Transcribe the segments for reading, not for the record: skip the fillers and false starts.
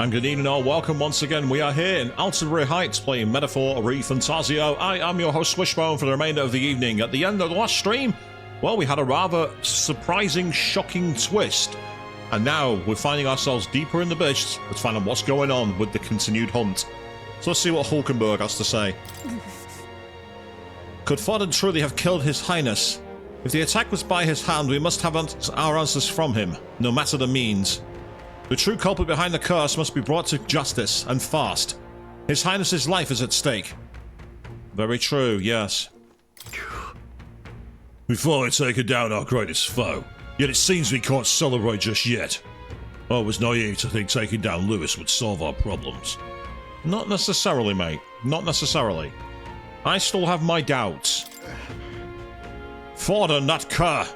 And good evening all, welcome once again. We are here in Altenbury Heights playing Metaphor ReFantazio. I am your host Swishbone for the remainder of the evening. At the end of the last stream, well, we had a rather surprising, shocking twist. And now we're finding ourselves deeper in the beast to find out what's going on with the continued hunt. So let's see what Hulkenberg has to say. Could Forden truly have killed His Highness? If the attack was by his hand, we must have our answers from him, no matter the means. The true culprit behind the curse must be brought to justice, and fast. His Highness's life is at stake. Very true, yes. We finally taken down our greatest foe, yet it seems we can't celebrate just yet. I was naive to think taking down Lewis would solve our problems. Not necessarily, mate. Not necessarily. I still have my doubts. Forden, that cur!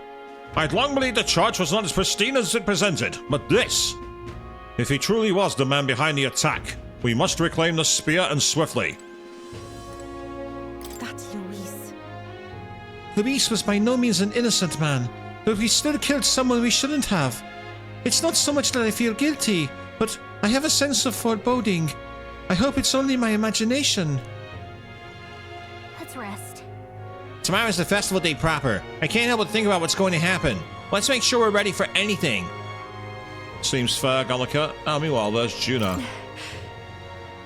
I'd long believed the charge was not as pristine as it presented, but this... If he truly was the man behind the attack, we must reclaim the spear and swiftly. That's Luis. Luis was by no means an innocent man, but we still killed someone we shouldn't have. It's not so much that I feel guilty, but I have a sense of foreboding. I hope it's only my imagination. Let's rest. Tomorrow's the festival day proper. I can't help but think about what's going to happen. Let's make sure we're ready for anything. Seems fair, Gallica. Meanwhile, there's Juno.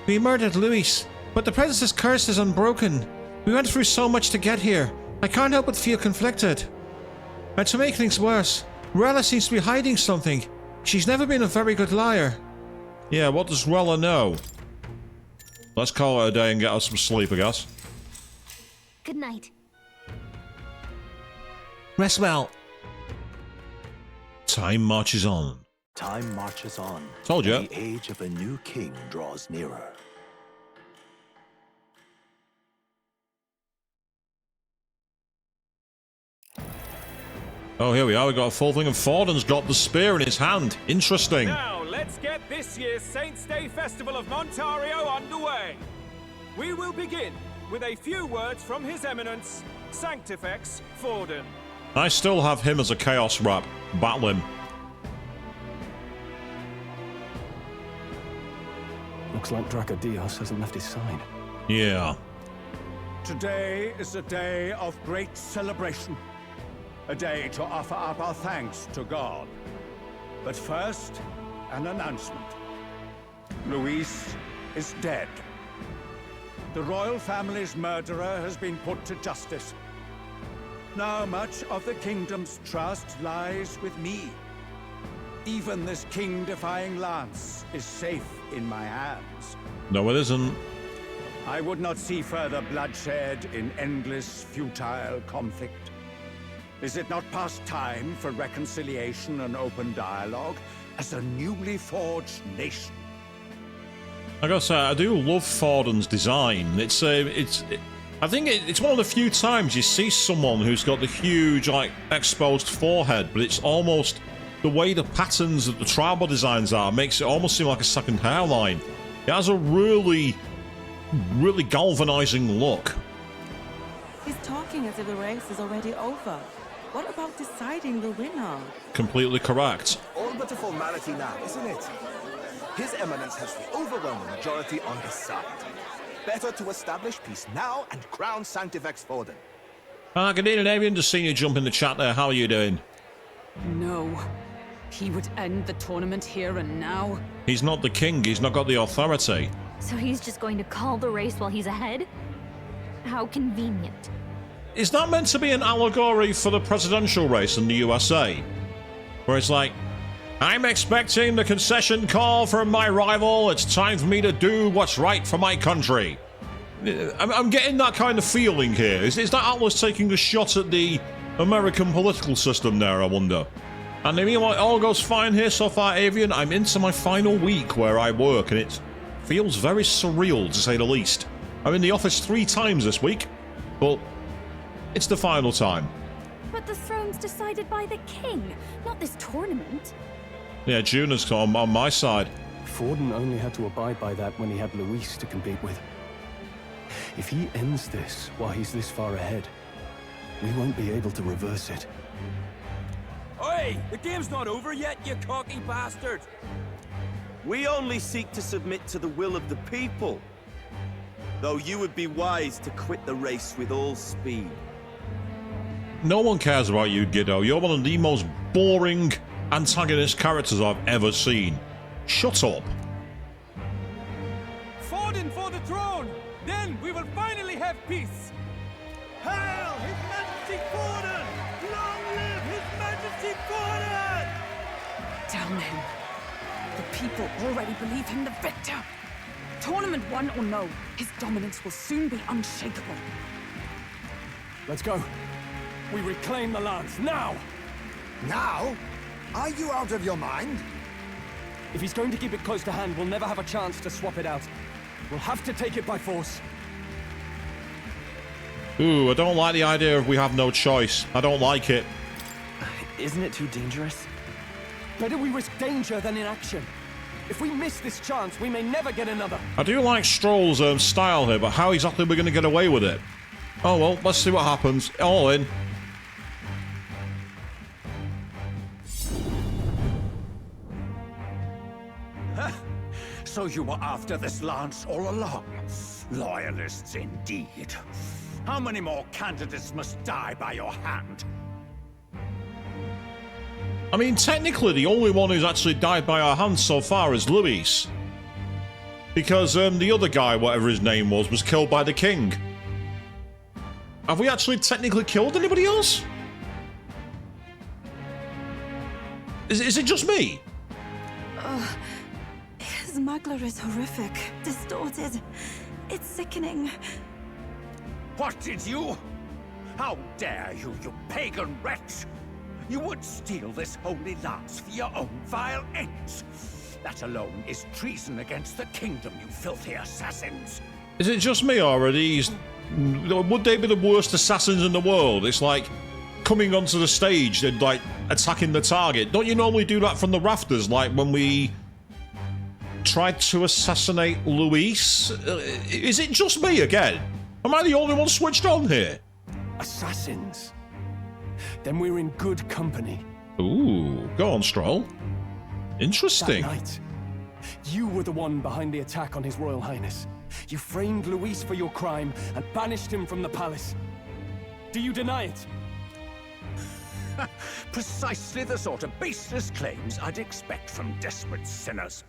We murdered Luis, but the Princess's curse is unbroken. We went through so much to get here. I can't help but feel conflicted. And to make things worse, Rella seems to be hiding something. She's never been a very good liar. Yeah, what does Rella know? Let's call it a day and get us some sleep, I guess. Good night. Rest well. Time marches on. Time marches on. Told you. The age of a new king draws nearer. Oh, here we are. We got a full thing, and Forden's got the spear in his hand. Interesting. Now, let's get this year's Saints' Day Festival of Montario underway. We will begin with a few words from His Eminence, Sanctifex Forden. I still have him as a chaos rap. Battle him. Looks like Draco Dios hasn't left his side. Yeah. Today is a day of great celebration. A day to offer up our thanks to God. But first, an announcement. Luis is dead. The royal family's murderer has been put to justice. Now much of the kingdom's trust lies with me. Even this king-defying lance is safe in my hands. No, it isn't. I would not see further bloodshed in endless, futile conflict. Is it not past time for reconciliation and open dialogue as a newly forged nation? I gotta say, I do love Forden's design. I think it's one of the few times you see someone who's got the huge, like, exposed forehead, but it's almost the way the patterns of the tribal designs are makes it almost seem like a second hairline. It has a really, really galvanizing look. He's talking as if the race is already over. What about deciding the winner? Completely correct. All but a formality now, isn't it? His Eminence has the overwhelming majority on his side. Better to establish peace now and crown Sanctifex Forden. Good evening, Avian. Just seen you jump in the chat there. How are you doing? No. He would end the tournament here and now. He's not the king. He's not got the authority. So he's just going to call the race while he's ahead? How convenient. Is that meant to be an allegory for the presidential race in the USA? Where it's like, I'm expecting the concession call from my rival. It's time for me to do what's right for my country. I'm getting that kind of feeling here. Is that Atlus taking a shot at the American political system there, I wonder? And I mean, like, all goes fine here so far, Avian. I'm into my final week where I work, and it feels very surreal, to say the least. I'm in the office 3 times this week, but it's the final time. But the throne's decided by the king, not this tournament. Yeah, Juna's on my side. Forden only had to abide by that when he had Luis to compete with. If he ends this while he's this far ahead, we won't be able to reverse it. Oi! The game's not over yet, you cocky bastard! We only seek to submit to the will of the people. Though you would be wise to quit the race with all speed. No one cares about you, Giddo. You're one of the most boring antagonist characters I've ever seen. Shut up. Forden for the throne! Then we will finally have peace! Hail His Majesty Forden! Long live His Majesty Forden! Damn him. The people already believe him the victor. Tournament won or no, his dominance will soon be unshakable. Let's go. We reclaim the lands, now! Now? Are you out of your mind? If he's going to keep it close to hand, we'll never have a chance to swap it out. We'll have to take it by force. Ooh, I don't like the idea of we have no choice. I don't like it. Isn't it too dangerous? Better we risk danger than inaction. If we miss this chance, we may never get another. I do like Stroll's style here, but how exactly are we going to get away with it? Oh well, let's see what happens. All in. So you were after this lance all along? Loyalists indeed. How many more candidates must die by your hand? I mean, technically, the only one who's actually died by our hands so far is Luis. Because the other guy, whatever his name was killed by the king. Have we actually technically killed anybody else? Is it just me? His smuggler is horrific, distorted. It's sickening. What did you? How dare you, you pagan wretch! You would steal this holy lance for your own vile ends. That alone is treason against the kingdom, you filthy assassins. Is it just me, or are these... would they be the worst assassins in the world? It's like coming onto the stage and like attacking the target. Don't you normally do that from the rafters, like when we tried to assassinate Luis? Is it just me again? Am I the only one switched on here? Assassins? Then we're in good company. Ooh, go on, Stroll. Interesting. That night, you were the one behind the attack on His Royal Highness. You framed Luis for your crime and banished him from the palace. Do you deny it? Precisely the sort of baseless claims I'd expect from desperate sinners.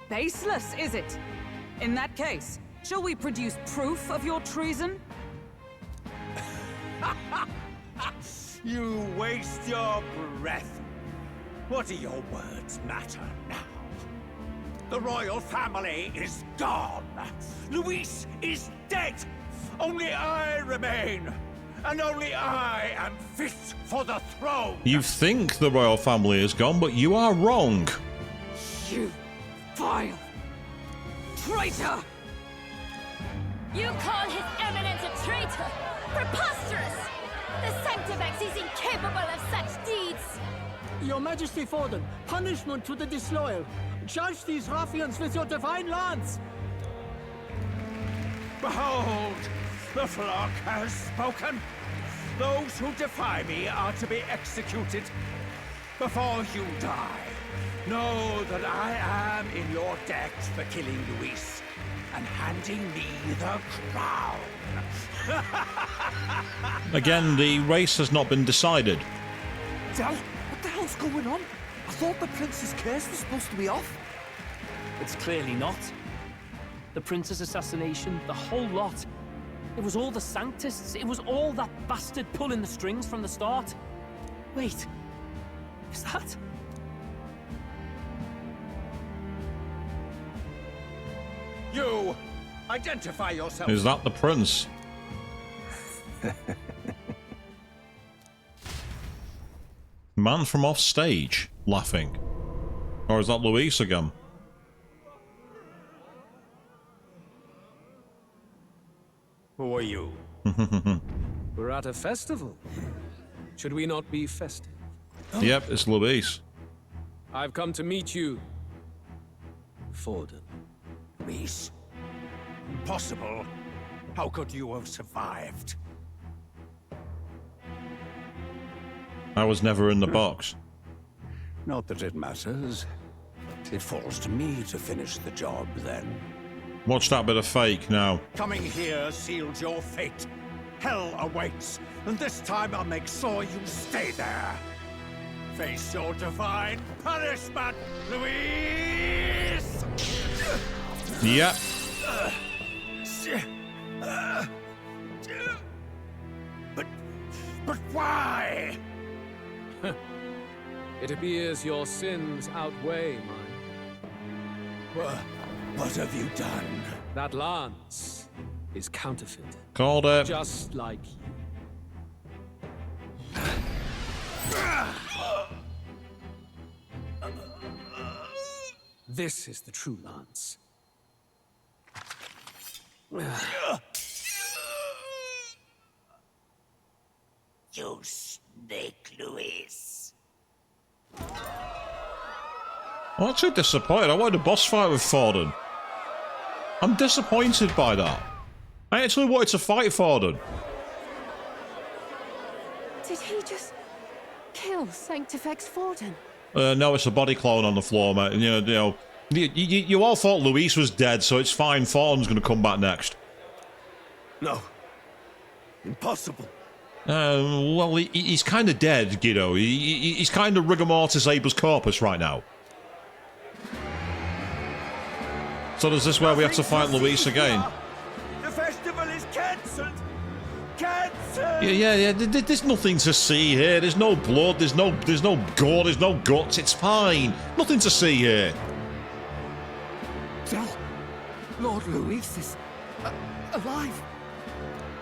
Baseless, is it? In that case, shall we produce proof of your treason? You waste your breath. What do your words matter now? The royal family is gone. Luis is dead. Only I remain. And only I am fit for the throne. You think the royal family is gone, but you are wrong. You vile traitor! You call His Eminence a traitor? Preposterous! The Sanctivex is incapable of such deeds! Your Majesty Forden, punishment to the disloyal. Judge these ruffians with your divine lance! Behold, the flock has spoken. Those who defy me are to be executed. Before you die, know that I am in your debt for killing Luis and handing me the crown. Again, the race has not been decided. Dad, what the hell's going on? I thought the prince's curse was supposed to be off. It's clearly not. The prince's assassination, the whole lot. It was all the Sanctists. It was all that bastard pulling the strings from the start. Wait, is that? You identify yourself. Is that the prince? Man from off stage, laughing. Or is that Luis again? Who are you? We're at a festival. Should we not be festive? Yep, it's Luis. I've come to meet you, Forden. Luis? Impossible. How could you have survived? I was never in the box. Not that it matters. It falls to me to finish the job, then. Watch that bit of fake now. Coming here sealed your fate. Hell awaits, and this time I'll make sure you stay there. Face your divine punishment, Luis! Yep. But why? It appears your sins outweigh mine. What have you done? That lance is counterfeit. Called it. Just like you. This is the true lance. You snake, Luis. I'm actually disappointed. I wanted a boss fight with Forden. I'm disappointed by that. I actually wanted to fight Forden. Did he just kill Sanctifex Forden? No, it's a body clone on the floor, mate. You all thought Luis was dead, so it's fine. Forden's going to come back next. No. Impossible. Well, he's kind of dead, Guido. He's kind of rigor mortis habeas corpus right now. So is this where we have to fight Luis again? The festival is cancelled. Cancelled. Yeah. There's nothing to see here. There's no blood. There's no gore. There's no guts. It's fine. Nothing to see here. Lord Luis is alive.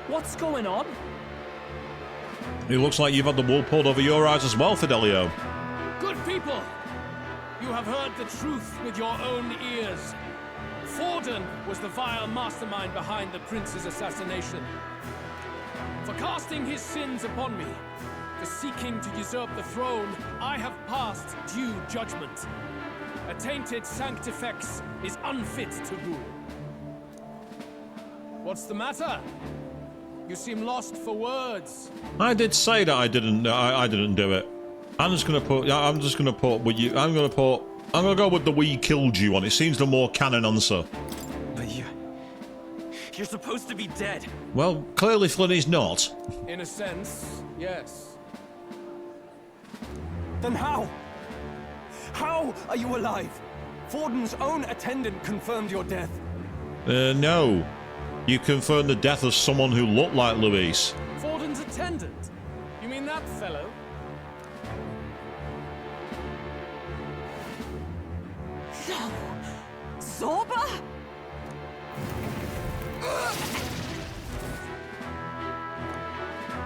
What's going on? It looks like you've had the wool pulled over your eyes as well, Fidelio. Good people! You have heard the truth with your own ears. Forden was the vile mastermind behind the prince's assassination. For casting his sins upon me, for seeking to usurp the throne, I have passed due judgment. A tainted Sanctifex is unfit to rule. What's the matter? You seem lost for words. I did say that I didn't do it. I'm gonna go with the "we killed you" on. It seems the more canon answer. But you're supposed to be dead. Well, clearly Flinny's not. In a sense, yes. Then how? How are you alive? Forden's own attendant confirmed your death. No. You confirmed the death of someone who looked like Luis. Forden's attendant? You mean that fellow? No! Zorba?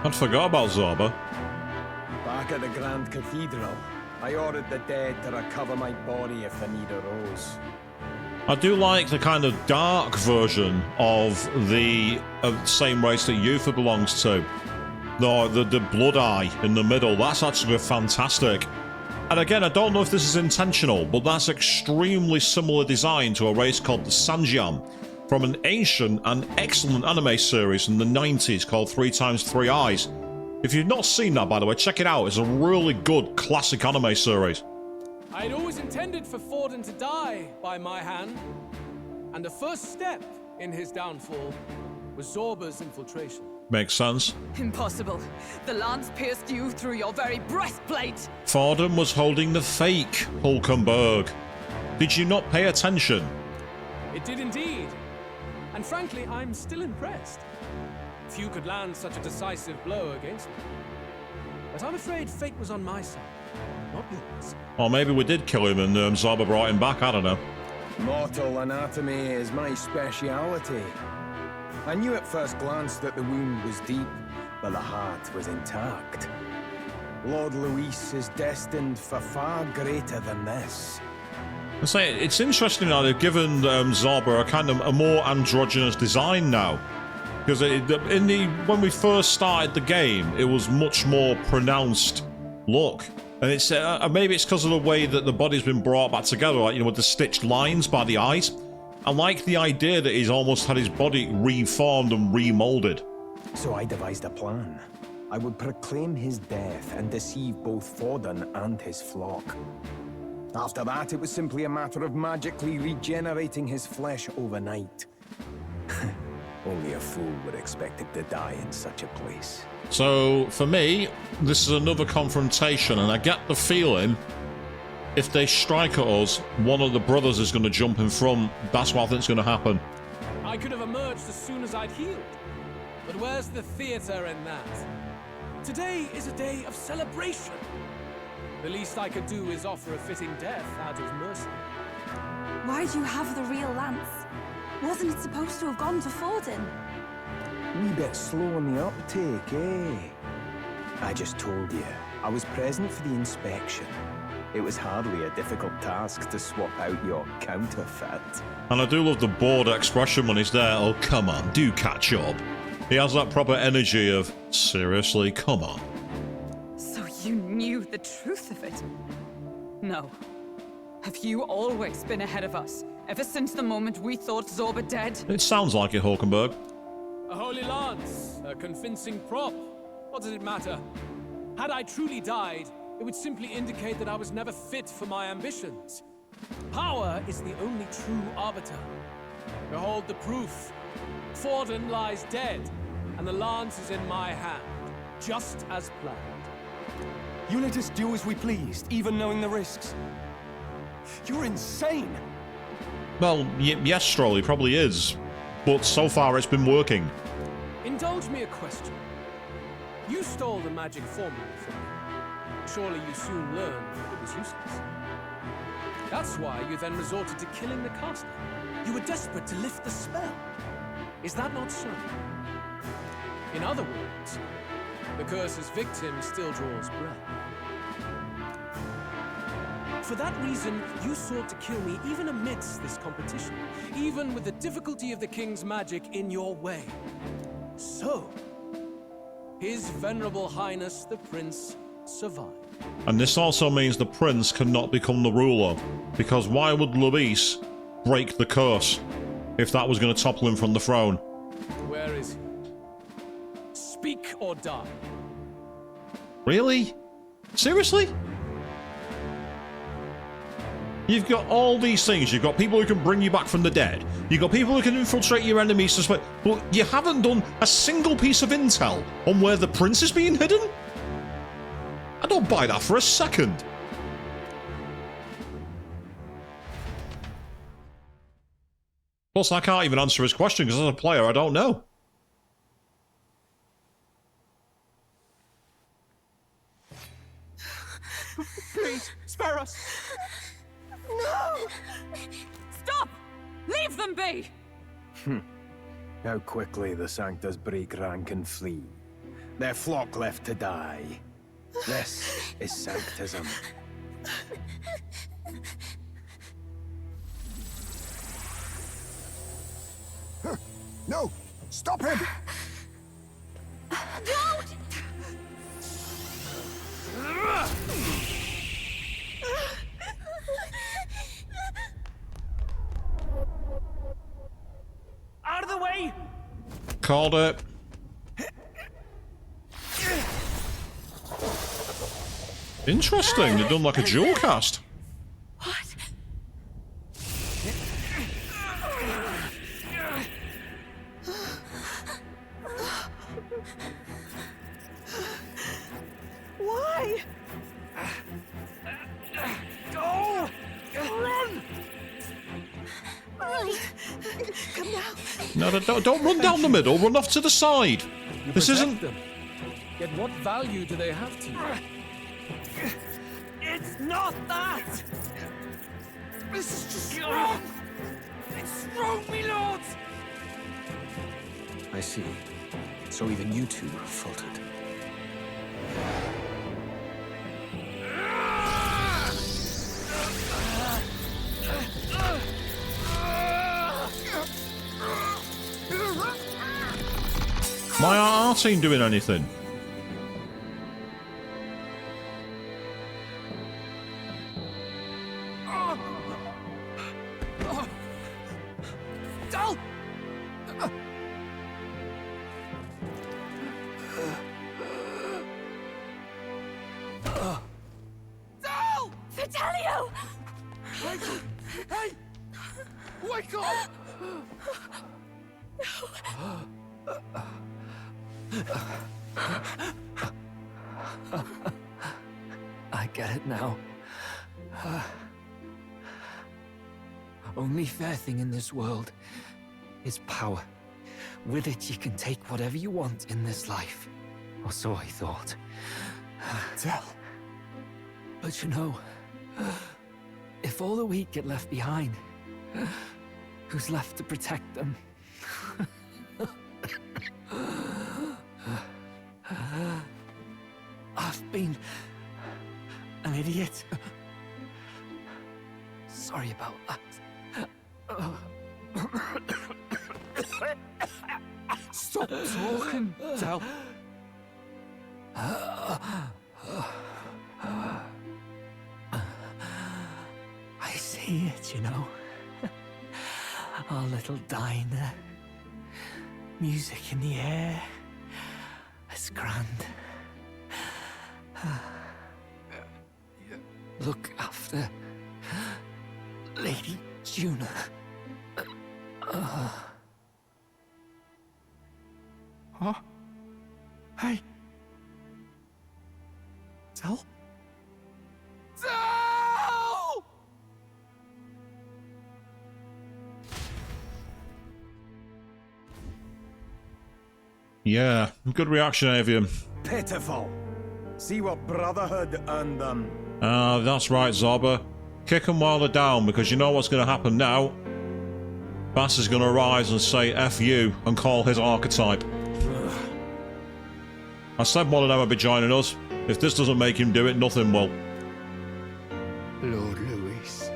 I'd forgot about Zorba. Back at the Grand Cathedral, I ordered the dead to recover my body if the need arose. I do like the kind of dark version of the same race that Yufa belongs to. The blood eye in the middle. That's actually fantastic. And again, I don't know if this is intentional, but that's extremely similar design to a race called the Sanjian from an ancient and excellent anime series in the 90s called 3x3 Eyes. If you've not seen that, by the way, check it out. It's a really good classic anime series. I'd always intended for Forden to die by my hand, and the first step in his downfall was Zorba's infiltration. Makes sense. Impossible. The lance pierced you through your very breastplate. Forden was holding the fake Hulkenberg. Did you not pay attention? It did indeed. And frankly, I'm still impressed. Few could land such a decisive blow against me. But I'm afraid fate was on my side, not yours. Or maybe we did kill him and Zorba brought him back, I don't know. Mortal anatomy is my speciality. I knew at first glance that the wound was deep, but the heart was intact. Lord Luis is destined for far greater than this. I say it's interesting how they've given Zorba a kind of a more androgynous design now, because when we first started the game, it was much more pronounced look, and it's maybe it's because of the way that the body's been brought back together, like with the stitched lines by the eyes. I like the idea that he's almost had his body reformed and remolded. So I devised a plan. I would proclaim his death and deceive both Forden and his flock. After that, it was simply a matter of magically regenerating his flesh overnight. Only a fool would expect him to die in such a place. So, for me, this is another confrontation, and I get the feeling if they strike at us, one of the brothers is going to jump in front. That's what I think is going to happen. I could have emerged as soon as I'd healed. But where's the theater in that? Today is a day of celebration. The least I could do is offer a fitting death out of mercy. Why do you have the real lance? Wasn't it supposed to have gone to Forden? Wee bit slow on the uptake, eh? I just told you, I was present for the inspection. It was hardly a difficult task to swap out your counterfeit. And I do love the bored expression when he's there. Oh, come on, do catch up. He has that proper energy of, seriously, come on. So you knew the truth of it? No. Have you always been ahead of us? Ever since the moment we thought Zorba dead? It sounds like it, Hulkenberg. A holy lance, a convincing prop. What does it matter? Had I truly died, it would simply indicate that I was never fit for my ambitions. Power is the only true arbiter. Behold the proof. Forden lies dead, and the lance is in my hand, just as planned. You let us do as we pleased, even knowing the risks. You're insane! Well, yes, Stroll, he probably is. But so far it's been working. Indulge me a question. You stole the magic formula from me. Surely you soon learned that it was useless. That's why you then resorted to killing the caster. You were desperate to lift the spell. Is that not so? In other words, the curse's victim still draws breath. For that reason, you sought to kill me even amidst this competition, even with the difficulty of the king's magic in your way. So, His Venerable Highness the Prince survived. And this also means the prince cannot become the ruler, because why would Luis break the curse if that was going to topple him from the throne? Where is he? Speak or die. Really? Seriously? You've got all these things. You've got people who can bring you back from the dead. You've got people who can infiltrate your enemies, but you haven't done a single piece of intel on where the prince is being hidden? I don't buy that for a second. Plus, I can't even answer his question because as a player, I don't know. Please, spare us! No! Stop! Leave them be! How quickly the Sanctus break rank and flee. Their flock left to die. This is Sanctism. No! Stop him! Don't! Out of the way! Called it. Interesting, they've done like a dual cast. What? Why? Go! Run! Come now. No, don't run down the middle, run off to the side. You This protect isn't... them. Yet what value do they have to you? It's not that! This is just wrong! It's wrong, me lords! I see. So even you two have faltered. Why aren't our team doing anything? Dal! Dal! Fidelio! Hey! Wake up! I get it now. Only fair thing in this world is power. With it, you can take whatever you want in this life. Or so I thought. Tell. But you know, if all the weak get left behind, who's left to protect them? I've been an idiot. Sorry about that. Stop talking, Del. I see it, you know. Our little diner. Music in the air. It's grand. Look after Lady Juna. Huh? Hey. Del? Del! Yeah, good reaction, Avian. Pitiful. See what Brotherhood earned them. That's right, Zobba. Kick them while they're down, because you know what's going to happen now. Bass is going to rise and say F you and call his archetype. I said one of them would be joining us. If this doesn't make him do it, nothing will. Lord Louis,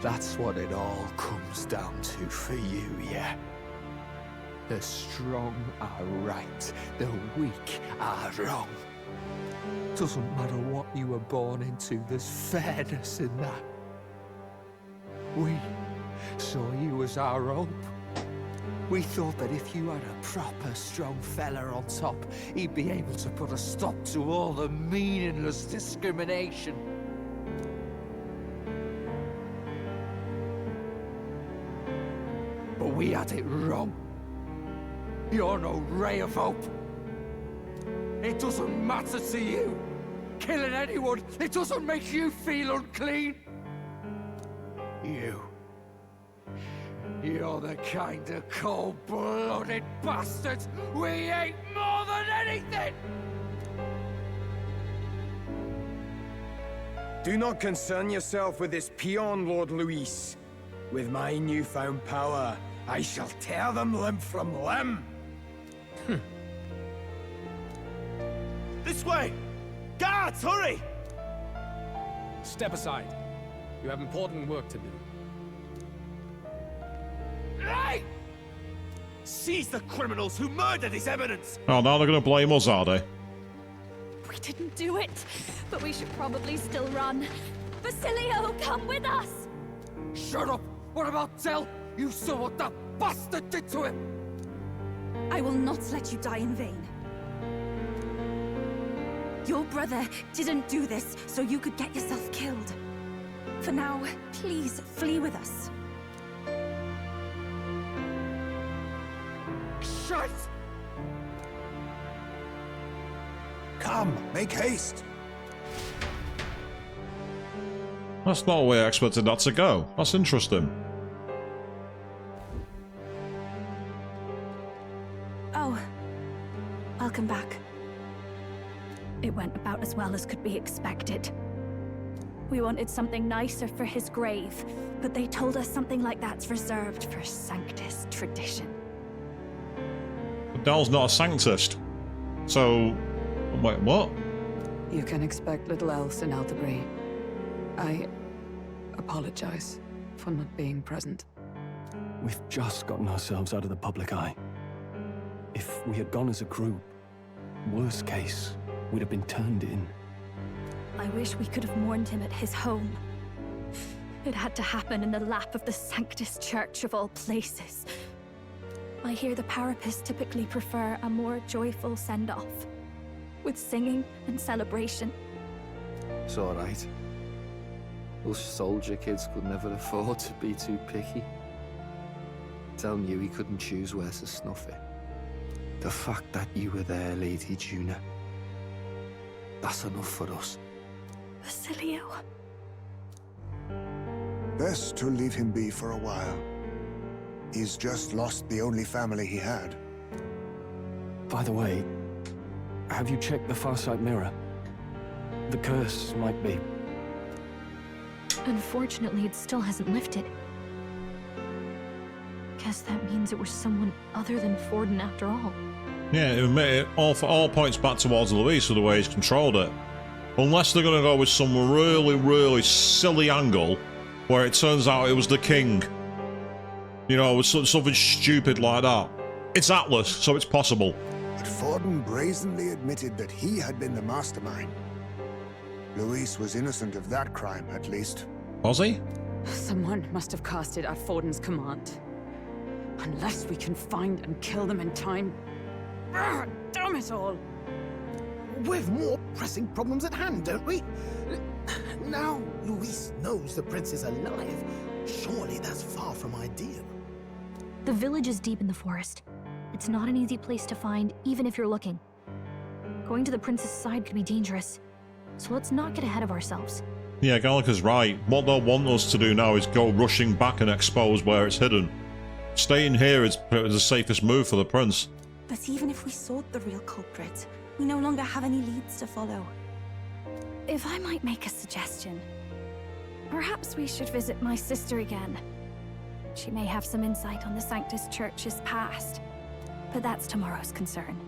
that's what it all comes down to for you, yeah? The strong are right, the weak are wrong. Doesn't matter what you were born into, there's fairness in that. We saw you as our hope. We thought that if you had a proper strong fella on top, he'd be able to put a stop to all the meaningless discrimination. But we had it wrong. You're no ray of hope. It doesn't matter to you. Killing anyone, it doesn't make you feel unclean. You're the kind of cold-blooded bastards we hate more than anything! Do not concern yourself with this peon, Lord Louis. With my newfound power, I shall tear them limb from limb. This way! Guards, hurry! Step aside. You have important work to do. Hey! Seize the criminals who murdered His Eminence! Oh, now they're going to blame us, are they? We didn't do it, but we should probably still run. Basilio, come with us! Shut up! What about Tell? You saw what that bastard did to him! I will not let you die in vain. Your brother didn't do this so you could get yourself killed. For now, please flee with us. Shite! Come, make haste. That's not the way I expected that to go. That's interesting. Oh, welcome back. It went about as well as could be expected. We wanted something nicer for his grave, but they told us something like that's reserved for Sanctus tradition. But Dal's not a Sanctist. So... wait, what? You can expect little else in Altabri. I apologize for not being present. We've just gotten ourselves out of the public eye. If we had gone as a group, worst case, we'd have been turned in. I wish we could have mourned him at his home. It had to happen in the lap of the Sanctus Church of all places. I hear the Parapists typically prefer a more joyful send-off, with singing and celebration. It's all right. Us soldier kids could never afford to be too picky. Telling you he couldn't choose where to snuff it. The fact that you were there, Lady Juna, that's enough for us. Basilio. Best to leave him be for a while. He's just lost the only family he had. By the way, have you checked the Farsight mirror? The curse might be... Unfortunately, it still hasn't lifted. Guess that means it was someone other than Forden after all. Yeah, it all points back towards Luis with the way he's controlled it. Unless they're going to go with some really, really silly angle where it turns out it was the king. You know, it was something stupid like that. It's Atlus, so it's possible. But Forden brazenly admitted that he had been the mastermind. Luis was innocent of that crime, at least. Was he? Someone must have cast it at Forden's command. Unless we can find and kill them in time. Damn it all! We've more pressing problems at hand, don't we? Now Luis knows the prince is alive. Surely that's far from ideal. The village is deep in the forest. It's not an easy place to find, even if you're looking. Going to the prince's side could be dangerous, so let's not get ahead of ourselves. Yeah, Gallica's right. What they'll want us to do now is go rushing back and expose where it's hidden. Staying here is the safest move for the prince. But even if we sought the real culprit, we no longer have any leads to follow. If I might make a suggestion, perhaps we should visit my sister again. She may have some insight on the Sanctus Church's past, but that's tomorrow's concern.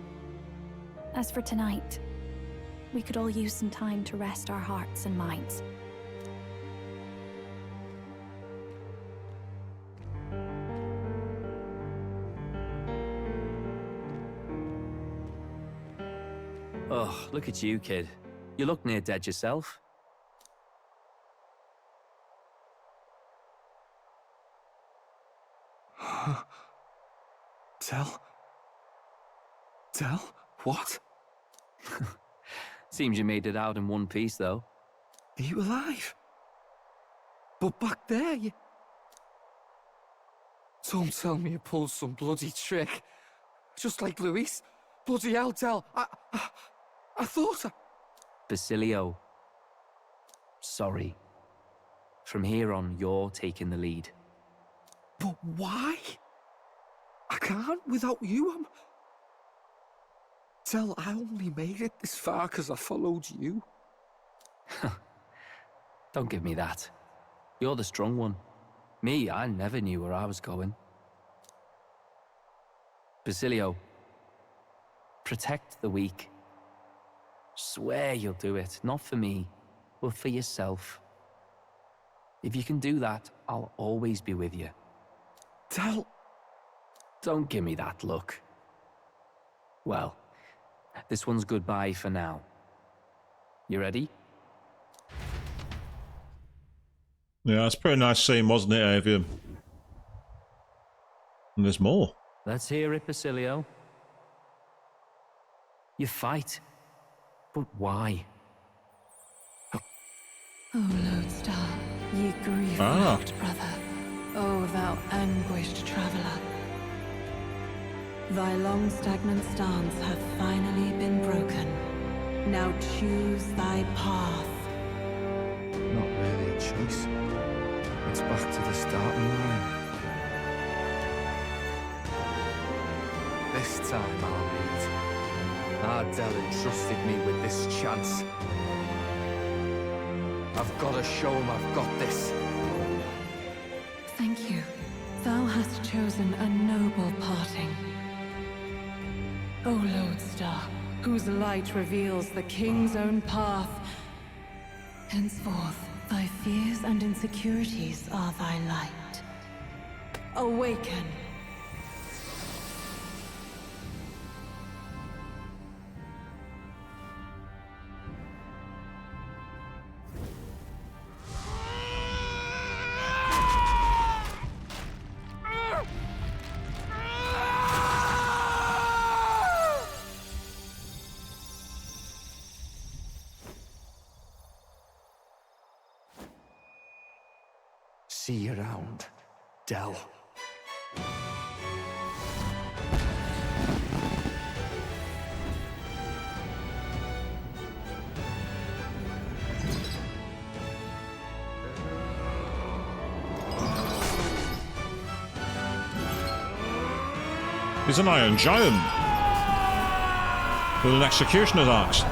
As for tonight, we could all use some time to rest our hearts and minds. Oh, look at you, kid. You look near dead yourself. Tell? What? Seems you made it out in one piece, though. Are you alive? But back there, you... Don't tell me you pulled some bloody trick. Just like Luis. Bloody hell, Tell. I thought Basilio. Sorry. From here on, you're taking the lead. But why? I can't without you. Tell, I only made it this far because I followed you. Don't give me that. You're the strong one. Me, I never knew where I was going. Basilio, protect the weak. Swear you'll do it, not for me, but for yourself. If you can do that, I'll always be with you. Tell... Don't give me that look. Well, this one's goodbye for now. You ready? Yeah, it's a pretty nice scene, wasn't it, Avian? And there's more. Let's hear it, Basilio. You fight. But why? O Lodestar, ye grief-racked brother, O thou anguished traveler. Thy long stagnant stance hath finally been broken. Now choose thy path. Not really a choice. It's back to the starting line. This time I'll lead. Ardell entrusted me with this chance. I've got to show him I've got this. Thank you. Thou hast chosen a noble parting. O Lodestar, whose light reveals the king's own path. Henceforth, thy fears and insecurities are thy light. Awaken. See you around, Del. He's an Iron Giant with an executioner's axe.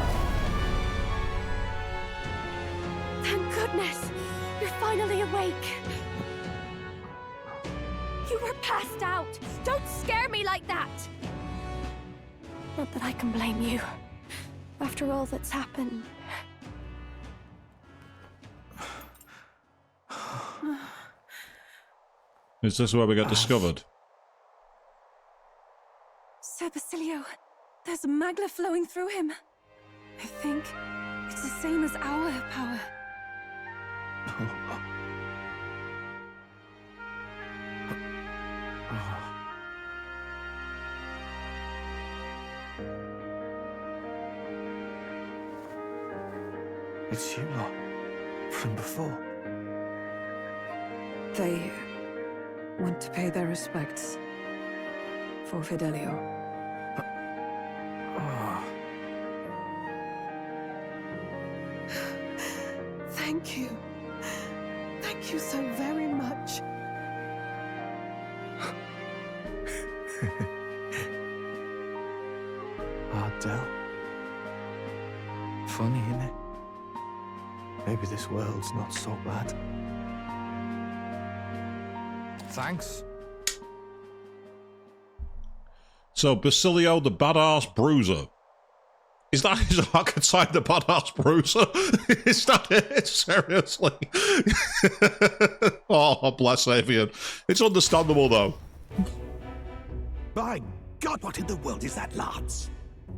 Thank goodness! You're finally awake! You were passed out! Don't scare me like that! Not that I can blame you. After all that's happened. Is this where we got discovered? Sir Basilio, there's magma flowing through him. I think it's the same as our power. It's you lot from before. They want to pay their respects for Fidelio. Thank you. Thank you so very much. Del. Funny, innit? Maybe this world's not so bad. Thanks. So, Basilio the Badass Bruiser. Is that his archetype, the Badass Bruiser? Is that it? Seriously? Oh, bless Avian. It's understandable, though. By God, what in the world is that, lads?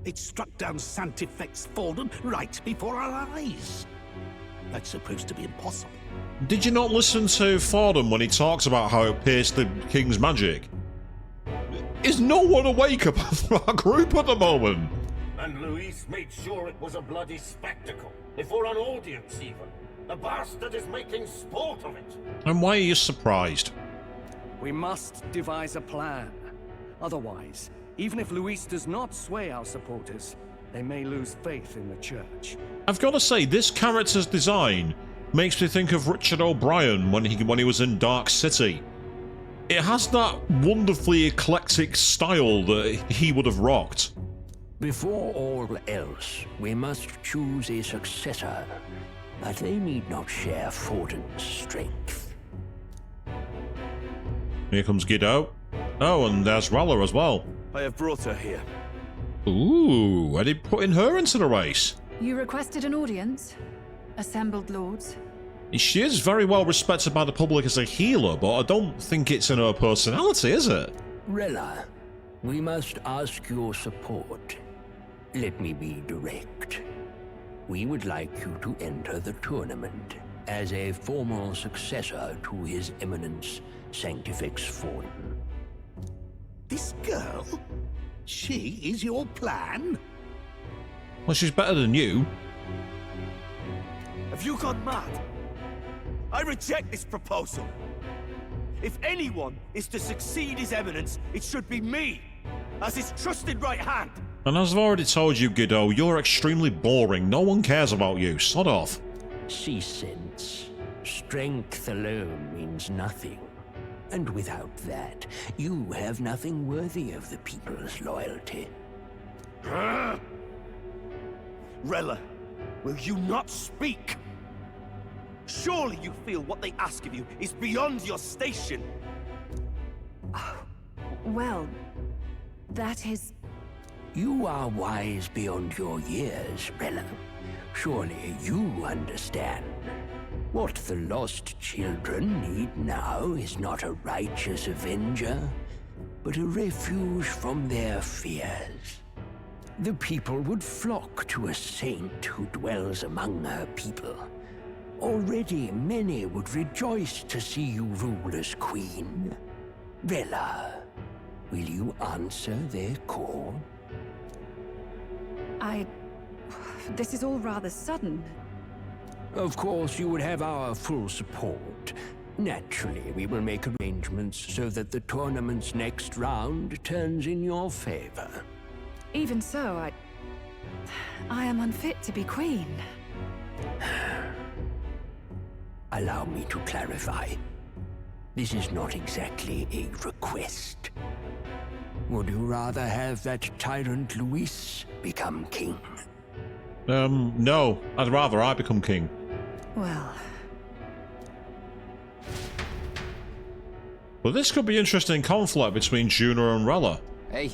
It struck down Santifex Forden right before our eyes. That's supposed to be impossible. Did you not listen to Fordham when he talks about how it pierced the king's magic? Is no one awake apart from our group at the moment? And Luis made sure it was a bloody spectacle, before an audience even. The bastard is making sport of it. And why are you surprised? We must devise a plan. Otherwise, even if Luis does not sway our supporters, they may lose faith in the church. I've got to say, this character's design makes me think of Richard O'Brien when he was in Dark City. It has that wonderfully eclectic style that he would have rocked. Before all else, we must choose a successor, but they need not share Forden's strength. Here comes Guido. Oh, and there's Rella as well. I have brought her here. Ooh, are they putting her into the race? You requested an audience? Assembled lords? She is very well respected by the public as a healer, but I don't think it's in her personality, is it? Rella, we must ask your support. Let me be direct. We would like you to enter the tournament as a formal successor to His Eminence Sanctifex Forden. This girl? She is your plan? Well, she's better than you. Have you gone mad? I reject this proposal. If anyone is to succeed His Eminence, it should be me, as his trusted right hand. And as I've already told you, Guido, you're extremely boring. No one cares about you. Sod off. See sense. Strength alone means nothing. And without that, you have nothing worthy of the people's loyalty. Rella, will you not speak? Surely you feel what they ask of you is beyond your station. Well, that is... You are wise beyond your years, Rella. Surely you understand. What the lost children need now is not a righteous avenger, but a refuge from their fears. The people would flock to a saint who dwells among her people. Already many would rejoice to see you rule as queen. Rella, will you answer their call? This is all rather sudden. Of course, you would have our full support, Naturally, we will make arrangements so that the tournament's next round turns in your favor. Even so, I am unfit to be queen. Allow me to clarify. This is not exactly a request. Would you rather have that tyrant Luis become king? No. I'd rather I become king. Well... Well, this could be interesting conflict between Juno and Rella. Hey,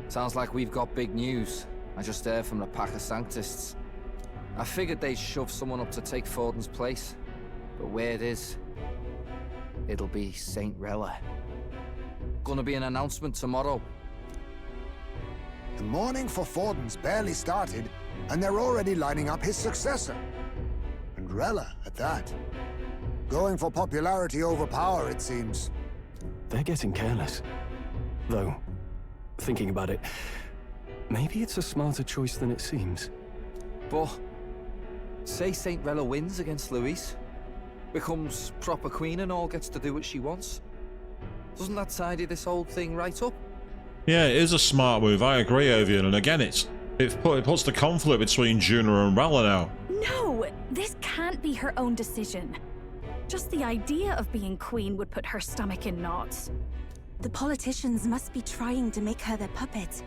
sounds like we've got big news. I just heard from the pack of Sanctists. I figured they'd shove someone up to take Forden's place. But where it is, it'll be Saint Rella. Gonna be an announcement tomorrow. The mourning for Forden's barely started, and they're already lining up his successor. And Rella, at that. Going for popularity over power, it seems. They're getting careless. Though, thinking about it, maybe it's a smarter choice than it seems. But, say Saint Rella wins against Luis, becomes proper queen and all gets to do what she wants. Doesn't that tidy this whole thing right up? Yeah, it is a smart move, I agree, Avian, and again, it puts the conflict between Juno and Rella now. No, this can't be her own decision. Just the idea of being queen would put her stomach in knots. The politicians must be trying to make her their puppet.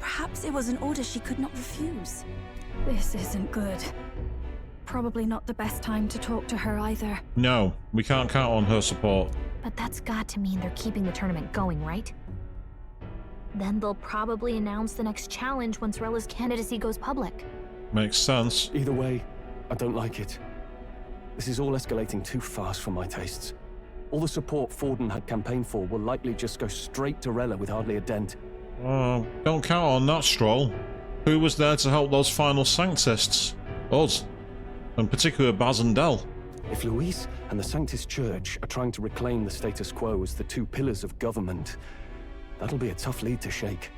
Perhaps it was an order she could not refuse. This isn't good. Probably not the best time to talk to her either. No, we can't count on her support. But that's got to mean they're keeping the tournament going, right? Then they'll probably announce the next challenge once Rella's candidacy goes public. Makes sense. Either way, I don't like it. This is all escalating too fast for my tastes. All the support Forden had campaigned for will likely just go straight to Rella with hardly a dent. Don't count on that, Stroll. Who was there to help those final Sanctists? Us. And particularly Baz and Del. If Luis and the Sanctist Church are trying to reclaim the status quo as the two pillars of government, that'll be a tough lead to shake.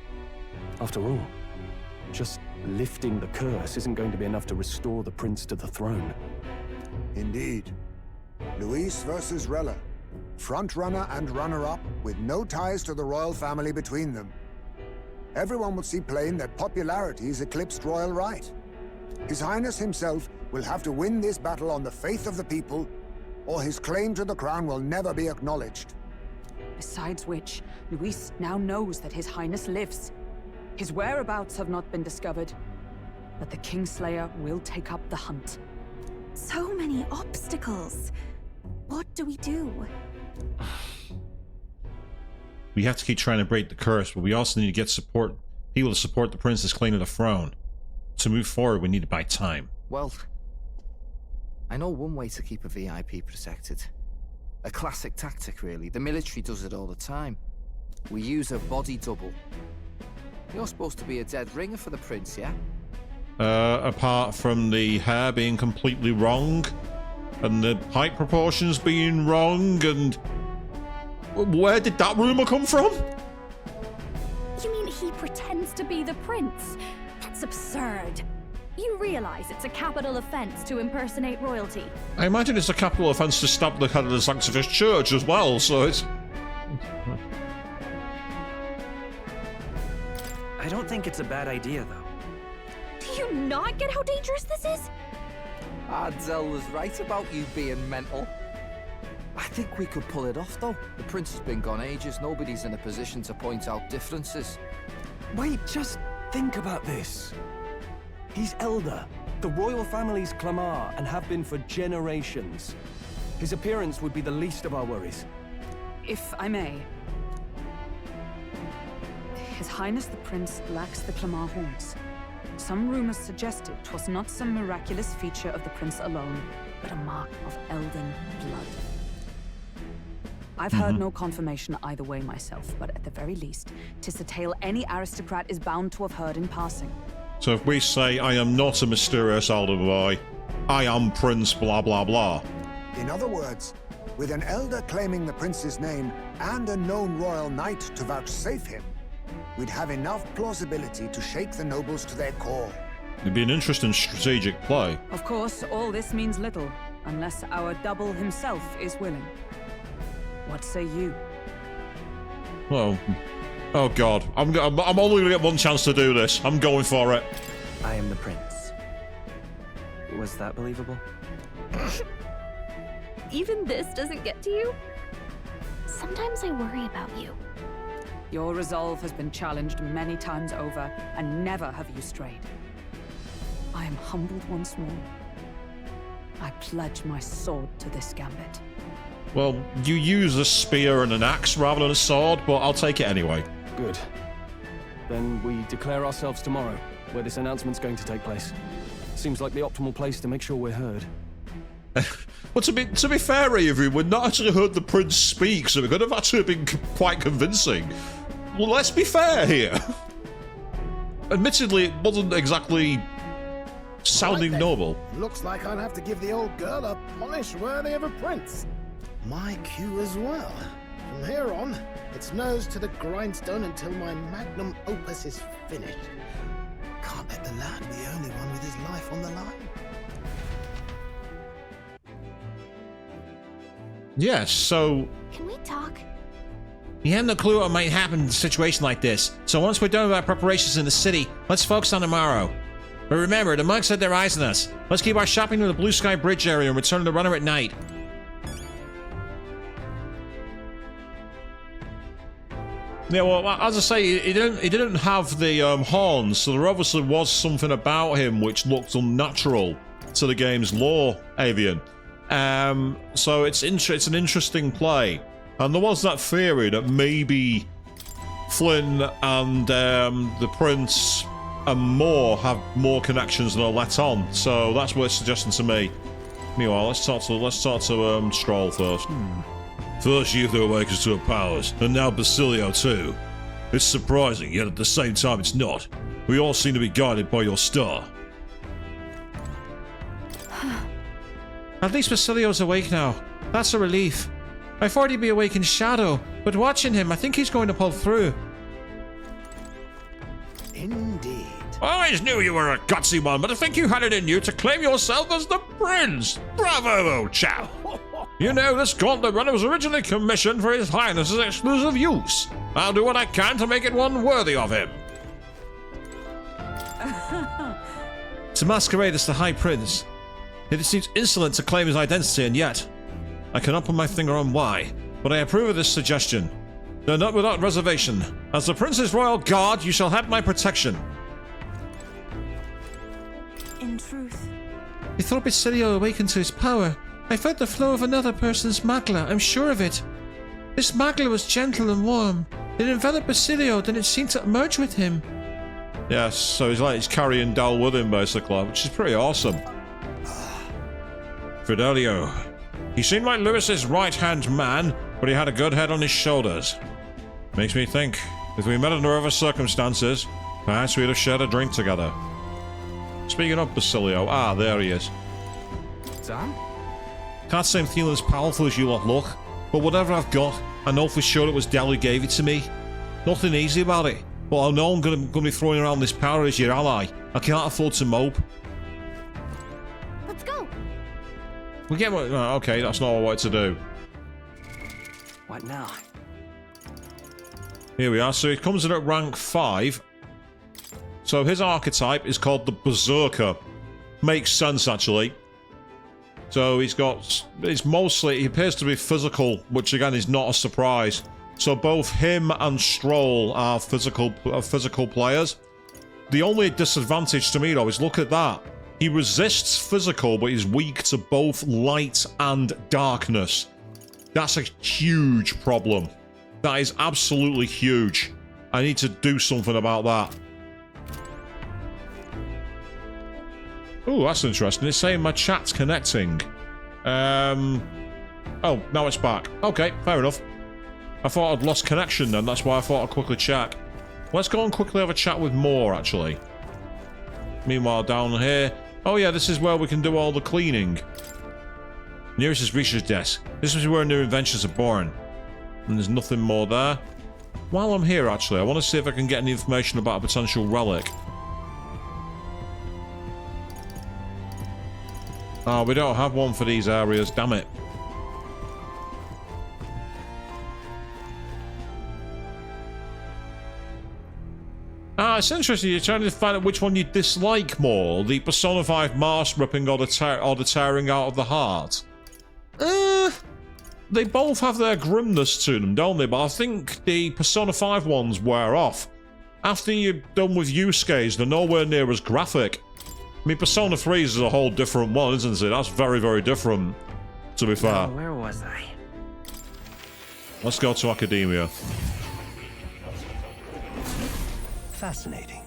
After all, just lifting the curse isn't going to be enough to restore the prince to the throne. Indeed. Luis versus Rella. Front-runner and runner-up, with no ties to the royal family between them. Everyone will see plain that popularity is eclipsed royal right. His Highness himself will have to win this battle on the faith of the people, or his claim to the crown will never be acknowledged. Besides which, Luis now knows that His Highness lives. His whereabouts have not been discovered, but the Kingslayer will take up the hunt. So many obstacles. What do we do? We have to keep trying to break the curse, but we also need to get people to support the prince's claim to the throne. To move forward, we need to buy time. Well, I know one way to keep a VIP protected. A classic tactic, really. The military does it all the time. We use a body double. You're supposed to be a dead ringer for the prince, yeah? Apart from the hair being completely wrong, and the height proportions being wrong, and... Where did that rumor come from? You mean he pretends to be the prince? That's absurd. You realize it's a capital offense to impersonate royalty? I imagine it's a capital offense to stab the head of the Sanctified Church as well, so it's... I don't think it's a bad idea, though. Do you not get how dangerous this is? Adzel was right about you being mental. I think we could pull it off, though. The prince has been gone ages. Nobody's in a position to point out differences. Wait, just think about this. He's elder. The royal family's Clamar and have been for generations. His appearance would be the least of our worries. If I may. His Highness the Prince lacks the Clamar horns. Some rumors suggested 'twas not some miraculous feature of the prince alone, but a mark of elden blood. I've heard no confirmation either way myself, but at the very least, 'tis a tale any aristocrat is bound to have heard in passing. So if we say, I am not a mysterious elder boy, I am Prince blah blah blah. In other words, with an elder claiming the prince's name and a known royal knight to vouchsafe him, we'd have enough plausibility to shake the nobles to their core. It'd be an interesting strategic play. Of course, all this means little. Unless our double himself is willing. What say you? Well, oh god, I'm only gonna get one chance to do this. I'm going for it. I am the prince. Was that believable? Even this doesn't get to you? Sometimes I worry about you. Your resolve has been challenged many times over, and never have you strayed. I am humbled once more. I pledge my sword to this gambit. Well, you use a spear and an axe rather than a sword, but I'll take it anyway. Good. Then we declare ourselves tomorrow, where this announcement's going to take place. Seems like the optimal place to make sure we're heard. Well, to be fair, Avery, we've not actually heard the prince speak, so it could have actually been quite convincing. Well, let's be fair here. Admittedly, it wasn't exactly sounding noble. Looks like I'll have to give the old girl a polish worthy of a prince. My cue as well. From here on, it's nose to the grindstone until my magnum opus is finished. Can't let the lad be the only one with his life on the line. Yes, so... Can we talk? You have no clue what might happen in a situation like this, so once we're done with our preparations in the city, let's focus on tomorrow. But remember, the monks had their eyes on us. Let's keep our shopping to the Blue Sky Bridge area and return to the runner at night. Yeah, well, as I say, he didn't have the horns, so there obviously was something about him which looked unnatural to the game's lore, Avian. So it's an interesting play. And there was that theory that maybe Flynn and the Prince and more have more connections than are let on. So that's what it's suggesting to me. Meanwhile, let's talk to Stroll first. First Uther awakens to her powers, and now Basilio too. It's surprising, yet at the same time it's not. We all seem to be guided by your star. At least Basilio's awake now. That's a relief. I thought he'd be awake in shadow, but watching him, I think he's going to pull through. Indeed. I always knew you were a gutsy one, but I think you had it in you to claim yourself as the prince. Bravo, old chap. You know, this gauntlet runner was originally commissioned for His Highness's exclusive use. I'll do what I can to make it one worthy of him. To masquerade as the High Prince. It seems insolent to claim his identity, and yet I cannot put my finger on why, but I approve of this suggestion. Though not without reservation. As the Prince's royal guard, you shall have my protection. In truth. Before Basilio awakened to his power, I felt the flow of another person's magla, I'm sure of it. This magla was gentle and warm. It enveloped Basilio, then it seemed to merge with him. Yes, so he's carrying Dal with him, basically, which is pretty awesome. Fidelio. He seemed like Lewis's right-hand man, but he had a good head on his shoulders. Makes me think, if we met under other circumstances, perhaps we'd have shared a drink together. Speaking of Basilio, there he is. Sam? Can't say I'm feeling as powerful as you lot look, but whatever I've got, I know for sure it was Del who gave it to me. Nothing easy about it, but I know I'm gonna be throwing around this power as your ally. I can't afford to mope. Let's go. We get what... okay, that's not what I wanted to do. What now? Here we are. So he comes in at rank 5. So his archetype is called the Berserker. Makes sense, actually. So he appears to be physical, which again is not a surprise. So both him and Stroll are physical players. The only disadvantage to me, though, is look at that. He resists physical, but he's weak to both light and darkness. That's a huge problem. That is absolutely huge. I need to do something about that. Oh, that's interesting. It's saying my chat's connecting. Oh, now it's back. Okay, fair enough. I thought I'd lost connection then. That's why I thought I'd quickly check. Let's go and quickly have a chat with Moore, actually. Meanwhile, down here... oh yeah, this is where we can do all the cleaning. Nearest is Risha's desk. This is where new inventions are born. And there's nothing more there. While I'm here, actually, I want to see if I can get any information about a potential relic. Oh, we don't have one for these areas, damn it. Ah, it's interesting. You're trying to find out which one you dislike more, the personified mask ripping or the tearing out of the heart. They both have their grimness to them, don't they? But I think the Persona 5 ones wear off. After you're done with Yusuke's, they're nowhere near as graphic. I mean, Persona 3 is a whole different one, isn't it? That's very, very different, to be fair. Now, where was I? Let's go to Academia. Fascinating.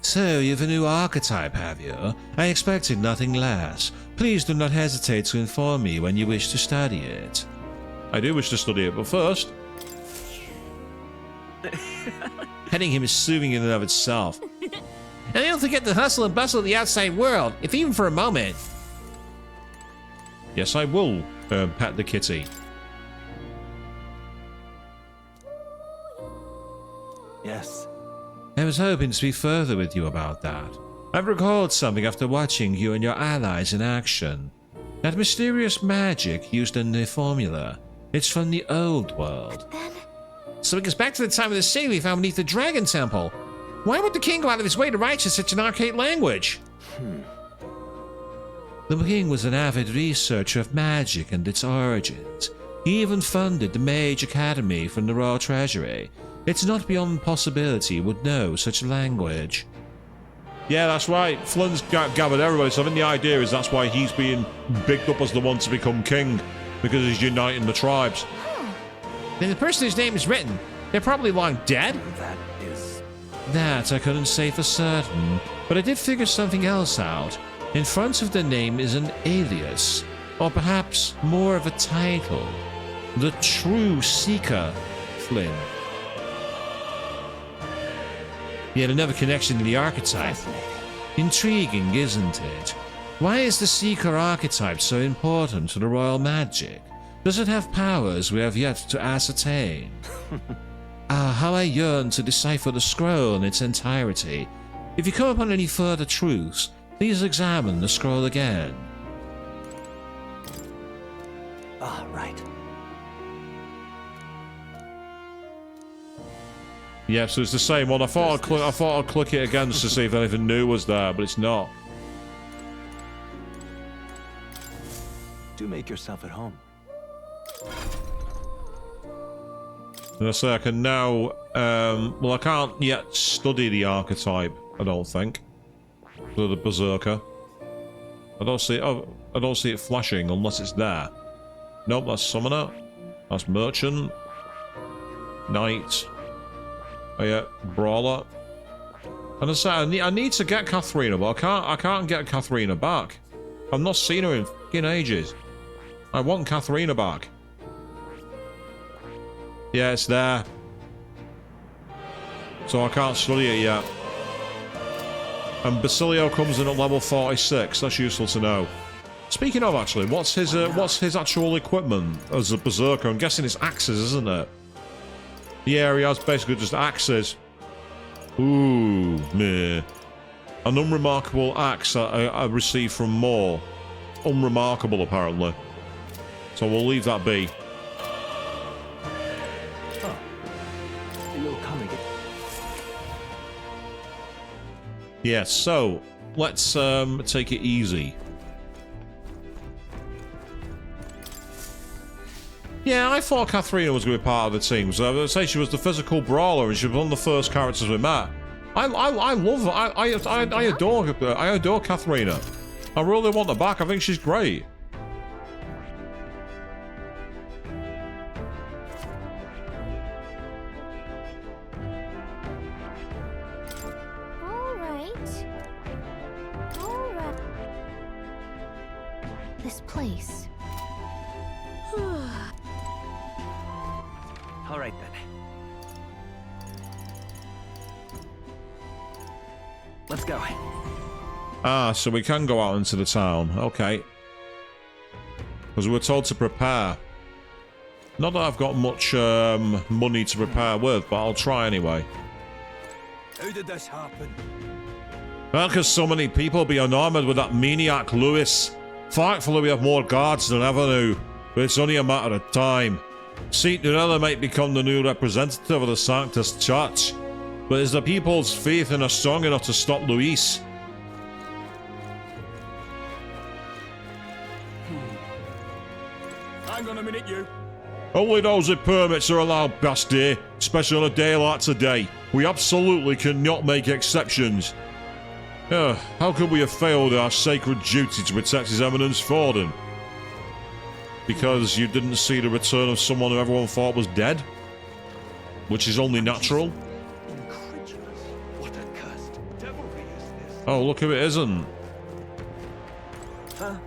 So, you've a new archetype, have you? I expected nothing less. Please do not hesitate to inform me when you wish to study it. I do wish to study it, but first... Petting him is soothing in and of itself. And don't forget the hustle and bustle of the outside world, if even for a moment. Yes, I will pet the kitty. Yes. I was hoping to speak further with you about that. I've recalled something after watching you and your allies in action. That mysterious magic used in the formula. It's from the old world. So it goes back to the time of the city we found beneath the Dragon Temple. Why would the king go out of his way to write such an archaic language? The king was an avid researcher of magic and its origins. He even funded the Mage Academy from the Royal Treasury. It's not beyond possibility he would know such a language. Yeah, that's right. Flynn's gathered everybody, so I think the idea is that's why he's being bigged up as the one to become king, because he's uniting the tribes. Then the person whose name is written, they're probably long dead? That I couldn't say for certain, but I did figure something else out. In front of the name is an alias, or perhaps more of a title. The True Seeker, Flynn. Yet another connection to the archetype. Intriguing, isn't it? Why is the Seeker archetype so important to the royal magic? Does it have powers we have yet to ascertain? How I yearn to decipher the scroll in its entirety. If you come upon any further truths, please examine the scroll again. Ah, right. Yeah, so it's the same one. I thought I'd click it again just to see if anything new was there, but it's not. Do make yourself at home. And I say I can now, well, I can't yet study the archetype, I don't think. For the Berserker. I don't see it flashing unless it's there. Nope, that's Summoner. That's Merchant. Knight. Oh yeah, Brawler. And I say I need to get Katharina, but I can't get Katharina back. I've not seen her in fucking ages. I want Katharina back. Yeah, it's there. So I can't study it yet. And Basilio comes in at level 46. That's useful to know. Speaking of, actually, what's his actual equipment as a Berserker? I'm guessing it's axes, isn't it? Yeah, he has basically just axes. Ooh, meh. An unremarkable axe that I received from Moore. Unremarkable, apparently. So we'll leave that be. You'll come again. Yeah, so let's take it easy. Yeah, I thought Katharina was going to be part of the team. So I would say she was the physical brawler, and she was one of the first characters we met. I love her. I adore Katharina. I really want her back. I think she's great. This place. All right then. Let's go. Ah, so we can go out into the town. Okay. Because we were told to prepare. Not that I've got much money to prepare with, but I'll try anyway. How did this happen? Well, because so many people be enamored with that maniac Lewis. Thankfully, we have more guards than ever now, but it's only a matter of time. Saint Nurella might become the new representative of the Sanctus Church, but is the people's faith in her strong enough to stop Luis? Hang on a minute, you. Only those with permits are allowed past here, especially on a day like today. We absolutely cannot make exceptions. How could we have failed our sacred duty to protect His Eminence Forden? Because you didn't see the return of someone who everyone thought was dead? Which is only natural. What accursed devilry is this? Oh, look who it isn't. Huh?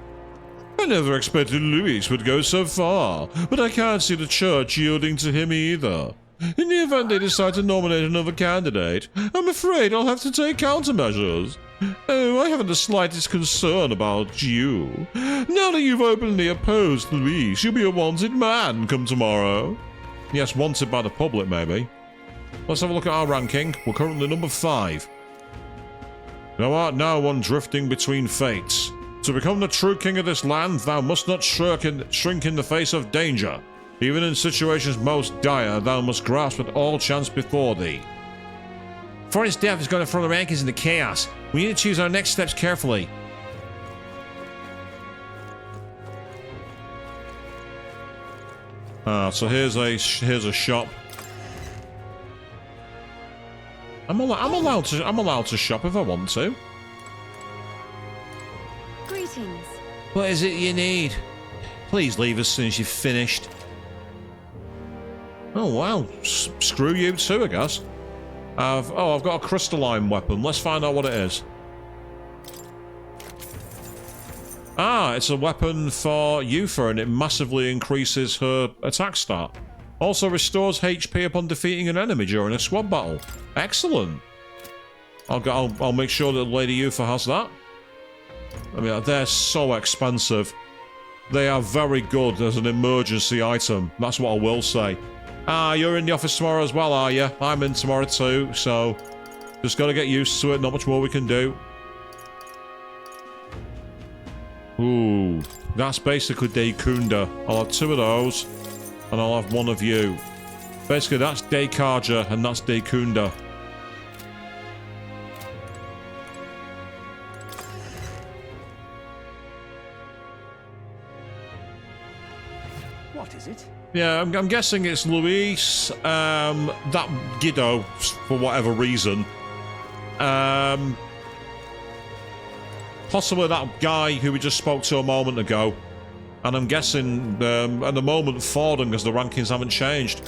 I never expected Luis would go so far, but I can't see the church yielding to him either. In the event they decide to nominate another candidate, I'm afraid I'll have to take countermeasures. Oh, I haven't the slightest concern about you. Now that you've openly opposed Luis, you'll be a wanted man come tomorrow. Yes, wanted by the public, maybe. Let's have a look at our ranking. We're currently number 5. Thou art now one drifting between fates. To become the true king of this land, thou must not shrink in the face of danger. Even in situations most dire, thou must grasp at all chance before thee. Fortin's death is going to throw the rankings into chaos. We need to choose our next steps carefully. So here's a shop. I'm allowed to shop if I want to. Greetings. What is it you need? Please leave as soon as you've finished. Oh wow, screw you too, I guess. I've got a crystalline weapon. Let's find out what it is. Ah, it's a weapon for Yufa, and it massively increases her attack stat. Also restores HP upon defeating an enemy during a squad battle. Excellent. I'll make sure that Lady Yufa has that. I mean, they're so expensive. They are very good as an emergency item. That's what I will say. Ah, you're in the office tomorrow as well, are you? I'm in tomorrow too, so just got to get used to it. Not much more we can do. Ooh, that's basically Dekunda. I'll have 2 of those, and I'll have 1 of you. Basically, that's Dekaja, and that's Dekunda. What is it? Yeah, I'm guessing it's Luis, that Guido, for whatever reason. Possibly that guy who we just spoke to a moment ago. And I'm guessing, at the moment, Forden, because the rankings haven't changed.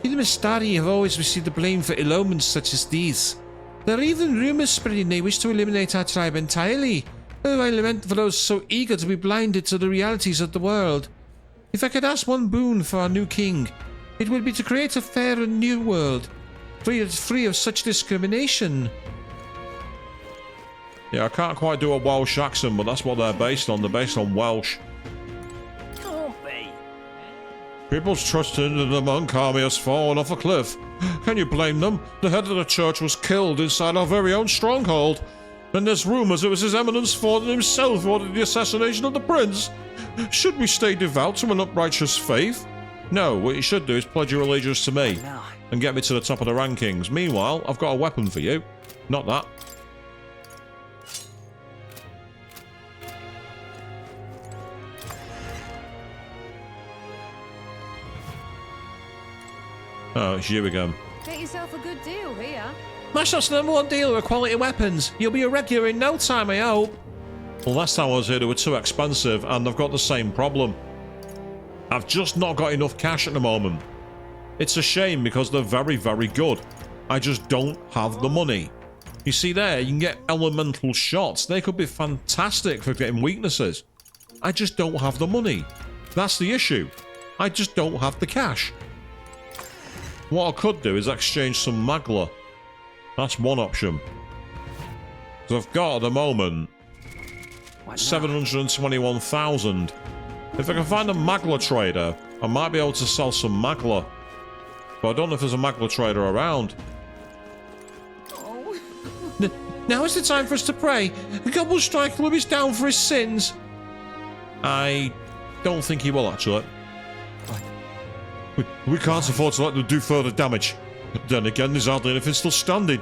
You the Mistari have always received the blame for ill omens such as these. There are even rumours spreading they wish to eliminate our tribe entirely. Oh, I lament for those so eager to be blinded to the realities of the world. If I could ask one boon for our new king, it would be to create a fair and new world, free of such discrimination. Yeah, I can't quite do a Welsh accent, but that's what they're based on. They're based on Welsh. Coffee. People's trust in the monk army has fallen off a cliff. Can you blame them? The head of the church was killed inside our very own stronghold. And there's rumours it was His Eminence Forden himself who ordered the assassination of the prince. Should we stay devout to an uprighteous faith? No, what you should do is pledge your allegiance to me and get me to the top of the rankings. Meanwhile, I've got a weapon for you. Not that. Oh, it's you again. Get yourself a good deal here. Mashop's the #1 dealer with quality weapons. You'll be a regular in no time, I hope. Well, last time I was here, they were too expensive, and I've got the same problem. I've just not got enough cash at the moment. It's a shame because they're very, very good. I just don't have the money. You see there, you can get elemental shots. They could be fantastic for getting weaknesses. I just don't have the money. That's the issue. I just don't have the cash. What I could do is exchange some Magla. That's one option. So I've got at the moment 721,000. If I can find a Magla trader, I might be able to sell some Magla. But I don't know if there's a Magla trader around. Now is the time for us to pray. God will strike Luis down for his sins. I don't think he will, actually. We can't afford to let them do further damage. But then again, there's hardly anything still standing.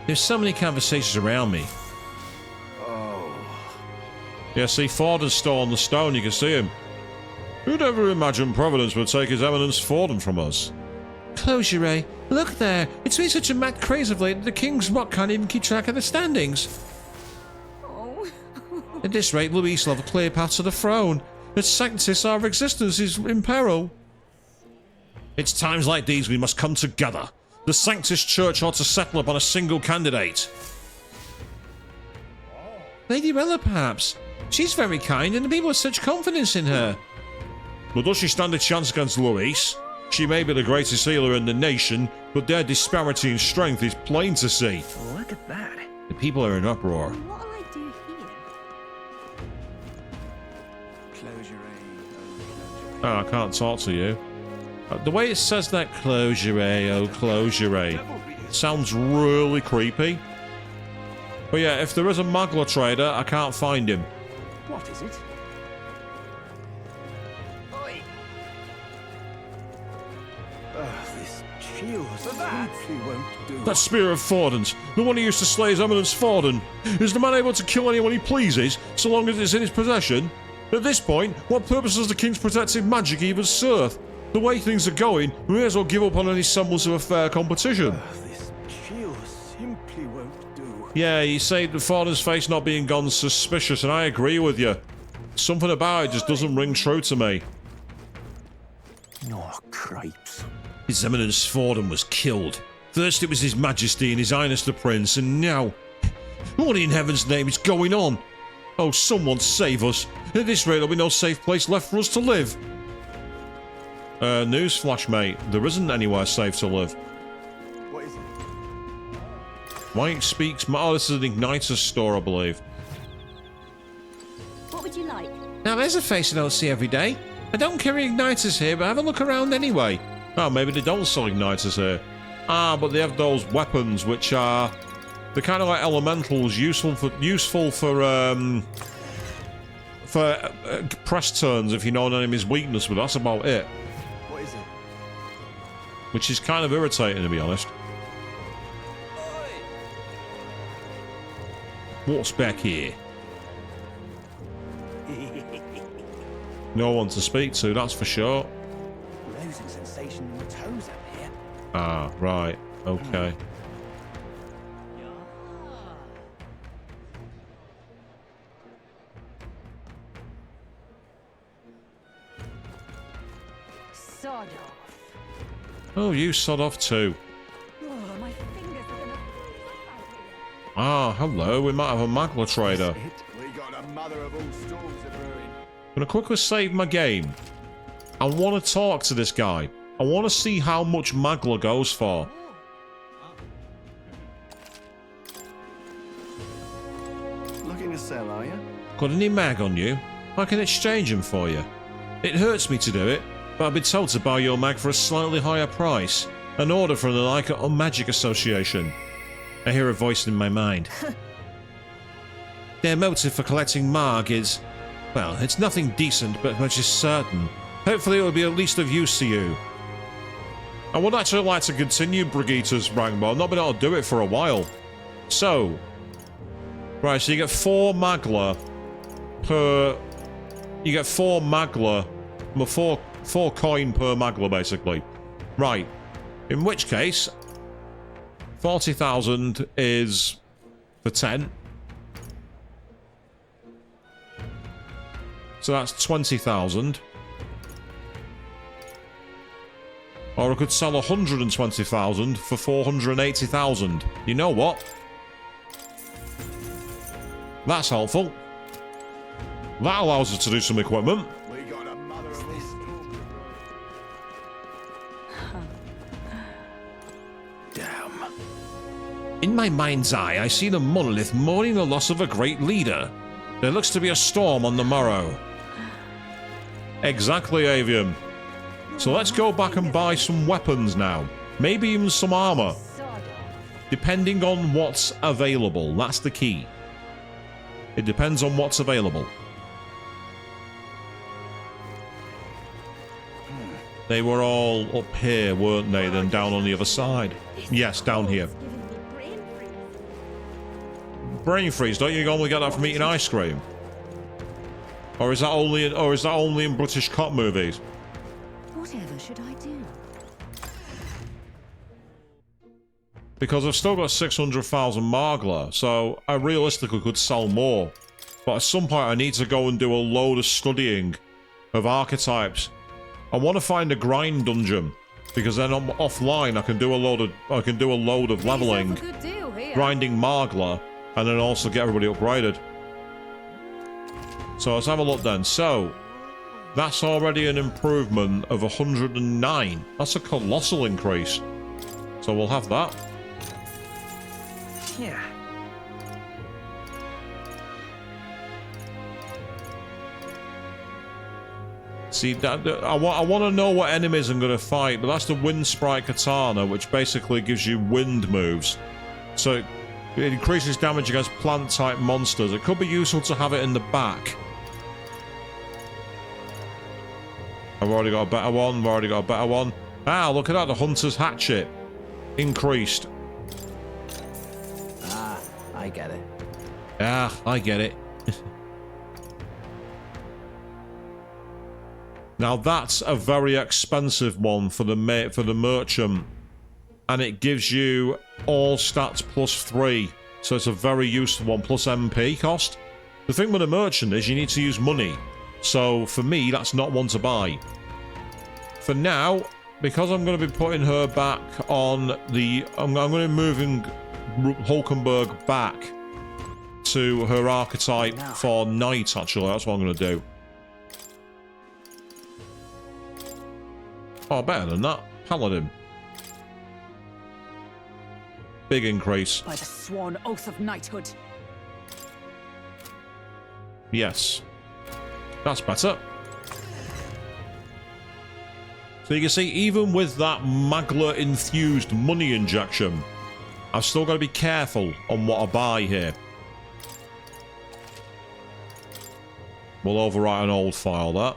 There's so many conversations around me. Oh. Yeah, see, Fordon's still on the stone, you can see him. Who'd ever imagine Providence would take his eminence Fordon from us? Closure, eh? Look there! It's been such a mad craze of late that the King's Rock can't even keep track of the standings. At this rate, Luis will have a clear path to the throne. Its Sanctus, our existence is in peril. It's times like these we must come together. The Sanctus Church ought to settle upon a single candidate. Lady Rella, perhaps. She's very kind, and the people have such confidence in her. But does she stand a chance against Luis? She may be the greatest healer in the nation, but their disparity in strength is plain to see. Look at that. The people are in uproar. What'll I do here? Oh, I can't talk to you. The way it says that, closure, oh, closure, sounds really creepy. But yeah, if there is a Magla trader, I can't find him. What is it? This shield simply won't do. That spear of Fordon's, the one he used to slay his eminence Fordon. Is the man able to kill anyone he pleases, so long as it's in his possession? At this point, what purpose does the king's protective magic even serve? The way things are going, we may as well give up on any semblance of a fair competition. This shield simply won't do. Yeah, you say the Fordon's face not being gone suspicious, and I agree with you. Something about it just doesn't ring true to me. Oh, cripes. His Eminence Fordon was killed. First it was His Majesty and His Highness the Prince, and now... What in heaven's name is going on? Oh, someone save us. At this rate, there'll be no safe place left for us to live. Newsflash, mate. There isn't anywhere safe to live. What is it? White speaks... Oh, this is an Igniter store, I believe. What would you like? Now, there's a face I don't see every day. I don't carry igniters here, but have a look around anyway. Oh, maybe they don't sell Igniters here. Ah, but they have those weapons, which are... They're kind of like elementals, useful for press turns if you know an enemy's weakness, but that's about it. What is it? Which is kind of irritating, to be honest. What's back here? No one to speak to, that's for sure. Losing sensation in the toes up here. Ah, right. Okay. Sod off. Oh, you sod off too. Oh, my fingers are gonna... Ah, hello. We might have a Magla trader. We got a mother of all storms of ruin. I'm gonna quickly save my game. I want to talk to this guy. I want to see how much Magla goes for. Looking to sell, are you? Got any mag on you? I can exchange them for you. It hurts me to do it, but I've been told to buy your mag for a slightly higher price. An order from the Lyca Magic Association. I hear a voice in my mind. Their motive for collecting mag is... Well, it's nothing decent, but much is certain. Hopefully it will be at least of use to you. I would actually like to continue Brigitte's rank, but I've not been able to do it for a while. So... Right, so you get 4 Magla per... You get 4 Magla... 4 coin per Magla, basically. Right. In which case... 40,000 is... for 10. So that's 20,000. Or I could sell 120,000 for 480,000. You know what? That's helpful. That allows us to do some equipment. We got a mother of all storms. Damn. In my mind's eye, I see the monolith mourning the loss of a great leader. There looks to be a storm on the morrow. Exactly, Avian. So let's go back and buy some weapons now. Maybe even some armor. Depending on what's available. That's the key. It depends on what's available. They were all up here, weren't they? Then down on the other side. Yes, down here. Brain freeze, don't you only get that from eating ice cream? Or is that only in British cop movies? Whatever should I do? Because I've still got 600,000 Margla, so I realistically could sell more. But at some point I need to go and do a load of studying of archetypes. I want to find a grind dungeon, because then offline I can do a load of leveling, grinding Margla, and then also get everybody upgraded. So let's have a look then. So that's already an improvement of 109. That's a colossal increase. So we'll have that. Yeah. See, I want to know what enemies I'm going to fight, but that's the Wind Sprite Katana, which basically gives you wind moves. So it increases damage against plant-type monsters. It could be useful to have it in the back. I've already got a better one. Ah, look at that, the Hunter's Hatchet. Increased. Ah, I get it. Ah, I get it. Now that's a very expensive one for the merchant, and it gives you all stats +3, so it's a very useful one, plus MP cost. The thing with a merchant is you need to use money, so for me that's not one to buy. For now, because I'm going to be putting her back on the, I'm going to be moving Hulkenberg back to her archetype for Knight. Actually, that's what I'm going to do. Oh, better than that. Paladin. Big increase. By the sworn oath of knighthood. Yes. That's better. So you can see, even with that Magla-infused money injection, I've still got to be careful on what I buy here. We'll overwrite an old file, that.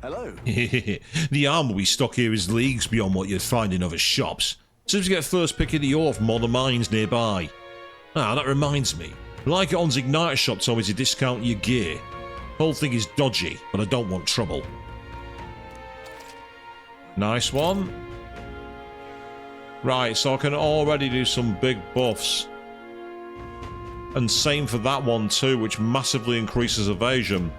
Hello. The armour we stock here is leagues beyond what you'd find in other shops. Seems to get first pick of the ore from all the mines nearby. Ah, that reminds me. Like it on's Igniter shop told me to discount your gear. Whole thing is dodgy, but I don't want trouble. Nice one. Right, so I can already do some big buffs. And same for that one too, which massively increases evasion.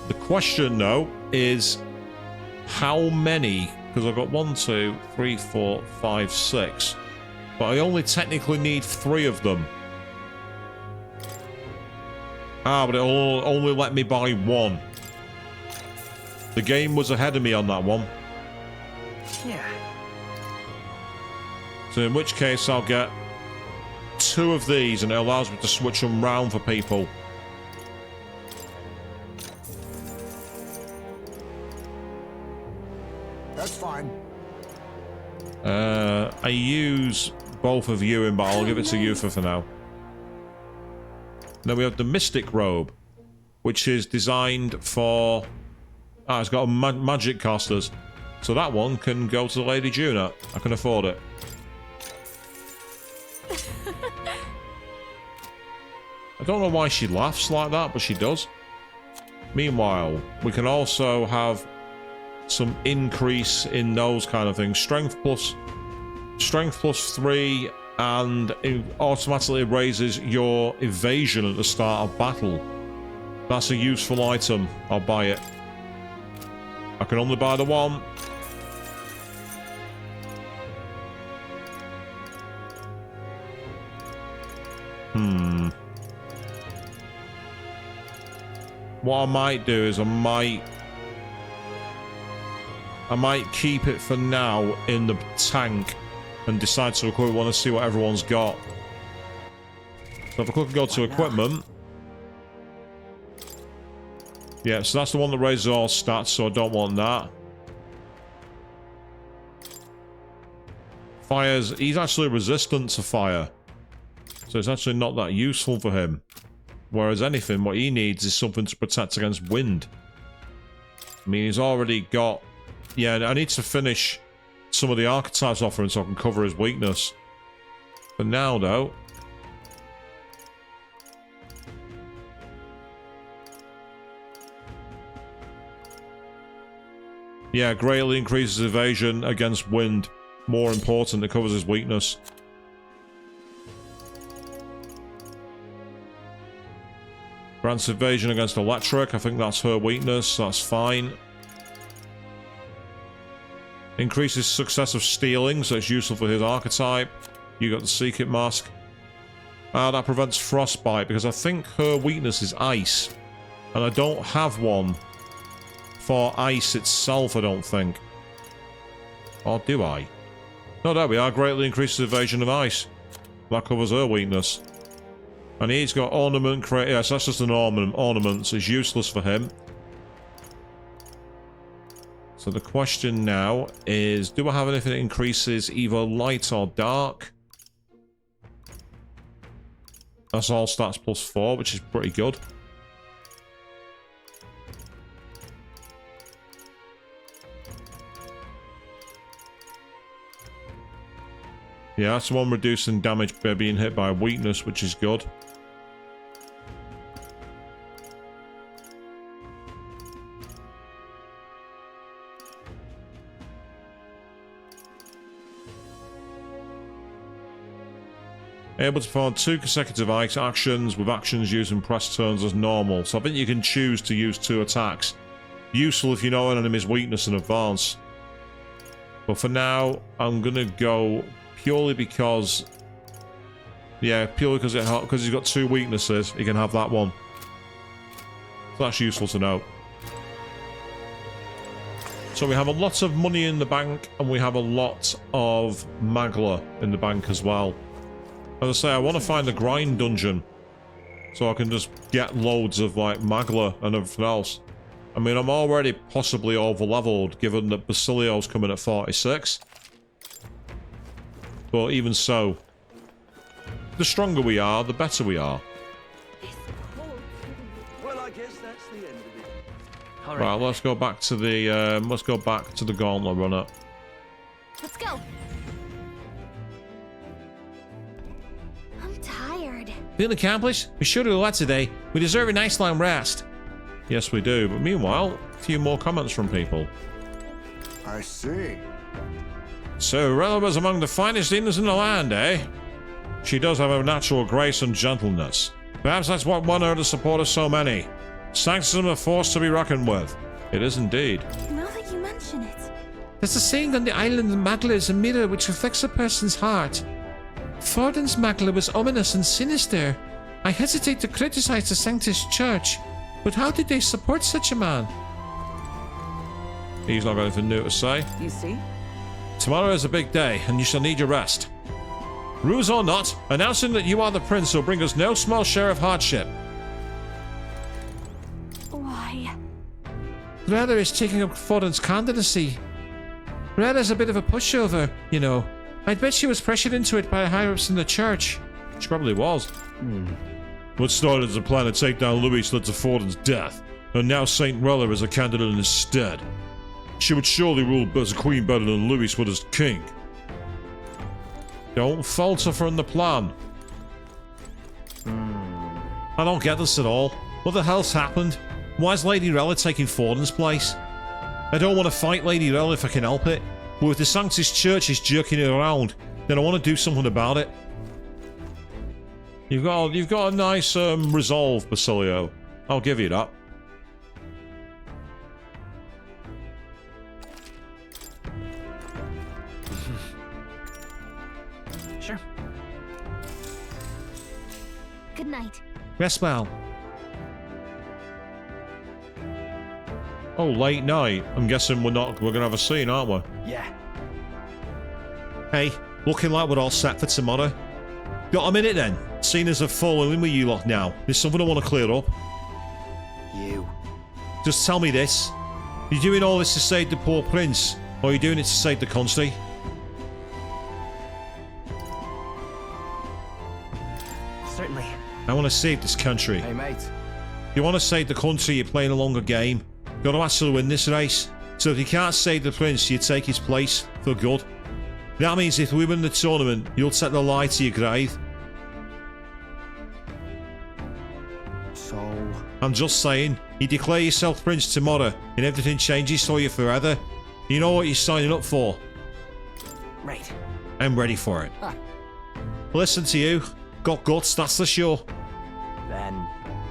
The question, though, is how many? Because I've got 1, 2, 3, 4, 5, 6. But I only technically need 3 of them. Ah, but it'll only let me buy 1. The game was ahead of me on that one. Yeah. So in which case I'll get 2 of these, and it allows me to switch them round for people. That's fine. I use both of you in, but I'll give it to you for now. Then we have the Mystic Robe, which is designed for... Ah, it's got a magic casters. So that one can go to Lady Juna. I can afford it. I don't know why she laughs like that, but she does. Meanwhile, we can also have some increase in those kind of things. Strength plus 3, and it automatically raises your evasion at the start of battle. That's a useful item. I'll buy it. I can only buy the one. What I might do is I might keep it for now in the tank and decide to equip. Want to see what everyone's got. So if I could go to equipment. Yeah, so that's the one that raises all stats, so I don't want that. Fires, he's actually resistant to fire. So it's actually not that useful for him. Whereas anything, what he needs is something to protect against wind. I mean, he's already got... Yeah, I need to finish some of the archetypes offering so I can cover his weakness. For now, though... Yeah, greatly increases evasion against wind. More important, it covers his weakness. Grants evasion against electric. I think that's her weakness. That's fine. Increases success of stealing, so it's useful for his archetype. You got the secret mask. That prevents frostbite, because I think her weakness is ice. And I don't have one for ice itself, I don't think. Or do I? No, there we are. Greatly increases evasion of ice. That covers her weakness. And he's got ornament. Yes, that's just an ornament. So it's useless for him. So the question now is, do I have anything that increases either light or dark? That's all stats +4, which is pretty good. Yeah, that's the one reducing damage by being hit by a weakness, which is good. Able to perform 2 consecutive ice actions with actions using press turns as normal. So I think you can choose to use 2 attacks. Useful if you know an enemy's weakness in advance. But for now, I'm going to go purely because... Yeah, purely because he's got 2 weaknesses. He can have that one. So that's useful to know. So we have a lot of money in the bank, and we have a lot of Magla in the bank as well. As I say, I want to find the grind dungeon, so I can just get loads of, like, Magla and everything else. I mean, I'm already possibly over-leveled, given that Basilio's coming at 46. But even so, the stronger we are, the better we are. Well, I guess that's the end of it. Right, let's go back to the gauntlet runner. Let's go. I'm tired. Feeling accomplished? We sure do a lot today. We deserve a nice long rest. Yes, we do. But meanwhile, a few more comments from people. I see. So, Rella was among the finest demons in the land, eh? She does have a natural grace and gentleness. Perhaps that's what won her to support of so many. Sanctism, a force to be reckoned with. It is indeed. Now that you mention it. There's a saying on the island that Magla is a mirror which reflects a person's heart. Forden's Magla was ominous and sinister. I hesitate to criticize the Sanctus Church, but how did they support such a man? He's not got anything new to say. You see? Tomorrow is a big day, and you shall need your rest. Ruse or not, announcing that you are the prince will bring us no small share of hardship. Why? Rella is taking up Forden's candidacy. Rella's a bit of a pushover, you know. I'd bet she was pressured into it by higher-ups in the church. She probably was. What started as a plan to take down Louis led to Forden's death, and now Saint Rella is a candidate in his stead. She would surely rule as a queen better than Louis would as king. Don't falter from the plan. I don't get this at all. What the hell's happened? Why is Lady Rella taking Forden's place? I don't want to fight Lady Rella if I can help it. But if the Sanctus Church is jerking it around, then I want to do something about it. You've got a nice resolve, Basilio. I'll give you that. Sure. Good night. Rest well. Oh, late night. I'm guessing we're gonna have a scene, aren't we? Yeah. Hey, looking like we're all set for tomorrow. Got a minute then? Seeing as I've fallen in with you lot now, there's something I want to clear up. You. Just tell me this. You're doing all this to save the poor prince, or are you doing it to save the country? Certainly. I want to save this country. Hey, mate. If you want to save the country, you're playing a longer game. You've got to actually win this race. So if you can't save the prince, you take his place for good. That means if we win the tournament, you'll take the lie to your grave. So... I'm just saying, you declare yourself prince tomorrow, and everything changes for you forever. You know what you're signing up for. Right. I'm ready for it. Ah. Listen to you. Got guts, that's for sure. Then...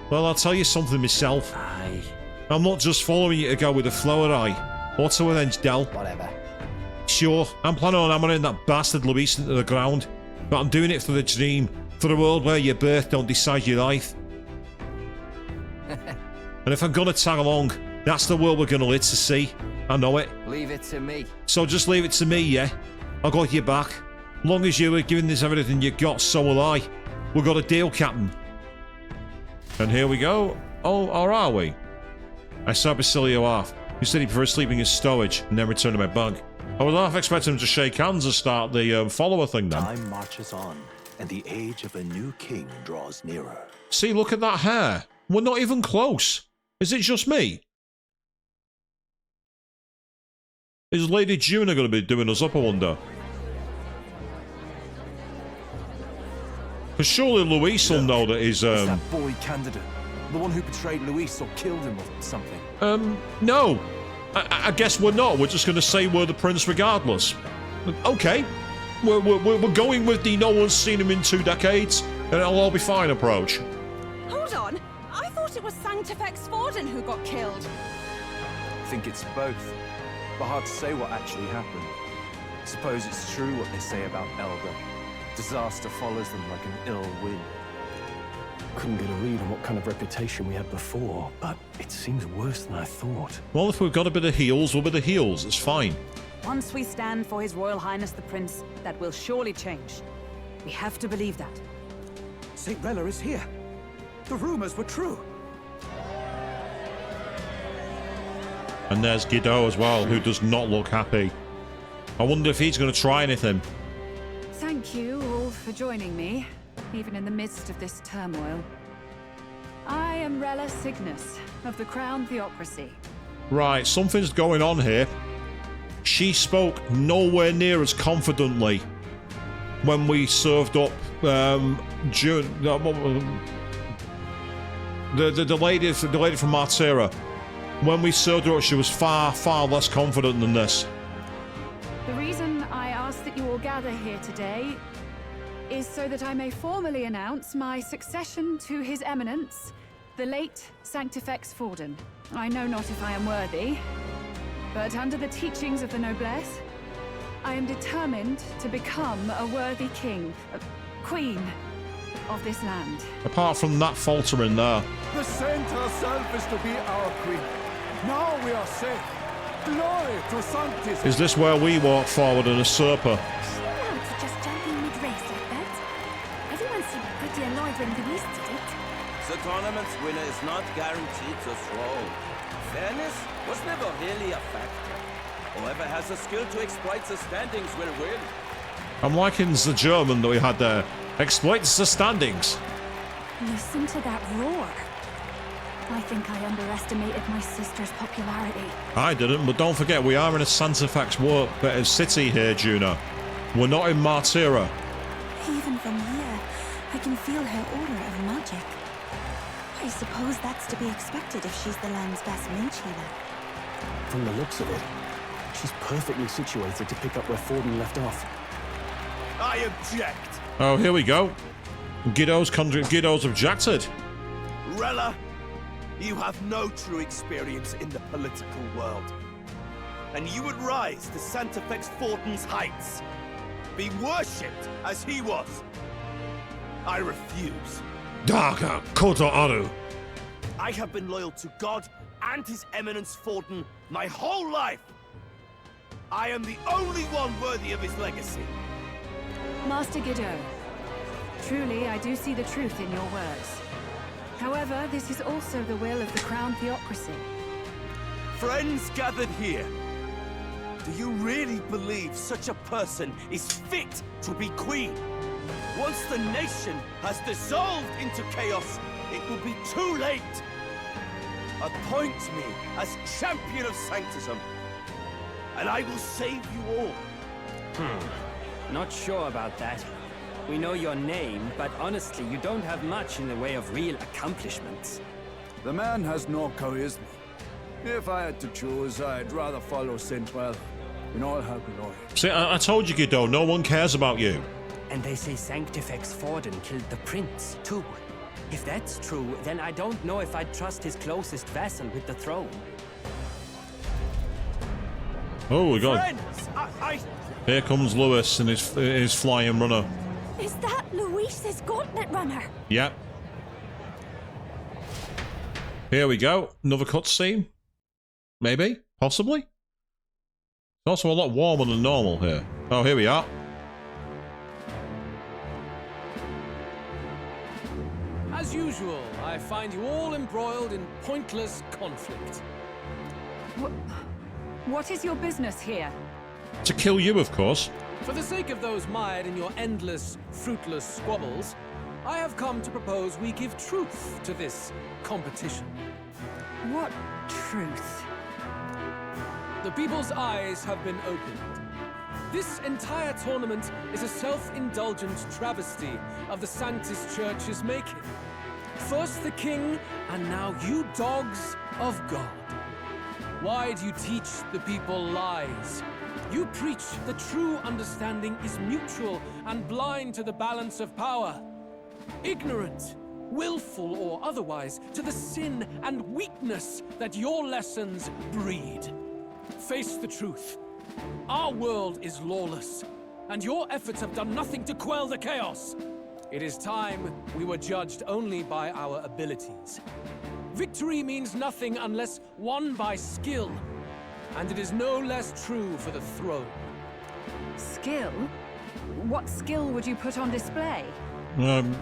Well, I'll tell you something myself. Aye. I'm not just following you to go with the flower eye, or to avenge Del. Whatever. Sure, I'm planning on hammering that bastard Luis into the ground, but I'm doing it for the dream, for a world where your birth don't decide your life. And if I'm gonna tag along, that's the world we're gonna live to see. I know it. Leave it to me. So just leave it to me, yeah? I got your back. Long as you were giving this everything you got, so will I. We got a deal, Captain. And here we go. Oh, or are we? I saw Basilio off. He said he prefers sleeping in storage and then return to my bunk. I was half expecting him to shake hands and start the follower thing then. Time marches on, and the age of a new king draws nearer. See, look at that hair. We're not even close. Is it just me? Is Lady Juna going to be doing us up, I wonder? Because surely Luis will know that he's, It's that boy candidate. The one who betrayed Luis or killed him or something. No. I guess we're not. We're just going to say we're the prince regardless. Okay. We're going with the no one's seen him in 2 decades, and it'll all be fine approach. Hold on! I thought it was Sanctifex Forden who got killed. I think it's both. But hard to say what actually happened. Suppose it's true what they say about Elder. Disaster follows them like an ill wind. Couldn't get a read on what kind of reputation we had before, but it seems worse than I thought. Well, if we've got a bit of heels, we'll be the heels. It's fine. Once we stand for His Royal Highness the Prince, that will surely change. We have to believe that. St. Rella is here. The rumors were true. And there's Guido as well, who does not look happy. I wonder if he's going to try anything. Thank you all for joining me, even in the midst of this turmoil. I am Rella Cygnus, of the Crown Theocracy. Right, something's going on here. She spoke nowhere near as confidently when we served up June. The lady from Martira. When we served her up, she was far, far less confident than this. The reason I ask that you all gather here today is so that I may formally announce my succession to His Eminence, the late Sanctifex Forden. I know not if I am worthy, but under the teachings of the noblesse, I am determined to become a worthy king, queen of this land. Apart from that faltering there. The saint herself is to be our queen. Now we are safe. Glory to Sanctis. Is this where we walk forward and usurp her? Allowed to just jump in mid-race like that? Everyone seemed pretty annoyed when Luis did it. The tournament's winner is not guaranteed to throw. Fairness was never really a factor. Whoever has the skill to exploit the standings will win. I'm liking the German that we had there. Exploits the standings. Listen to that roar. I think I underestimated my sister's popularity. I didn't, but don't forget, we are in a Sanctifex city here, Juna. We're not in Martira. Even from here, I can feel her aura of magic. I suppose that's to be expected if she's the land's best mage healer. From the looks of it, she's perfectly situated to pick up where Forden left off. I object. Oh, here we go. Guido's objected. Rella, you have no true experience in the political world. And you would rise to Sanctifex Forden's heights. Be worshipped as he was. I refuse. Daga Koto Aru. I have been loyal to God and His Eminence Forden my whole life. I am the only one worthy of his legacy. Master Guido, Truly, I do see the truth in your words. However, this is also the will of the Crown Theocracy. Friends gathered here, do you really believe such a person is fit to be queen? Once the nation has dissolved into chaos, it will be too late. Appoint me as champion of sanctism, and I will save you all. Not sure about that. We know your name, but honestly, you don't have much in the way of real accomplishments. The man has no charisma. If I had to choose, I'd rather follow Saint Well in all her glory. See, I told you, Guido, no one cares about you. And they say Sanctifex Forden killed the prince, too. If that's true, then I don't know if I'd trust his closest vassal with the throne. Oh, we got... Friends, Here comes Lewis and his flying runner. Is that Luis's gauntlet runner? Yep. Here we go. Another cutscene. Maybe? Possibly? It's also a lot warmer than normal here. Oh, here we are. As usual, I find you all embroiled in pointless conflict. What is your business here? To kill you, of course. For the sake of those mired in your endless, fruitless squabbles, I have come to propose we give truth to this competition. What truth? The people's eyes have been opened. This entire tournament is a self-indulgent travesty of the Sanctus Church's making. First the king, and now you dogs of God. Why do you teach the people lies? You preach the true understanding is mutual and blind to the balance of power. Ignorant, willful or otherwise, to the sin and weakness that your lessons breed. Face the truth. Our world is lawless, and your efforts have done nothing to quell the chaos. It is time we were judged only by our abilities. Victory means nothing unless won by skill, and it is no less true for the throne. Skill? What skill would you put on display?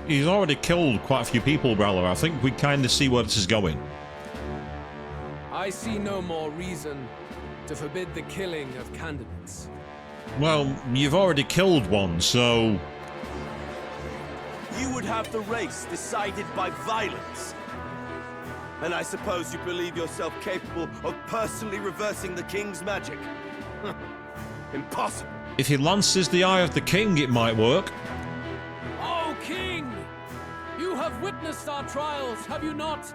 He's already killed quite a few people, Brella. I think we kind of see where this is going. I see no more reason to forbid the killing of candidates. Well, you've already killed one, so... You would have the race decided by violence. And I suppose you believe yourself capable of personally reversing the king's magic? Impossible. If he lances the eye of the king, it might work. Oh, king! You have witnessed our trials, have you not?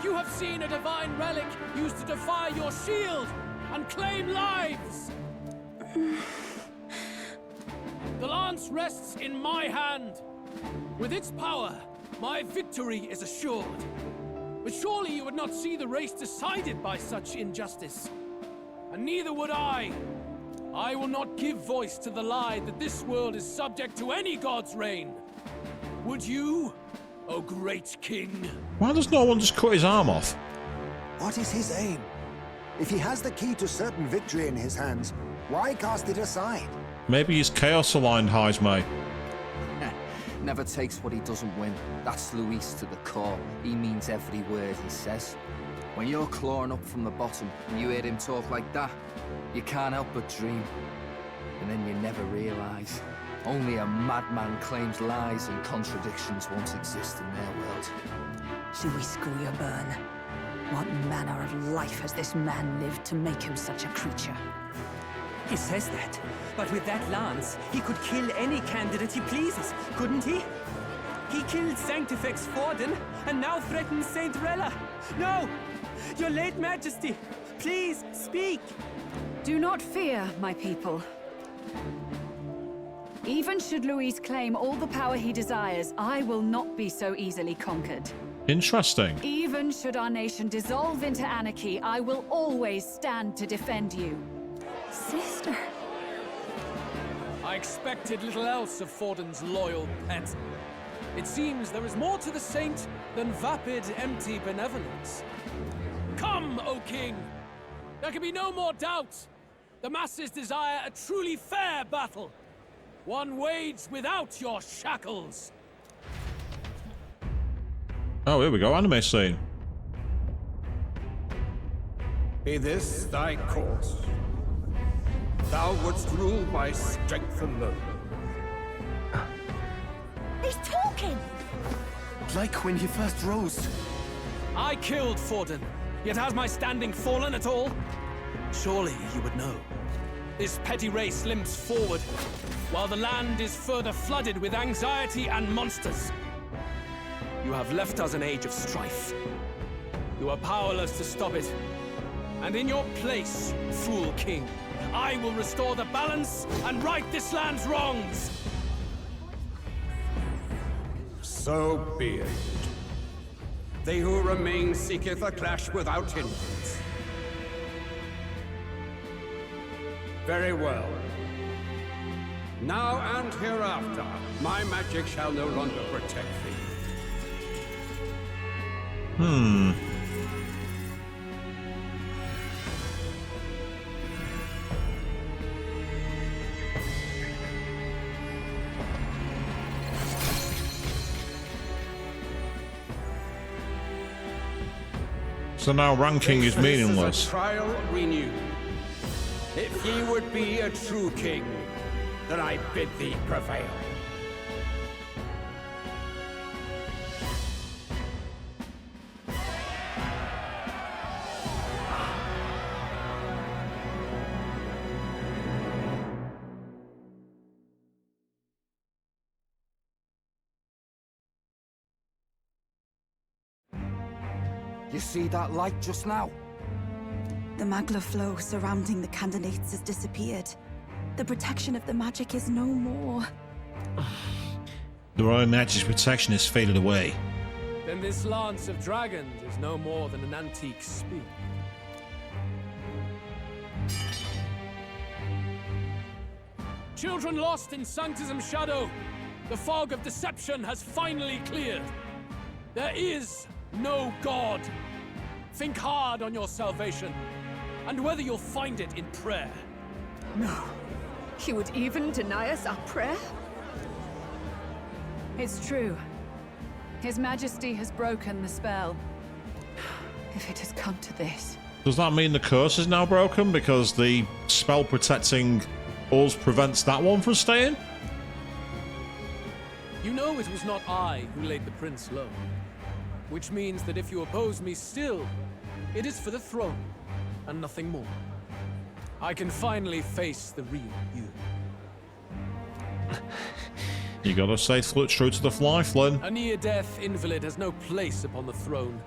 You have seen a divine relic used to defy your shield and claim lives! The lance rests in my hand. With its power, my victory is assured. But surely you would not see the race decided by such injustice. And neither would I. I will not give voice to the lie that this world is subject to any god's reign. Would you, O great king? Why does no one just cut his arm off? What is his aim? If he has the key to certain victory in his hands, why cast it aside? Maybe he's chaos-aligned, Heismay. Never takes what he doesn't win. That's Luis to the core. He means every word he says. When you're clawing up from the bottom and you hear him talk like that, you can't help but dream. And then you never realise. Only a madman claims lies and contradictions won't exist in their world. Luis Guyabern. What manner of life has this man lived to make him such a creature? He says that, but with that lance, he could kill any candidate he pleases, couldn't he? He killed Sanctifex Forden, and now threatens Saint Rella. No! Your late majesty, please, speak! Do not fear, my people. Even should Luis claim all the power he desires, I will not be so easily conquered. Interesting. Even should our nation dissolve into anarchy, I will always stand to defend you. Sister. I expected little else of Forden's loyal pet. It seems there is more to the saint than vapid, empty benevolence. Come, O king! There can be no more doubt. The masses desire a truly fair battle. One waged without your shackles. Oh, here we go, anime scene. Be this thy course. Thou wouldst rule by strength alone. He's talking! Like when he first rose. I killed Forden, yet has my standing fallen at all? Surely you would know. This petty race limps forward, while the land is further flooded with anxiety and monsters. You have left us an age of strife. You are powerless to stop it. And in your place, fool king, I will restore the balance and right this land's wrongs! So be it. They who remain seeketh a clash without hindrance. Very well. Now and hereafter, my magic shall no longer protect thee. So now ranking is meaningless. This is a trial renewed. If ye would be a true king, then I bid thee prevail. You see that light just now? The magla flow surrounding the candidates has disappeared. The protection of the magic is no more. The Royal Magic's protection has faded away. Then this lance of dragons is no more than an antique spear. Children lost in Sanctism's shadow, the fog of deception has finally cleared. There is no God. Think hard on your salvation, and whether you'll find it in prayer. No. He would even deny us our prayer? It's true. His Majesty has broken the spell. If it has come to this. Does that mean the curse is now broken because the spell protecting us prevents that one from staying? You know it was not I who laid the prince low. Which means that if you oppose me still, it is for the throne, and nothing more. I can finally face the real you. You gotta stay true to the fly, Flynn. A near-death invalid has no place upon the throne.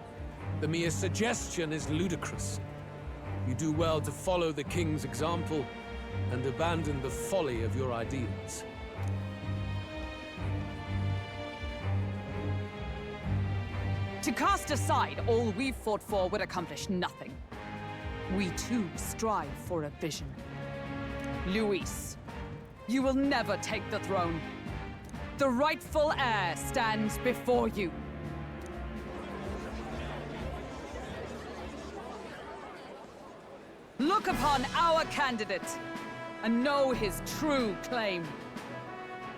The mere suggestion is ludicrous. You do well to follow the king's example, and abandon the folly of your ideals. To cast aside all we've fought for would accomplish nothing. We too strive for a vision. Luis, you will never take the throne. The rightful heir stands before you. Look upon our candidate and know his true claim.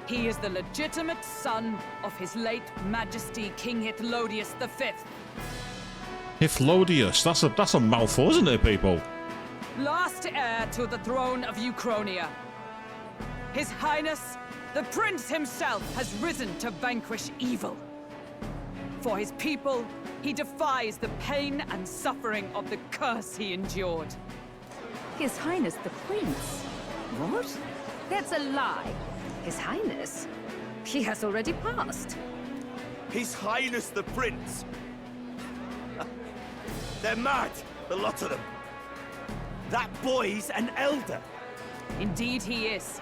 He is the legitimate son of his late Majesty King Hythlodius V. Hythlodius, that's a mouthful, isn't it, people? Last heir to the throne of Uchronia. His Highness, the Prince himself, has risen to vanquish evil. For his people, he defies the pain and suffering of the curse he endured. His Highness the Prince? What? That's a lie. His Highness? He has already passed. His Highness the Prince! They're mad, the lot of them. That boy's an elder. Indeed he is.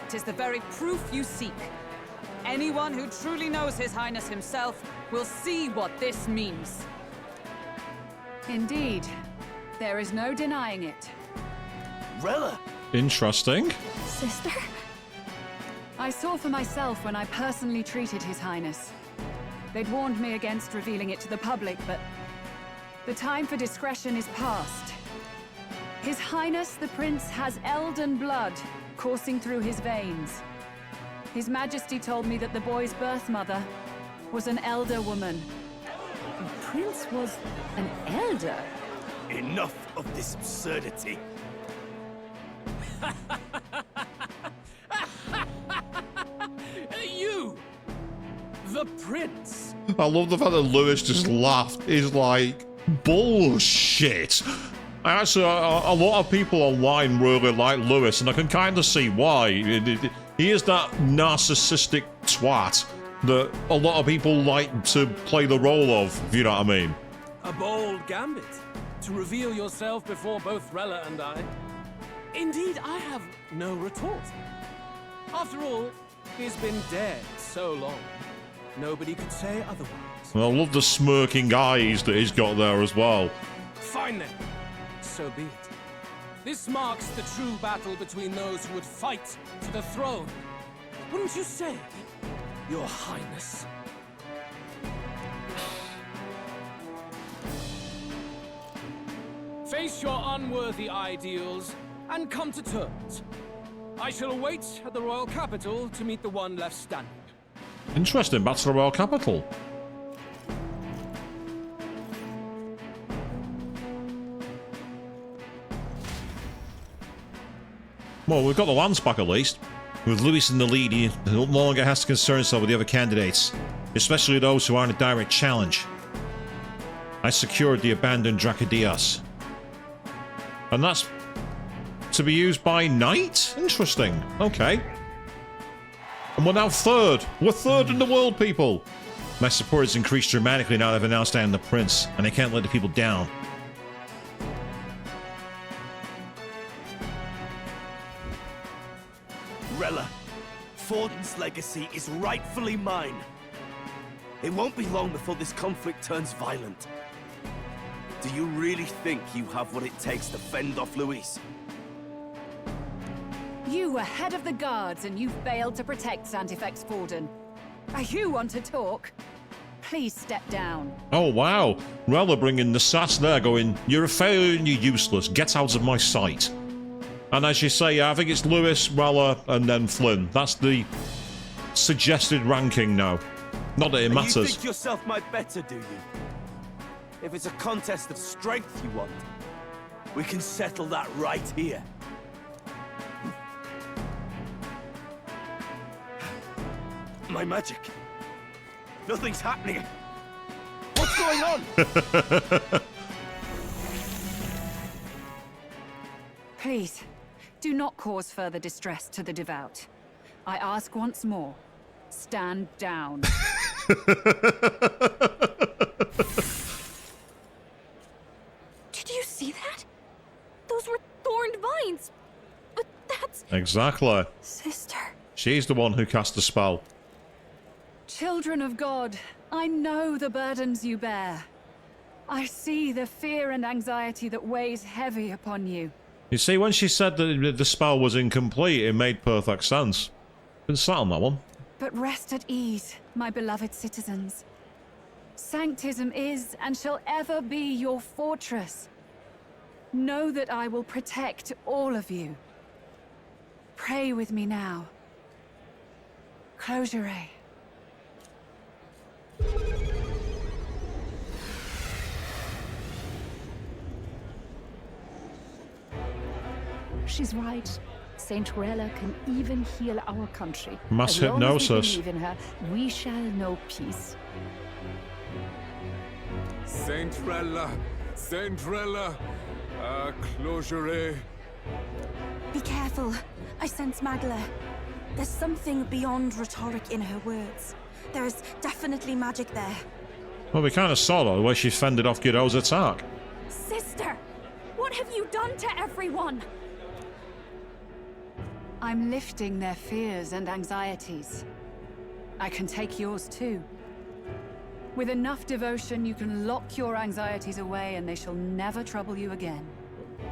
'Tis the very proof you seek. Anyone who truly knows His Highness himself will see what this means. Indeed. There is no denying it. Rella! Interesting. Sister? I saw for myself when I personally treated His Highness. They'd warned me against revealing it to the public, but the time for discretion is past. His Highness the Prince has Elden blood coursing through his veins. His Majesty told me that the boy's birth mother was an elder woman. prince was an elder. Enough of this absurdity. You! The prince! I love the fact that Lewis just laughed. He's like, bullshit. Actually, a lot of people online really like Lewis, and I can kind of see why. He is that narcissistic twat that a lot of people like to play the role of, if you know what I mean. A bold gambit to reveal yourself before both Rella and I. Indeed, I have no retort. After all, he's been dead so long. Nobody could say otherwise. And I love the smirking eyes that he's got there as well. Fine then. So be it. This marks the true battle between those who would fight for the throne. Wouldn't you say, Your Highness? Face your unworthy ideals and come to terms. I shall await at the royal capital to meet the one left standing. Interesting, back to the royal capital. Well, we've got the lands back at least. With Lewis in the lead, he no longer has to concern himself with the other candidates, especially those who aren't a direct challenge. I secured the abandoned Dracodias. And that's to be used by Knight? Interesting. Okay. And we're now third. We're third in the world, people. My support has increased dramatically now that I've announced I am the prince, and I can't let the people down. Rella, Forden's legacy is rightfully mine. It won't be long before this conflict turns violent. Do you really think you have what it takes to fend off Luis? You were head of the guards and you failed to protect Santifex Forden. You want to talk? Please step down. Oh, wow. Rella bringing the sass there, going, you're a failure and you're useless. Get out of my sight. And as you say, I think it's Lewis, Rella, and then Flynn. That's the suggested ranking now. Not that it matters. You think yourself might better, do you? If it's a contest of strength you want, we can settle that right here. My magic. Nothing's happening. What's going on? Please, do not cause further distress to the devout. I ask once more, stand down. Did you see that? Those were thorned vines. But that's... Exactly. Sister. She's the one who cast the spell. Children of God, I know the burdens you bear. I see the fear and anxiety that weighs heavy upon you. You see, when she said that the spell was incomplete, it made perfect sense. Been sat on that one. But rest at ease, my beloved citizens. Sanctism is and shall ever be your fortress. Know that I will protect all of you. Pray with me now. Close your eyes. She's right. Saint Rella can even heal our country. Mass as long as we hypnosis. believe in her, we shall know peace. Saint Rella, closure. Be careful. I sense Magla. There's something beyond rhetoric in her words. There is definitely magic there. Well, we kind of saw that the way she fended off Godot's attack. Sister, what have you done to everyone? I'm lifting their fears and anxieties. I can take yours too. With enough devotion, you can lock your anxieties away and they shall never trouble you again.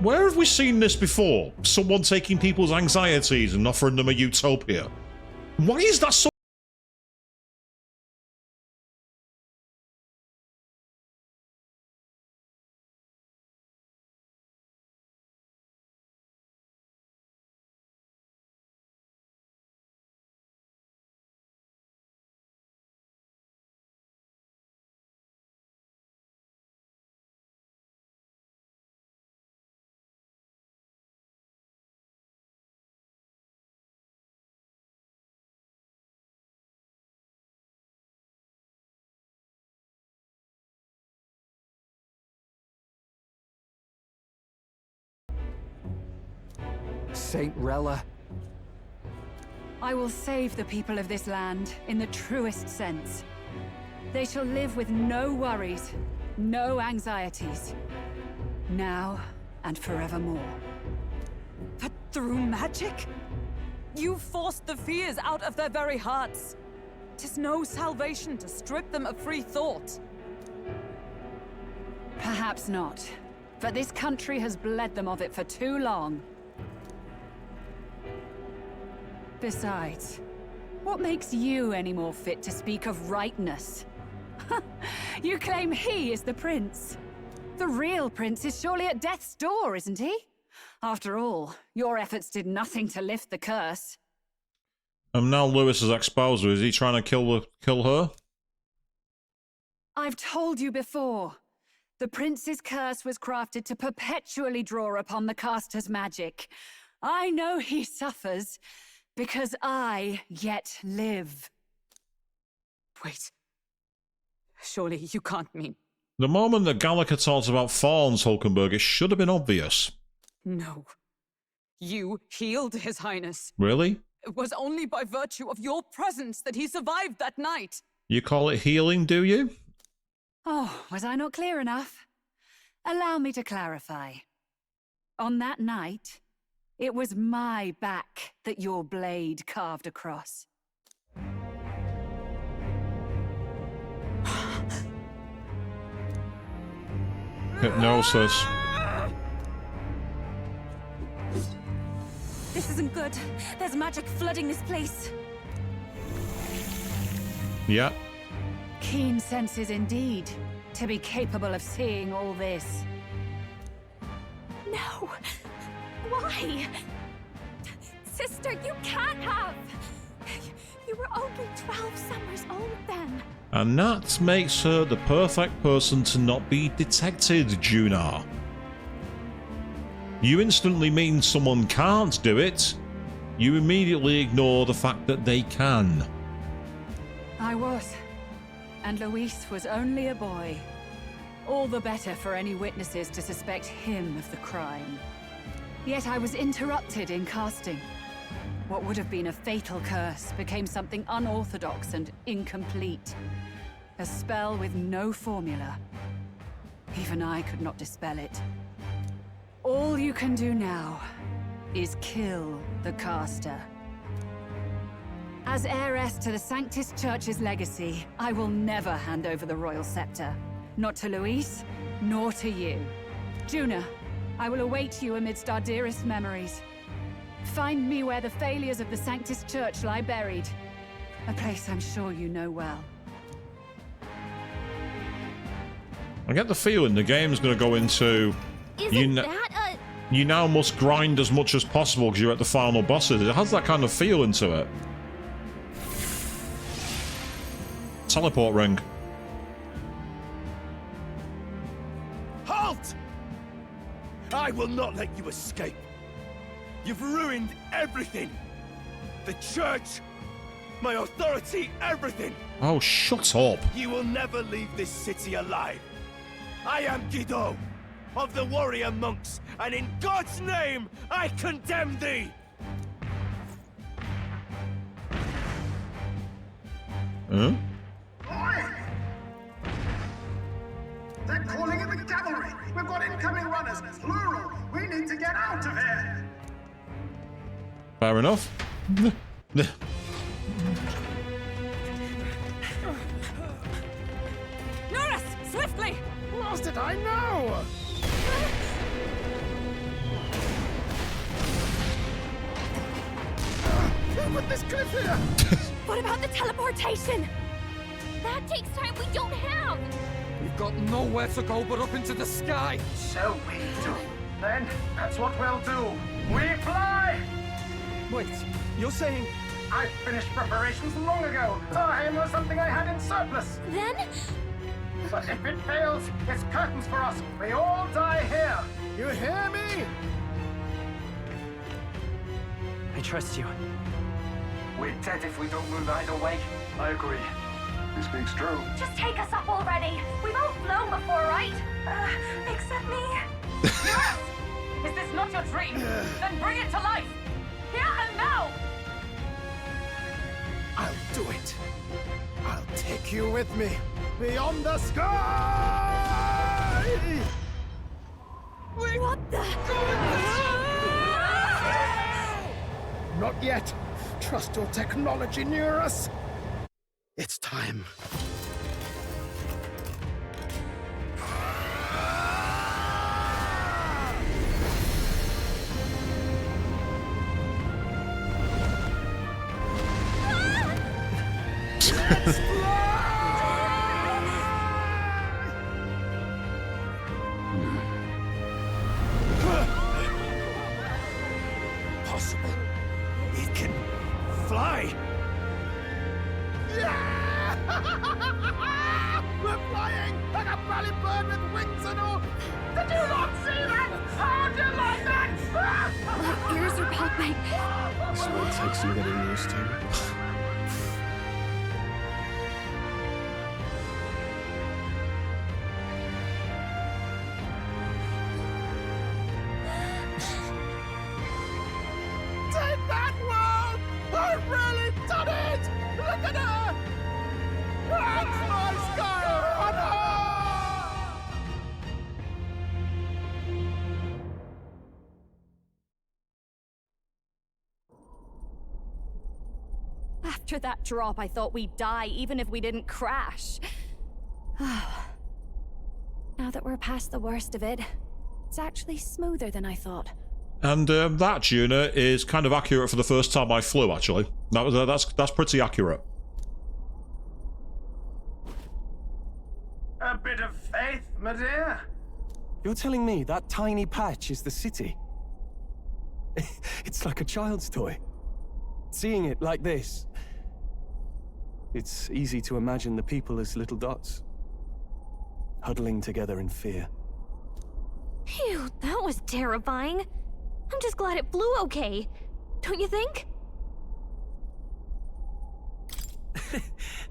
Where have we seen this before? Someone taking people's anxieties and offering them a utopia? Why is that so Saint Rella. I will save the people of this land in the truest sense. They shall live with no worries, no anxieties. Now and forevermore. But through magic? You forced the fears out of their very hearts. 'Tis no salvation to strip them of free thought. Perhaps not. But this country has bled them of it for too long. Besides, what makes you any more fit to speak of rightness? You claim he is the prince. The real prince is surely at death's door, isn't he? After all, your efforts did nothing to lift the curse. Now Lewis has exposed her. Is he trying to kill her? I've told you before. The prince's curse was crafted to perpetually draw upon the caster's magic. I know he suffers, because I yet live. Wait. Surely you can't mean... The moment that Gallagher talks about thorns, Hulkenberg, it should have been obvious. No. You healed His Highness. Really? It was only by virtue of your presence that he survived that night. You call it healing, do you? Oh, was I not clear enough? Allow me to clarify. On that night, it was my back that your blade carved across. Hypnosis. This isn't good. There's magic flooding this place. Yeah. Keen senses indeed, to be capable of seeing all this. No! Why? Sister, you can't have! You were only 12 summers old then. And that makes her the perfect person to not be detected, Junar. You instantly mean someone can't do it. You immediately ignore the fact that they can. I was. And Luis was only a boy. All the better for any witnesses to suspect him of the crime. Yet I was interrupted in casting. What would have been a fatal curse became something unorthodox and incomplete. A spell with no formula. Even I could not dispel it. All you can do now is kill the caster. As heiress to the Sanctus Church's legacy, I will never hand over the royal scepter. Not to Luis, nor to you. Juna, I will await you amidst our dearest memories. Find me where the failures of the Sanctus Church lie buried. A place I'm sure you know well. I get the feeling the game's going to go into... You now must grind as much as possible because you're at the final bosses. It has that kind of feeling to it. Teleport ring. Halt! I will not let you escape. You've ruined everything. The church, my authority, everything. Oh, shut up. You will never leave this city alive. I am Guido, of the warrior monks, and in God's name, I condemn thee! Huh? Oi! They're calling in the cavalry! We've got incoming runners, plural! We need to get out of here! Fair enough. Norris, swiftly! Lost it, I know! Who put this cliff here? What about the teleportation? That takes time we don't have! We've got nowhere to go but up into the sky. So we do. Then, that's what we'll do. We fly! Wait, you're saying... I finished preparations long ago. Time was something I had in surplus. Then? But if it fails, it's curtains for us. We all die here. You hear me? I trust you. We're dead if we don't move either way. I agree. This speaks true. Just take us up already. We've all flown before, right? Except me. Yes! Is this not your dream? Then bring it to life! now! I'll do it. I'll take you with me beyond the sky! What the? Not yet. Trust your technology near us. It's time. Possible. It can fly. Yeah! We're flying like a bally bird with wings and all. Did you not see that? How do you like that? My ears are popping. This will take some getting used to. Take that, world! I've really done it! Look at her! That's my sky runner! After that drop, I thought we'd die, even if we didn't crash. Now that we're past the worst of it, it's actually smoother than I thought. And that tuner is kind of accurate for the first time I flew, actually. That's pretty accurate. A bit of faith, my dear. You're telling me that tiny patch is the city? It's like a child's toy. Seeing it like this, it's easy to imagine the people as little dots, huddling together in fear. Phew, that was terrifying. I'm just glad it flew okay. Don't you think?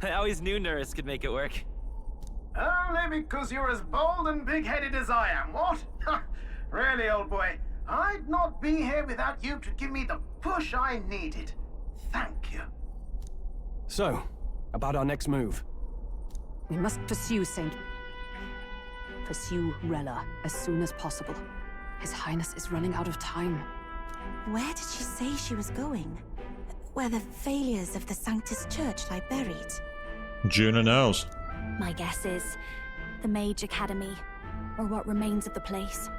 I always knew Nurse could make it work. Only because you're as bold and big-headed as I am, what? Really, old boy, I'd not be here without you to give me the push I needed. Thank you. So, about our next move. We must pursue Rella as soon as possible. His Highness is running out of time. Where did she say she was going? Where the failures of the Sanctus Church lie buried? Juna knows. My guess is the Mage Academy, or what remains of the place.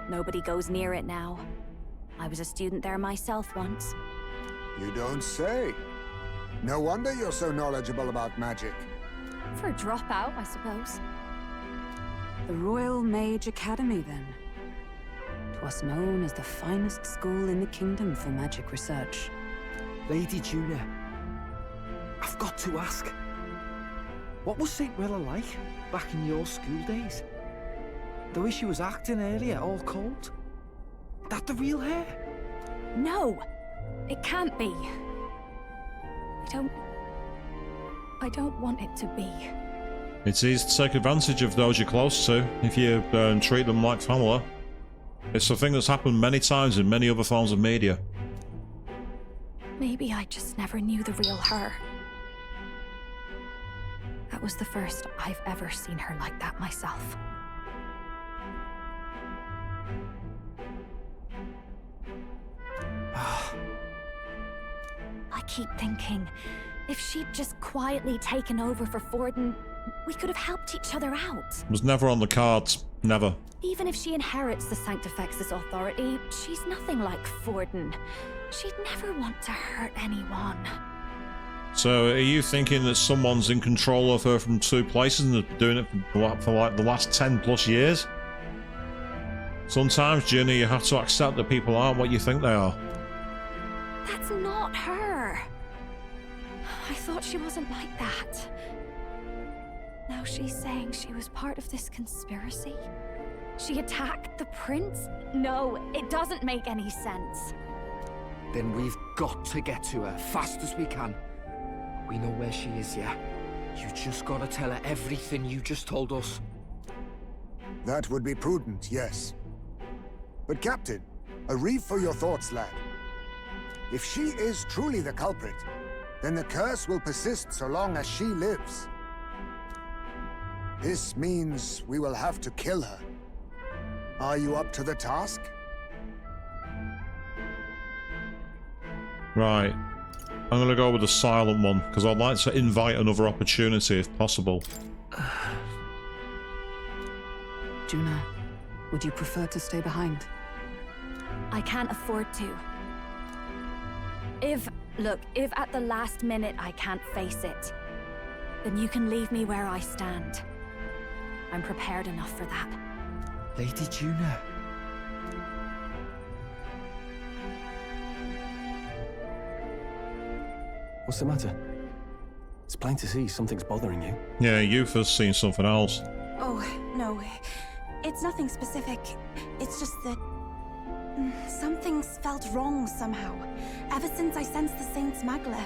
Nobody goes near it now. I was a student there myself once. You don't say. No wonder you're so knowledgeable about magic. For a dropout, I suppose. The Royal Mage Academy, then. 'Twas known as the finest school in the kingdom for magic research. Lady Juna, I've got to ask. What was St. Rella like back in your school days? The way she was acting earlier, all cold? That the real hair? No! It can't be. I don't want it to be. It's easy to take advantage of those you're close to if you treat them like family. It's a thing that's happened many times in many other forms of media. Maybe I just never knew the real her. That was the first I've ever seen her like that myself. I keep thinking, if she'd just quietly taken over for Forden, we could have helped each other out. It was never on the cards. Never. Even if she inherits the Sanctifex's authority, she's nothing like Forden. She'd never want to hurt anyone. So, are you thinking that someone's in control of her from two places and has been doing it for like the last 10 plus years? Sometimes, Ginny, you have to accept that people aren't what you think they are. That's not her. I thought she wasn't like that. Now she's saying she was part of this conspiracy? She attacked the prince? No, it doesn't make any sense. Then we've got to get to her fast as we can. We know where she is, yeah? You just gotta tell her everything you just told us. That would be prudent, yes. But Captain, a reef for your thoughts, lad. If she is truly the culprit, then the curse will persist so long as she lives. This means we will have to kill her. Are you up to the task? Right. I'm going to go with the silent one, because I'd like to invite another opportunity if possible. Juna, would you prefer to stay behind? I can't afford to. If at the last minute I can't face it, then you can leave me where I stand. I'm prepared enough for that. Lady Juna. What's the matter? It's plain to see something's bothering you. Yeah, you've seen something else. Oh, no. It's nothing specific. It's just that... something's felt wrong somehow. Ever since I sensed the Saint's Magla.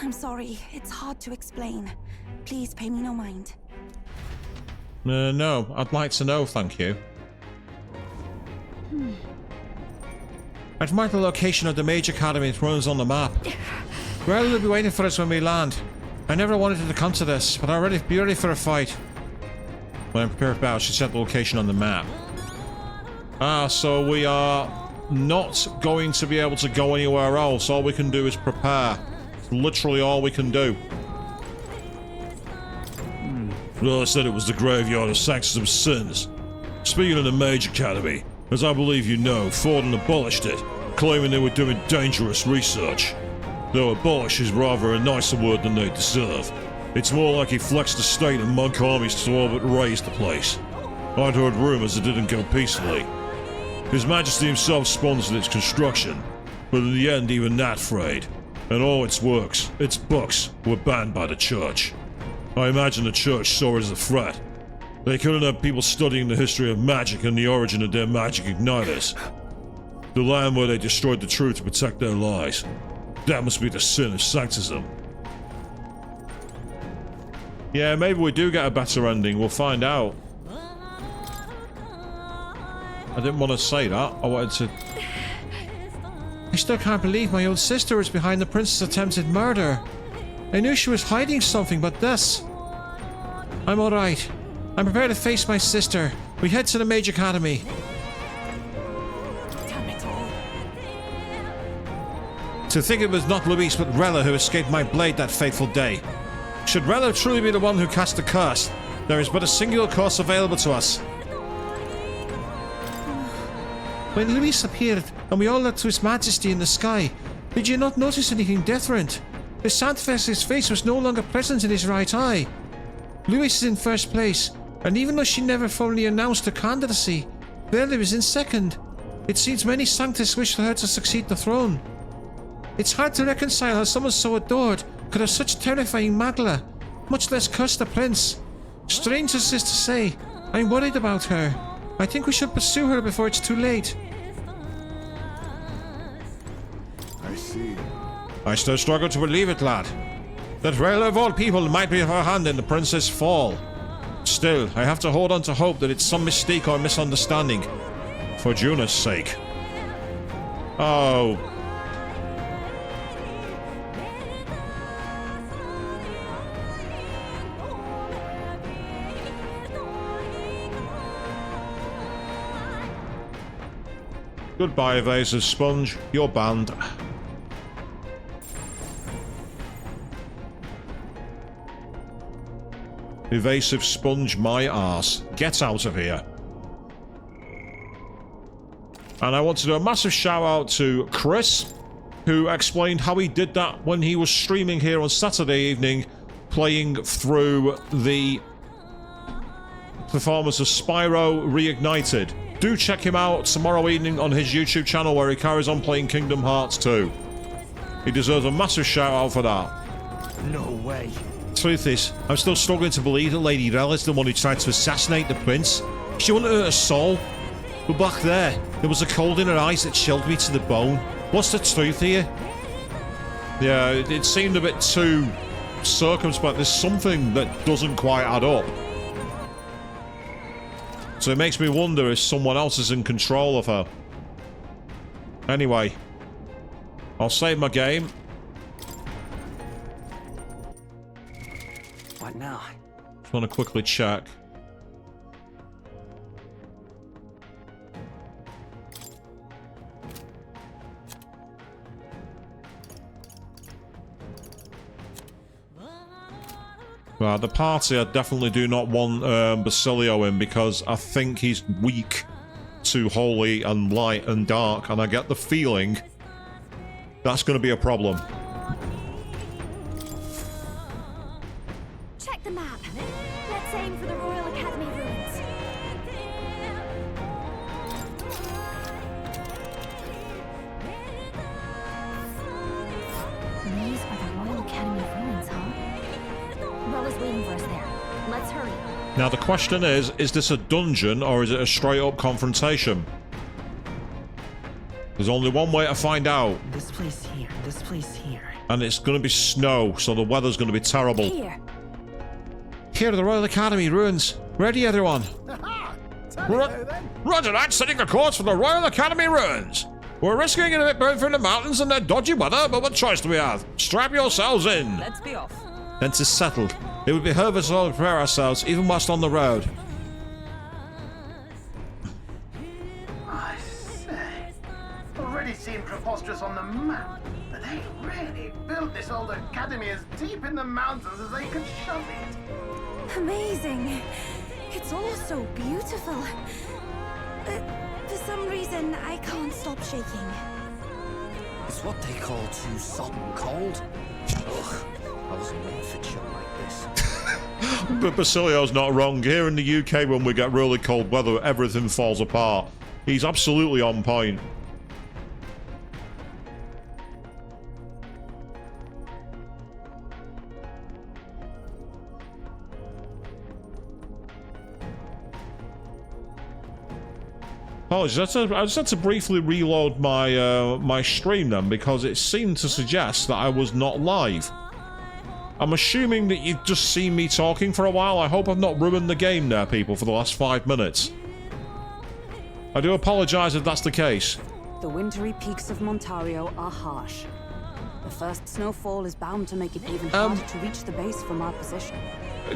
I'm sorry. It's hard to explain. Please pay me no mind. No, I'd like to know, thank you. I've marked the location of the Mage Academy it runs on the map. Rella will be waiting for us when we land. I never wanted her to come to this, but I'll be ready for a fight. When I'm prepared for battle, she set the location on the map. Ah, so we are not going to be able to go anywhere else. All we can do is prepare. It's literally all we can do. Well, I said it was the graveyard of Sanctus' sins. Speaking of the Mage Academy, as I believe you know, Forden abolished it, claiming they were doing dangerous research. Though abolish is rather a nicer word than they deserve. It's more like he flexed the state and monk armies to all but raise the place. I'd heard rumours it didn't go peacefully. His Majesty himself sponsored its construction, but in the end even that frayed, and all its works, its books, were banned by the Church. I imagine the Church saw it as a threat. They couldn't have people studying the history of magic and the origin of their magic igniters. The land where they destroyed the truth to protect their lies. That must be the sin of Sanctism. Yeah, maybe we do get a better ending. We'll find out. I didn't want to say that. I wanted to... I still can't believe my own sister was behind the Princess' attempted murder. I knew she was hiding something, but this... I'm alright. I'm prepared to face my sister. We head to the Mage Academy. Damn it all. To think it was not Luis but Rella who escaped my blade that fateful day. Should Rella truly be the one who cast the curse, there is but a singular course available to us. When Luis appeared and we all looked to His Majesty in the sky, did you not notice anything different? The Santfest's face was no longer present in his right eye. Luis is in first place, and even though she never formally announced her candidacy, Rella is in second. It seems many Sanctus wish for her to succeed the throne. It's hard to reconcile how someone so adored could have such terrifying magla, much less curse the prince. Strange as this to say, I'm worried about her. I think we should pursue her before it's too late. I see. I still struggle to believe it, lad. That Rella of all people might be her hand in the prince's fall. Still, I have to hold on to hope that it's some mistake or misunderstanding. For Juna's sake. Oh. Goodbye, Evasive Sponge. You're banned. Evasive Sponge, my arse. Get out of here. And I want to do a massive shout out to Chris, who explained how he did that when he was streaming here on Saturday evening, playing through the performance of Spyro Reignited. Do check him out tomorrow evening on his YouTube channel where he carries on playing Kingdom Hearts 2. He deserves a massive shout out for that. No way. Truth is, I'm still struggling to believe that Lady Rella's the one who tried to assassinate the prince. She wouldn't hurt a soul. But back there was a cold in her eyes that chilled me to the bone. What's the truth here? Yeah, it seemed a bit too circumspect. There's something that doesn't quite add up. So it makes me wonder if someone else is in control of her. Anyway, I'll save my game. What now? Just want to quickly check. Right, the party, I definitely do not want Basilio in because I think he's weak to holy and light and dark, and I get the feeling that's going to be a problem. Check the map. Let's aim for the Royal Academy ruins. These are the Royal Academy ruins, huh? Rella's waiting for us there. Let's hurry. Now the question is this a dungeon or is it a straight up confrontation? There's only one way to find out. This place here, this place here. And it's going to be snow, so the weather's going to be terrible. Here are the Royal Academy ruins. Ready, everyone? Roger that, setting a course for the Royal Academy ruins. We're risking it a bit burn through the mountains and their dodgy weather, but what choice do we have? Strap yourselves in. Let's be off. Then 'tis settled. It would behoove us all to prepare ourselves, even whilst on the road. I say, already seemed preposterous on the map, but they really built this old academy as deep in the mountains as they could shove it. Amazing. It's all so beautiful. But for some reason, I can't stop shaking. It's what they call too sodden cold. Ugh, I wasn't meant for chill like this. But Basilio's not wrong. Here in the UK, when we get really cold weather, everything falls apart. He's absolutely on point. Apologies, I just had to briefly reload my my stream then, because it seemed to suggest that I was not live. I'm assuming that you've just seen me talking for a while. I hope I've not ruined the game there, people, for the last 5 minutes. I do apologise if that's the case. The wintry peaks of Montario are harsh. The first snowfall is bound to make it even harder to reach the base from our position.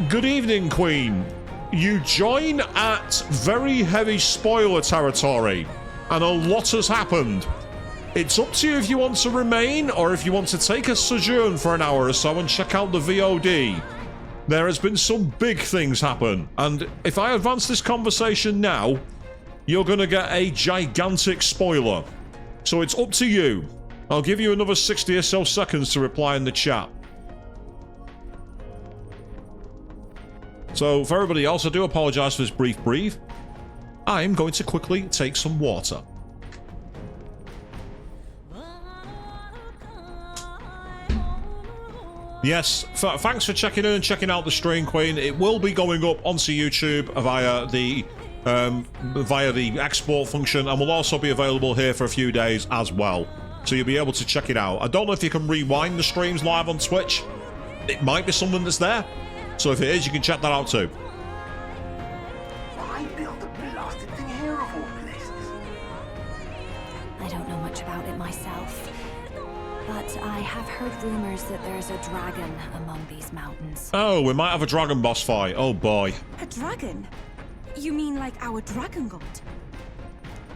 Good evening, Queen. You join at very heavy spoiler territory, and a lot has happened. It's up to you if you want to remain, or if you want to take a sojourn for an hour or so and check out the VOD. There has been some big things happen, and if I advance this conversation now, you're going to get a gigantic spoiler. So it's up to you. I'll give you another 60 or so seconds to reply in the chat. So for everybody else, I do apologise for this brief brief. I'm going to quickly take some water. Yes, thanks for checking in and checking out the stream, Queen. It will be going up onto YouTube via the export function, and will also be available here for a few days as well. So you'll be able to check it out. I don't know if you can rewind the streams live on Twitch. It might be something that's there. So if it is, you can check that out too. Why build the blasted thing here of all places? I don't know much about it myself, but I have heard rumors that there's a dragon among these mountains. Oh, we might have a dragon boss fight. Oh boy. A dragon? You mean like our dragon god?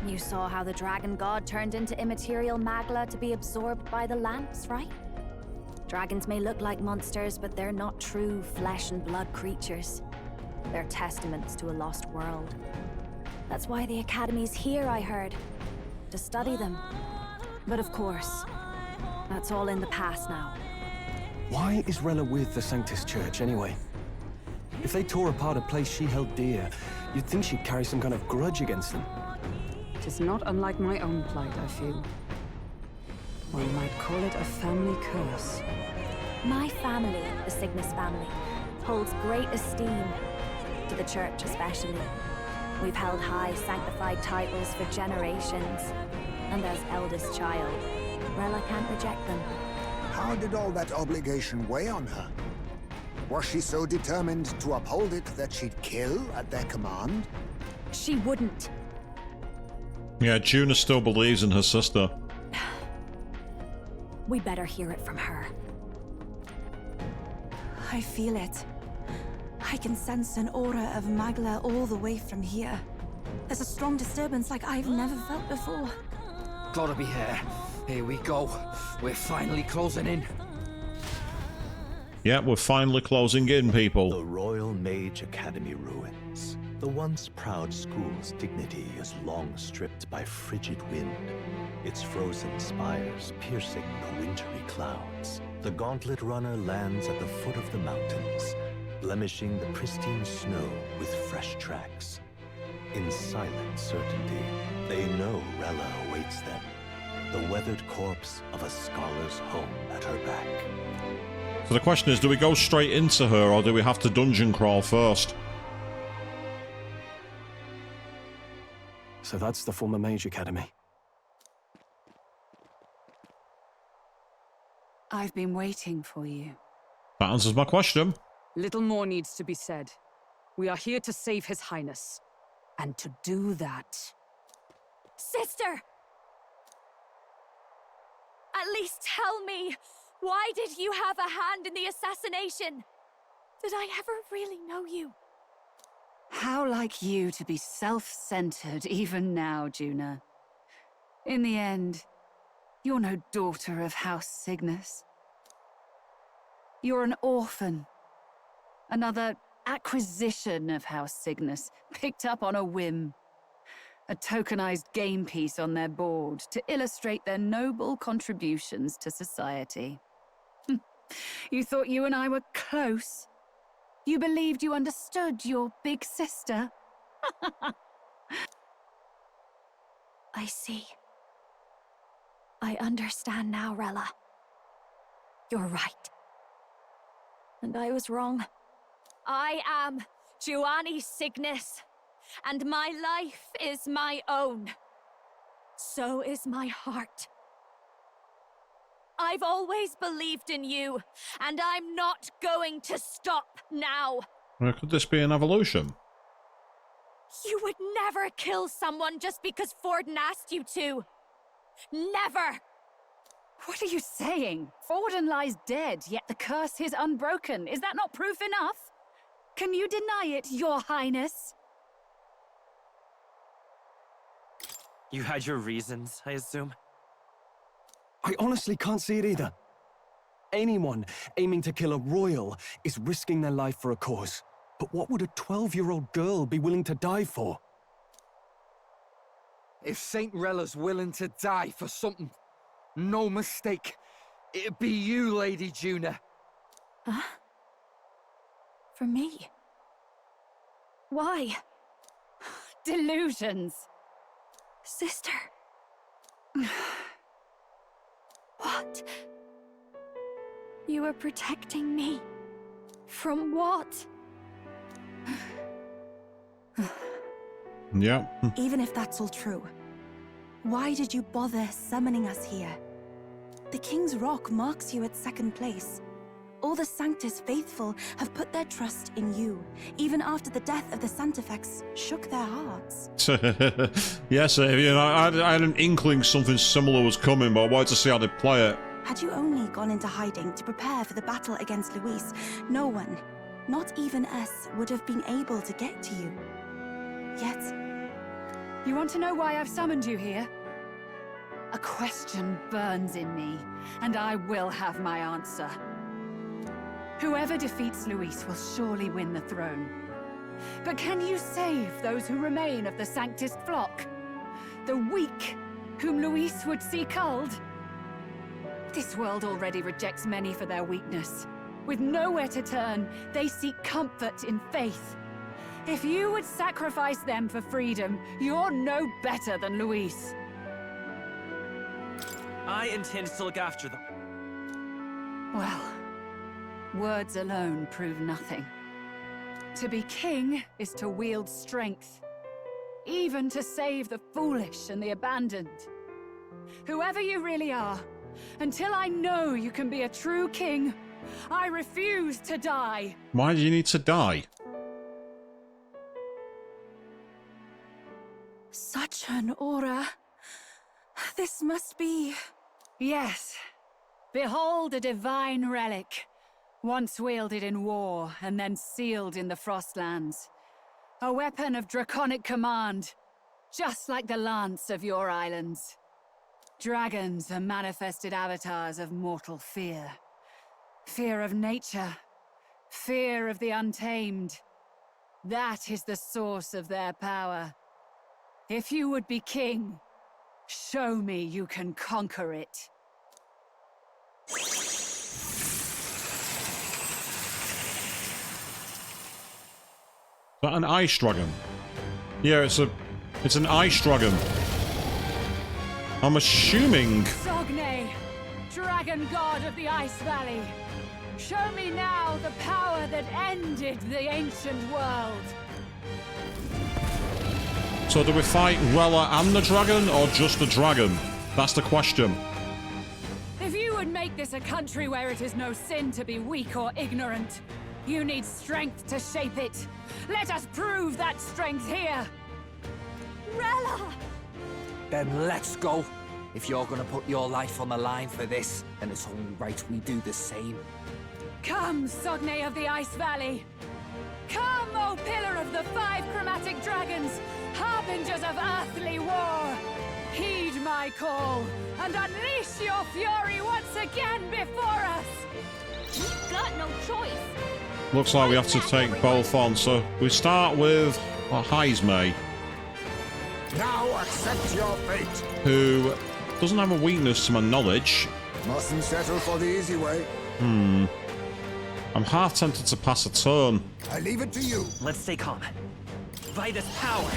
You saw how the dragon god turned into immaterial magla to be absorbed by the lamps, right? Dragons may look like monsters, but they're not true flesh and blood creatures. They're testaments to a lost world. That's why the Academy's here, I heard. To study them. But of course, that's all in the past now. Why is Rella with the Sanctus Church, anyway? If they tore apart a place she held dear, you'd think she'd carry some kind of grudge against them. It is not unlike my own plight, I feel. One might call it a family curse. My family, the Cygnus family, holds great esteem, to the church especially. We've held high sanctified titles for generations, and as eldest child, Rella can't reject them. How did all that obligation weigh on her? Was she so determined to uphold it that she'd kill at their command? She wouldn't. Yeah, Juna still believes in her sister. We better hear it from her. I feel it. I can sense an aura of Magla all the way from here. There's a strong disturbance like I've never felt before. Gotta be here. Here we go. We're finally closing in. Yeah, we're finally closing in, people. The Royal Mage Academy ruins. The once proud school's dignity is long stripped by frigid wind, its frozen spires piercing the wintry clouds. The Gauntlet Runner lands at the foot of the mountains, blemishing the pristine snow with fresh tracks. In silent certainty, they know Rella awaits them, the weathered corpse of a scholar's home at her back. So the question is, do we go straight into her, or do we have to dungeon crawl first? So that's the former Mage Academy. I've been waiting for you. That answers my question. Little more needs to be said. We are here to save His Highness. And to do that... Sister! At least tell me, why did you have a hand in the assassination? Did I ever really know you? How like you to be self-centered even now, Juna. In the end, you're no daughter of House Cygnus. You're an orphan. Another acquisition of House Cygnus, picked up on a whim. A tokenized game piece on their board to illustrate their noble contributions to society. You thought you and I were close? You believed you understood your big sister? I see. I understand now, Rella. You're right. And I was wrong. I am Giovanni Cygnus, and my life is my own. So is my heart. I've always believed in you, and I'm not going to stop now. Could this be an evolution? You would never kill someone just because Forden asked you to. Never! What are you saying? Forden lies dead, yet the curse is unbroken. Is that not proof enough? Can you deny it, Your Highness? You had your reasons, I assume? I honestly can't see it either. Anyone aiming to kill a royal is risking their life for a cause. But what would a 12-year-old girl be willing to die for? If Saint Rella's willing to die for something, no mistake, it'd be you, Lady Juna. Huh? For me? Why? Delusions. Sister. What? You are protecting me? From what? Yeah. Even if that's all true, why did you bother summoning us here? The King's Rock marks you at second place. All the Sanctus faithful have put their trust in you, even after the death of the Santifex shook their hearts. Yes, you know, I had an inkling something similar was coming, but I wanted to see how they play it. Had you only gone into hiding to prepare for the battle against Luis, no one, not even us, would have been able to get to you. Yet... You want to know why I've summoned you here? A question burns in me, and I will have my answer. Whoever defeats Luis will surely win the throne. But can you save those who remain of the Sanctist flock? The weak, whom Luis would see culled? This world already rejects many for their weakness. With nowhere to turn, they seek comfort in faith. If you would sacrifice them for freedom, you're no better than Luis. I intend to look after them. Well, words alone prove nothing. To be king is to wield strength, even to save the foolish and the abandoned. Whoever you really are, until I know you can be a true king, I refuse to die. Why do you need to die? Such an aura. This must be... Yes. Behold a divine relic, once wielded in war and then sealed in the Frostlands. A weapon of draconic command, just like the lance of your islands. Dragons are manifested avatars of mortal fear. Fear of nature, fear of the untamed. That is the source of their power. If you would be king, show me you can conquer it. Is that an ice dragon? Yeah, it's an ice dragon. I'm assuming. Sogne, dragon god of the Ice Valley. Show me now the power that ended the ancient world. So do we fight Rella and the dragon, or just the dragon? That's the question. If you would make this a country where it is no sin to be weak or ignorant, you need strength to shape it. Let us prove that strength here. Rella! Then let's go. If you're gonna put your life on the line for this, then it's only right we do the same. Come, Sogne of the Ice Valley. Come, O Pillar of the 5 chromatic dragons, harbingers of earthly war. Heed my call, and unleash your fury once again before us. We've got no choice. Looks like we have to take both on. So we start with Heismay, Now accept your fate. who doesn't have a weakness to my knowledge. Mustn't settle for the easy way. I'm half tempted to pass a turn. I leave it to you. Let's stay calm. Vitus power.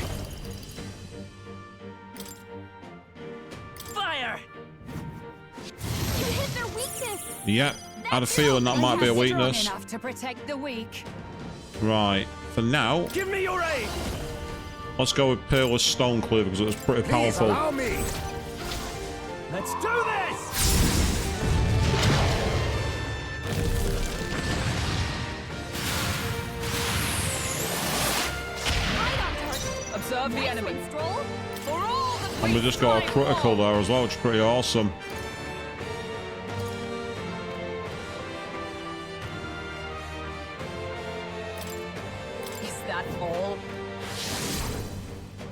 Fire! You hit their weakness. Yeah, I had a feeling that might be a weakness. Strong enough to protect the weak. Right, for now, Give me your aid! let's go with Peerless Stone Cleaver because it was pretty Please powerful. allow me. Let's do this! Observe the enemy. For all the And we just got a critical there as well, which is pretty awesome. Is that all?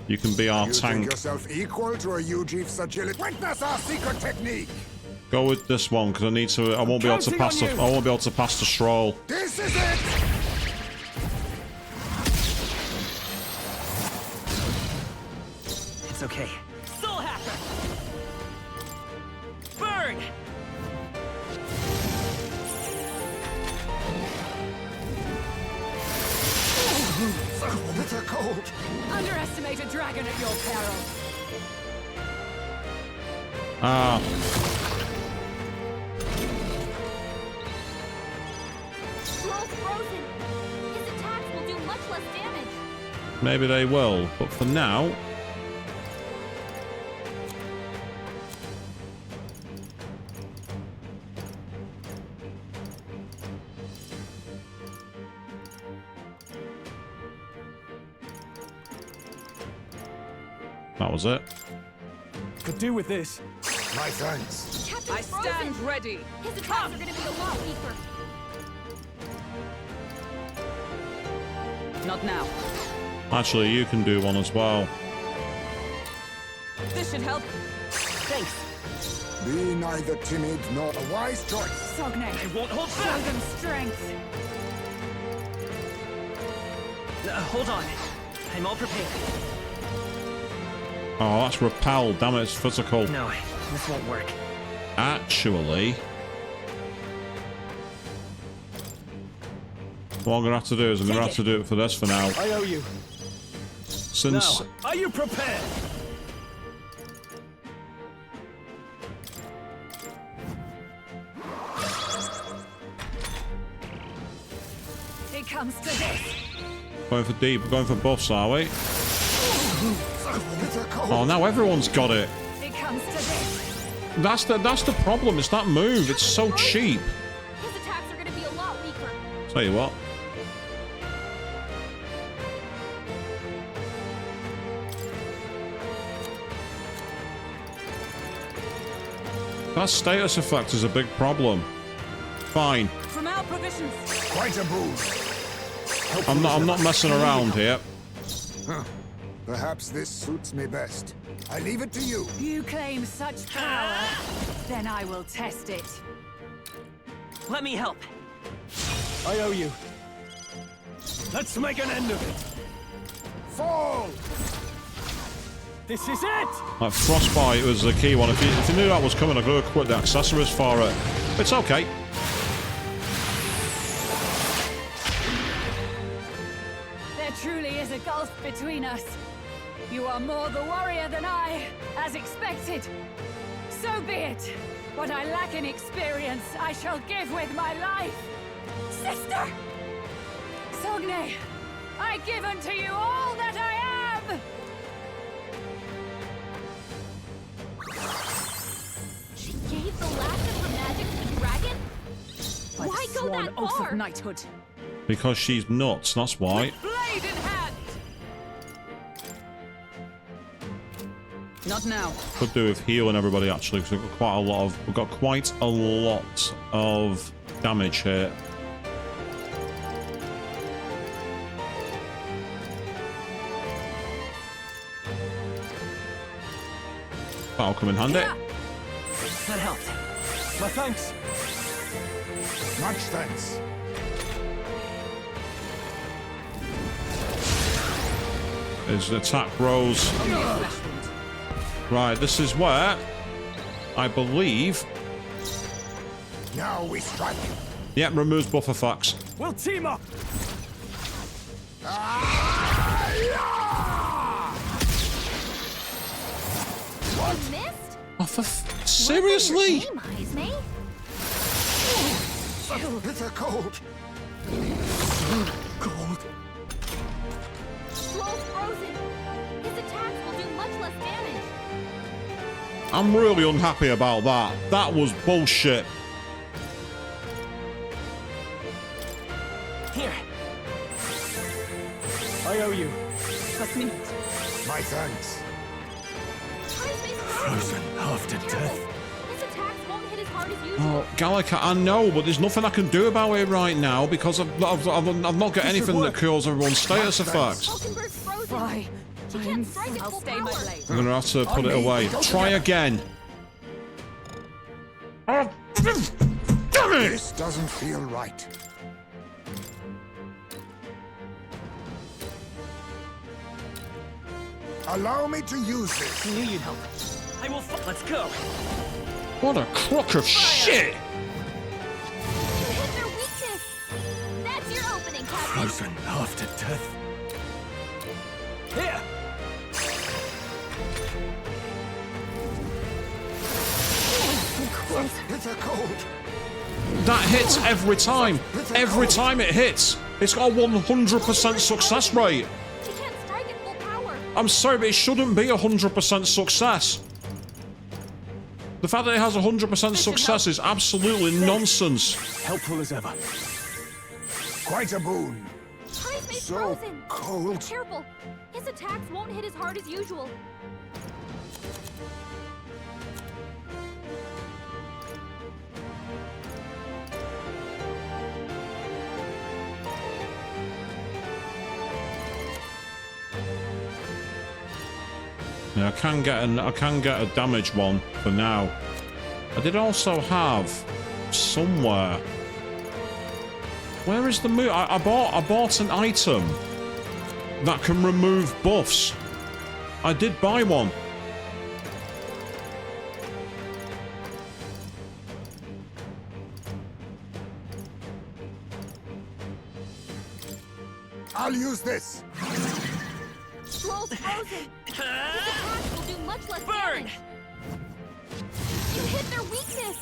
You can be our You tank. think yourself equal to a Ujif's agility? Witness our secret technique. Go with this one because I need to. I won't be able to pass the. I won't be able to pass the stroll. This is it. It's okay. Still happen! Burn! Bitter cold. Underestimate a dragon at your peril. Ah, Scroll's frozen. His attacks will do much less damage. maybe they will, but for now. That was it. Could do with this. My thanks. Captain's I stand frozen. ready. His attacks are going to be a lot weaker. Not now. Actually, you can do one as well. This should help. Thanks. Be neither timid nor a wise choice. Sogne, I won't hold show back! them strength. Hold on. I'm all prepared. Oh, that's repel. Damn it, it's physical. No, this won't work. Actually, what I'm gonna have to do is I'm gonna have to do it for this for now. I owe you. Since Now, are you prepared? It comes to this. going for deep, going for buffs, are we? Bitter cold. Oh, now everyone's got it. It comes to this. That's the problem. It's that move. It's so cheap. His attacks are going to be a lot weaker. Tell you what. That status effect is a big problem. Fine. From our provisions. Quite a boon. I'm not messing around here. Huh. Perhaps this suits me best. I leave it to you. You claim such power, then I will test it. Let me help. I owe you. Let's make an end of it. Fall! This is it! That frostbite was the key one. If you knew that was coming, I could have quit the accessories for it. It's okay. There truly is a gulf between us. You are more the warrior than I, as expected. So be it. What I lack in experience, I shall give with my life. Sister! Sogne, I give unto you all that I am! She gave the last of her magic to the dragon? Why go that oath far? of knighthood. Because she's nuts, that's why. Blade in hand. Not now. Could do with healing everybody actually, because we've got quite a lot of damage here. That'll come in handy. That helped. My thanks. Much thanks. His attack rolls. Right, this is where I believe. Now we strike. Yep, removes buff effects. We'll team up. You missed? Oh, seriously? Bitter cold. Cold. Troll's frozen. His attacks will do much less damage. I'm really unhappy about that. That was bullshit. Here. I owe you. Trust me. My thanks. Frozen after death. His attacks won't hit as hard as usual. Oh, Gallica, I know, but there's nothing I can do about it right now because I've not got anything that cures everyone's status effects. Fry. I'll stay my blade. I'm gonna have to put it away. Try again. Oh, damn it! This doesn't feel right. Allow me to use this. I knew you'd help. I will. Let's go. What a crock of shit! You hit their weakness. That's your opening, Captain. Frozen after death. Here. Bitter cold. That hits every time. Every time it hits. It's got a 100% success rate. She can't strike at full power. I'm sorry, but it shouldn't be 100% success. The fact that it has 100% success is absolutely nonsense. Helpful as ever. Quite a boon. Time's made So frozen. cold. Careful. His attacks won't hit as hard as usual. Yeah, I can get a damage one for now. I did also have somewhere. Where is the move? I bought an item that can remove buffs. I did buy one. I'll use this. Troll's frozen. His attacks will do much less damage. You hit their weakness.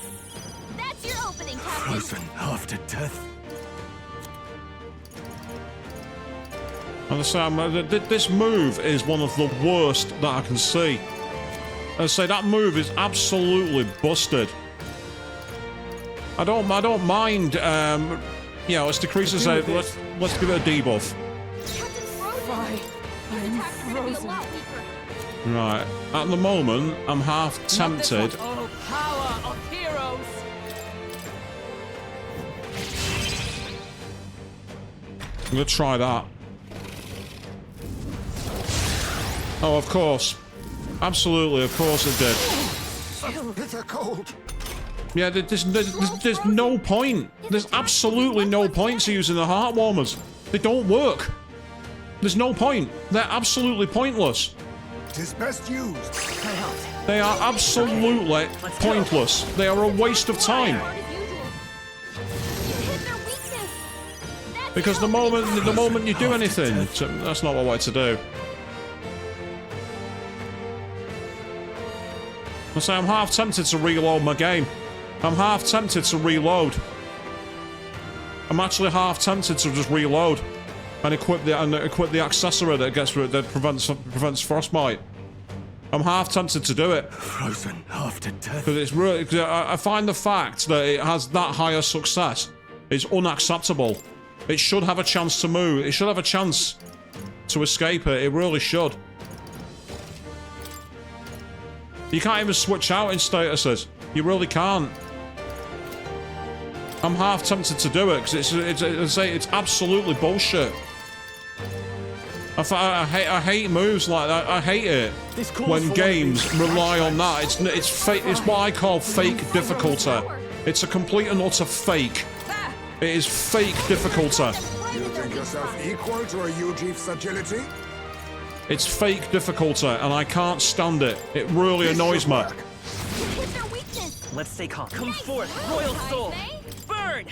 That's your opening, Captain. Frozen after death. Understand? This move is one of the worst that I can see. I say that move is absolutely busted. I don't mind. You know, let's decrease his. Let's give it a debuff. Captain Frozen. I am I'm frozen. Right. At the moment, I'm half tempted. Oh, power of heroes! I'm gonna try that. Oh, of course. Absolutely, of course it did. Bitter cold. Yeah, there's no point. There's absolutely no point to using the heart warmers. They don't work. There's no point. They're absolutely pointless. Tis best used. They are absolutely pointless. They are a waste of time. Because the moment you do anything, that's not what I want to do. I say I'm half tempted to reload my game. I'm half tempted to reload. I'm actually half tempted to just reload and equip the accessory that prevents frostbite. I'm half tempted to do it. Frozen after death. Because it's really, I find the fact that it has that higher success is unacceptable. It should have a chance to move. It should have a chance to escape it. It really should. You can't even switch out in statuses. You really can't. I'm half tempted to do it because it's absolutely bullshit. I hate moves like that. I hate it when games rely on that. It's what I call fake difficulty. It's a complete and utter fake. It is fake difficulty. You think yourself equal to a Ujief's agility? It's fake difficulty, and I can't stand it. It really annoys me. Let's stay calm. Come forth, royal soul! Burn!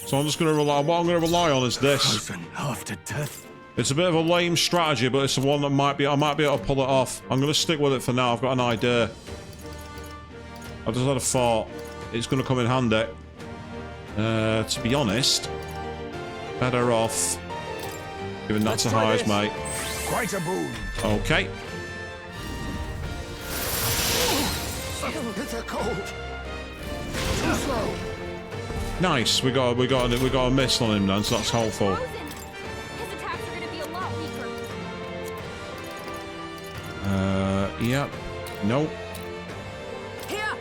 So I'm just going to rely. What I'm going to rely on is this. After death. It's a bit of a lame strategy, but it's the one that I might be able to pull it off. I'm going to stick with it for now. I've got an idea. I just had a thought. It's going to come in handy. To be honest, better off giving that to highs, mate. Quite a boon. Okay. Bitter cold. Too slow. Nice. We got a miss on him then, so that's helpful. Yep. Nope. Here.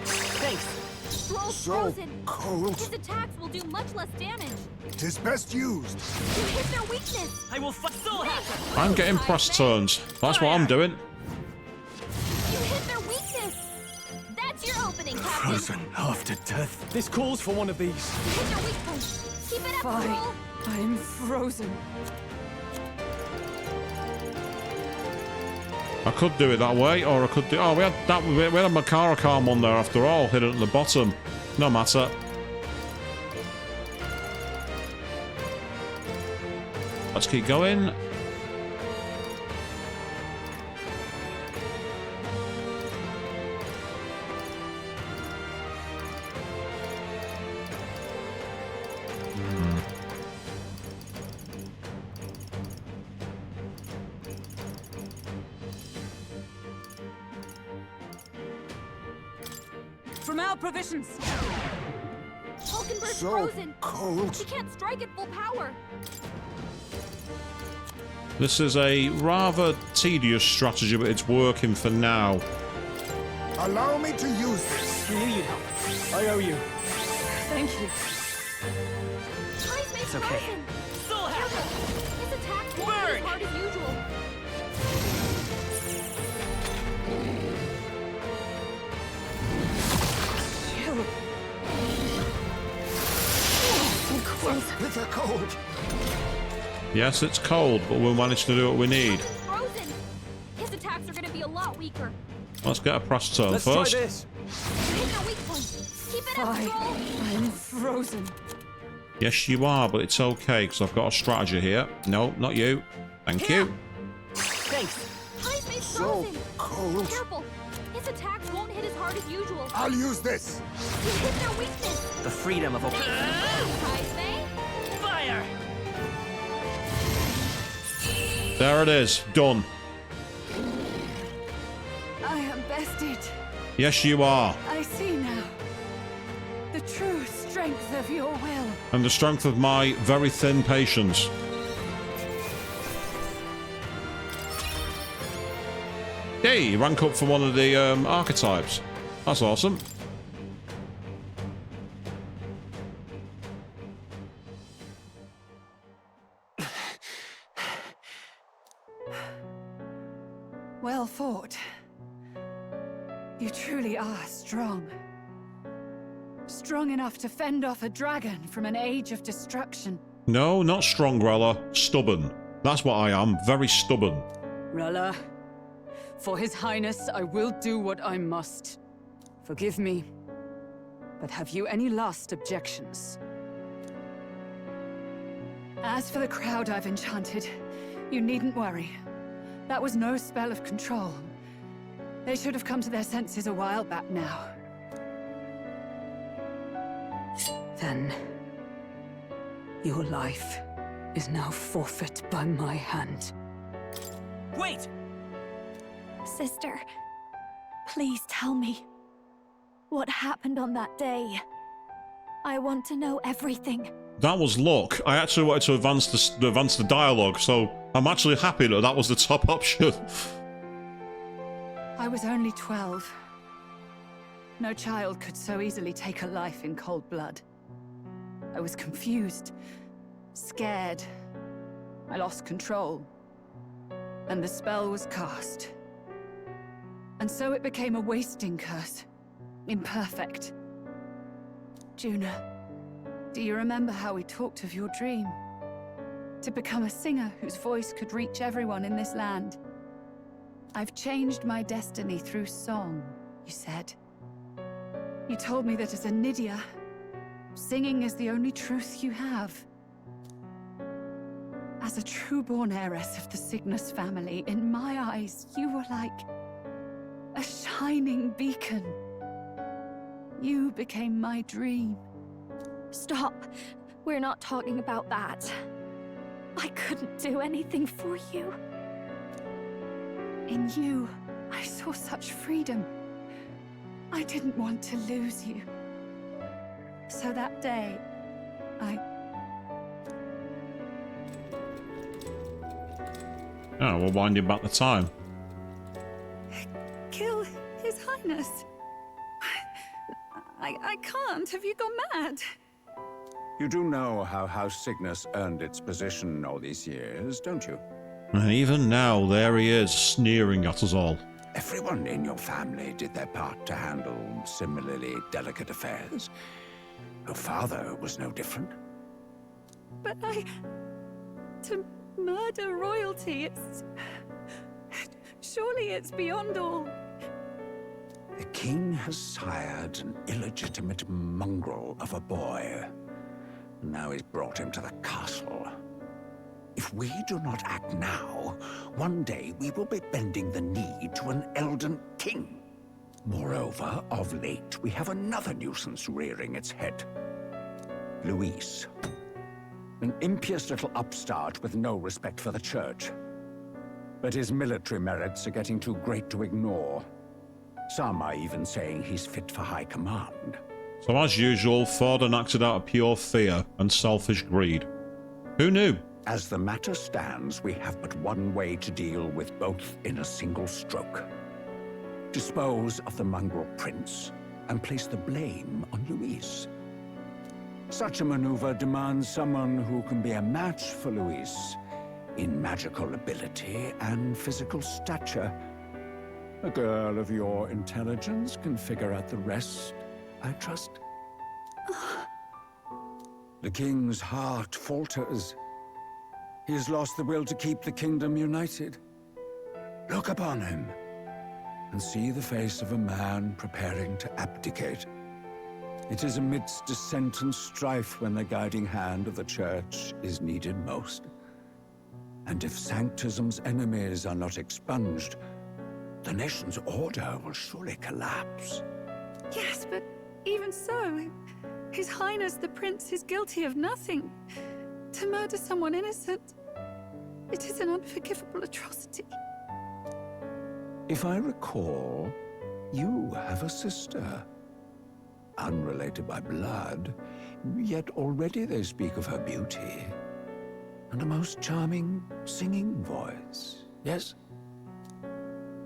Thanks. So cold. His attacks will do much less damage. Tis best used. You hit their weakness. I will soul hacker. I'm getting press turns. That's what I'm doing. You hit their weakness. That's your opening, Captain. Frozen after death. This calls for one of these. You hit their weak point. Keep it up, Fine. Patrol. I'm frozen. I could do it that way, or I could do. Oh, we had a Makara one there after all, hidden at the bottom. No matter. Let's keep going. From our provisions. Hulkenberg's So frozen. cold. He can't strike at full power. This is a rather tedious strategy, but it's working for now. Allow me to use this. You need help. I owe you. Thank you. It's okay. Soul hacker. His attacks won't be as hard as usual. Bitter cold. Yes, it's cold, but we'll manage to do what we need. Frozen. His attacks are going to be a lot weaker. Let's get a press turn Let's first. try this. You hit their weak point. Keep it up, Fine. Patrol. I'm frozen. Yes, you are, but it's okay, because I've got a strategy here. No, not you. Thank you. Thanks. Highspace So frozen. cold. Careful. His attacks won't hit as hard as usual. I'll use this. You hit their weakness. The freedom of Highspace. fire. There it is. Done. I am bested. Yes, you are. I see now. The true strength of your will. And the strength of my very thin patience. Hey, rank up for one of the archetypes. That's awesome. Well fought. You truly are strong. Strong enough to fend off a dragon from an age of destruction. No, not strong, Rella. Stubborn. That's what I am. Very stubborn. Rella, for His Highness, I will do what I must. Forgive me, but have you any last objections? As for the crowd I've enchanted, you needn't worry. That was no spell of control. They should have come to their senses a while back now. Then, your life is now forfeit by my hand. Wait! Sister, please tell me. What happened on that day? I want to know everything. That was luck. I actually wanted to advance the dialogue, so I'm actually happy that that was the top option. I was only 12. No child could so easily take a life in cold blood. I was confused, scared. I lost control. And the spell was cast. And so it became a wasting curse. Imperfect. Juna, do you remember how we talked of your dream? To become a singer whose voice could reach everyone in this land. I've changed my destiny through song, you said. You told me that as a Nydia, singing is the only truth you have. As a true-born heiress of the Cygnus family, in my eyes, you were like a shining beacon. You became my dream. Stop. We're not talking about that. I couldn't do anything for you. In you, I saw such freedom. I didn't want to lose you. So that day, Oh, we're winding back the time. Kill His Highness. I can't. Have you gone mad? You do know how House Cygnus earned its position all these years, don't you? And even now, there he is, sneering at us all. Everyone in your family did their part to handle similarly delicate affairs. Your father was no different. But to murder royalty, surely it's beyond all. The king has sired an illegitimate mongrel of a boy. Now he's brought him to the castle. If we do not act now, one day we will be bending the knee to an Elden king. Moreover, of late, we have another nuisance rearing its head. Luis. An impious little upstart with no respect for the church. But his military merits are getting too great to ignore. Some are even saying he's fit for high command. So as usual, Forden acted out of pure fear and selfish greed. Who knew? As the matter stands, we have but one way to deal with both in a single stroke. Dispose of the mongrel prince and place the blame on Luis. Such a maneuver demands someone who can be a match for Luis in magical ability and physical stature. A girl of your intelligence can figure out the rest, I trust. The king's heart falters. He has lost the will to keep the kingdom united. Look upon him and see the face of a man preparing to abdicate. It is amidst dissent and strife when the guiding hand of the church is needed most. And if Sanctism's enemies are not expunged, the nation's order will surely collapse. Yes, but even so, His Highness the Prince is guilty of nothing. To murder someone innocent, it is an unforgivable atrocity. If I recall, you have a sister. Unrelated by blood, yet already they speak of her beauty. And a most charming singing voice, yes?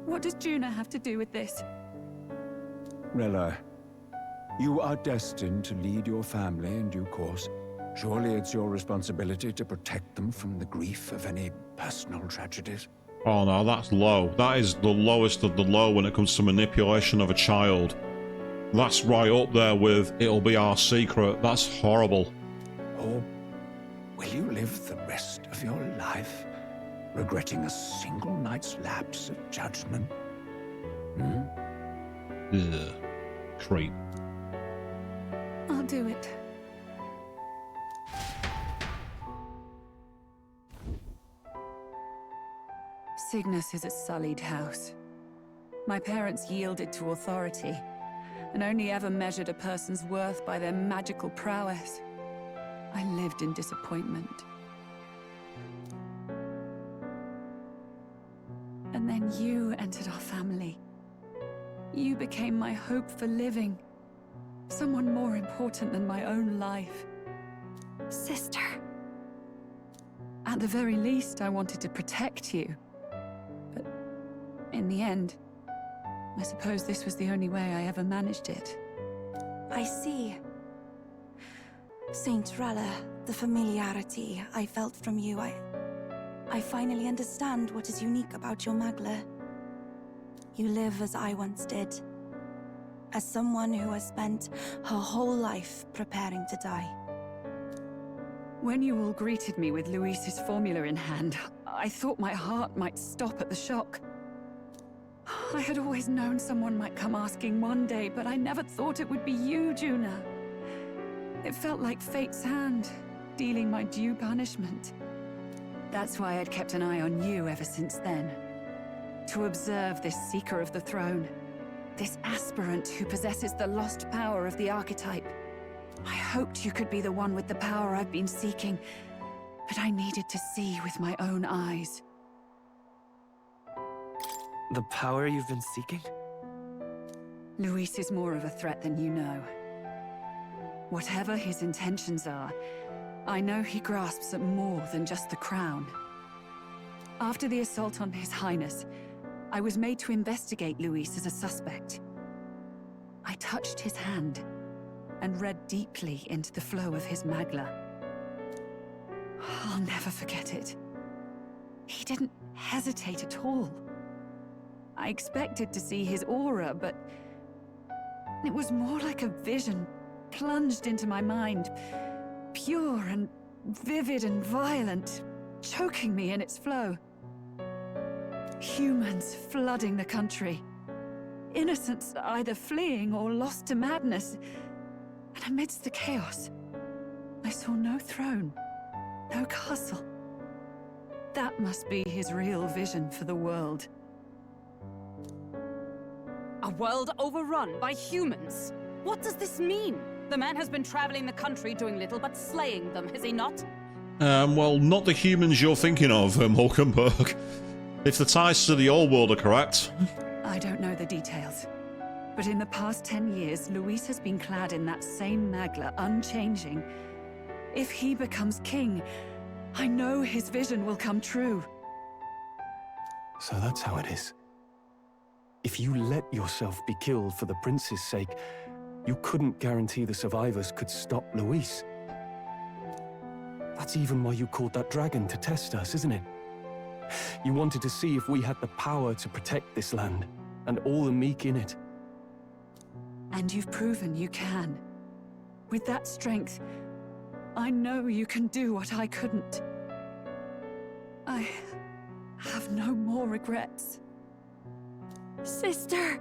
What does Juna have to do with this? Rella, you are destined to lead your family in due course. Surely it's your responsibility to protect them from the grief of any personal tragedies. Oh no, that's low. That is the lowest of the low when it comes to manipulation of a child. That's right up there with it'll be our secret. That's horrible. Or will you live the rest of your life regretting a single night's lapse of judgment? Ugh. Creep. I'll do it. Cygnus is a sullied house. My parents yielded to authority, and only ever measured a person's worth by their magical prowess. I lived in disappointment. And then you entered our family. You became my hope for living. Someone more important than my own life. Sister. At the very least, I wanted to protect you. But in the end, I suppose this was the only way I ever managed it. I see. Saint Rella, the familiarity I felt from you, I finally understand what is unique about your Magla. You live as I once did. As someone who has spent her whole life preparing to die. When you all greeted me with Luis's formula in hand, I thought my heart might stop at the shock. I had always known someone might come asking one day, but I never thought it would be you, Juna. It felt like fate's hand, dealing my due punishment. That's why I'd kept an eye on you ever since then. To observe this seeker of the throne. This aspirant who possesses the lost power of the archetype. I hoped you could be the one with the power I've been seeking, but I needed to see with my own eyes. The power you've been seeking? Luis is more of a threat than you know. Whatever his intentions are, I know he grasps at more than just the crown. After the assault on His Highness, I was made to investigate Luis as a suspect. I touched his hand and read deeply into the flow of his Magla. I'll never forget it. He didn't hesitate at all. I expected to see his aura, but it was more like a vision plunged into my mind, pure and vivid and violent, choking me in its flow. Humans flooding the country. Innocents either fleeing or lost to madness. And amidst the chaos, I saw no throne, no castle. That must be his real vision for the world. A world overrun by humans? What does this mean? The man has been traveling the country doing little but slaying them, has he not? Well, not the humans you're thinking of, Hulkenberg. If the ties to the old world are correct. I don't know the details. But in the past 10 years, Luis has been clad in that same Magla, unchanging. If he becomes king, I know his vision will come true. So that's how it is. If you let yourself be killed for the prince's sake, you couldn't guarantee the survivors could stop Luis. That's even why you called that dragon to test us, isn't it? You wanted to see if we had the power to protect this land, and all the meek in it. And you've proven you can. With that strength, I know you can do what I couldn't. I have no more regrets. Sister!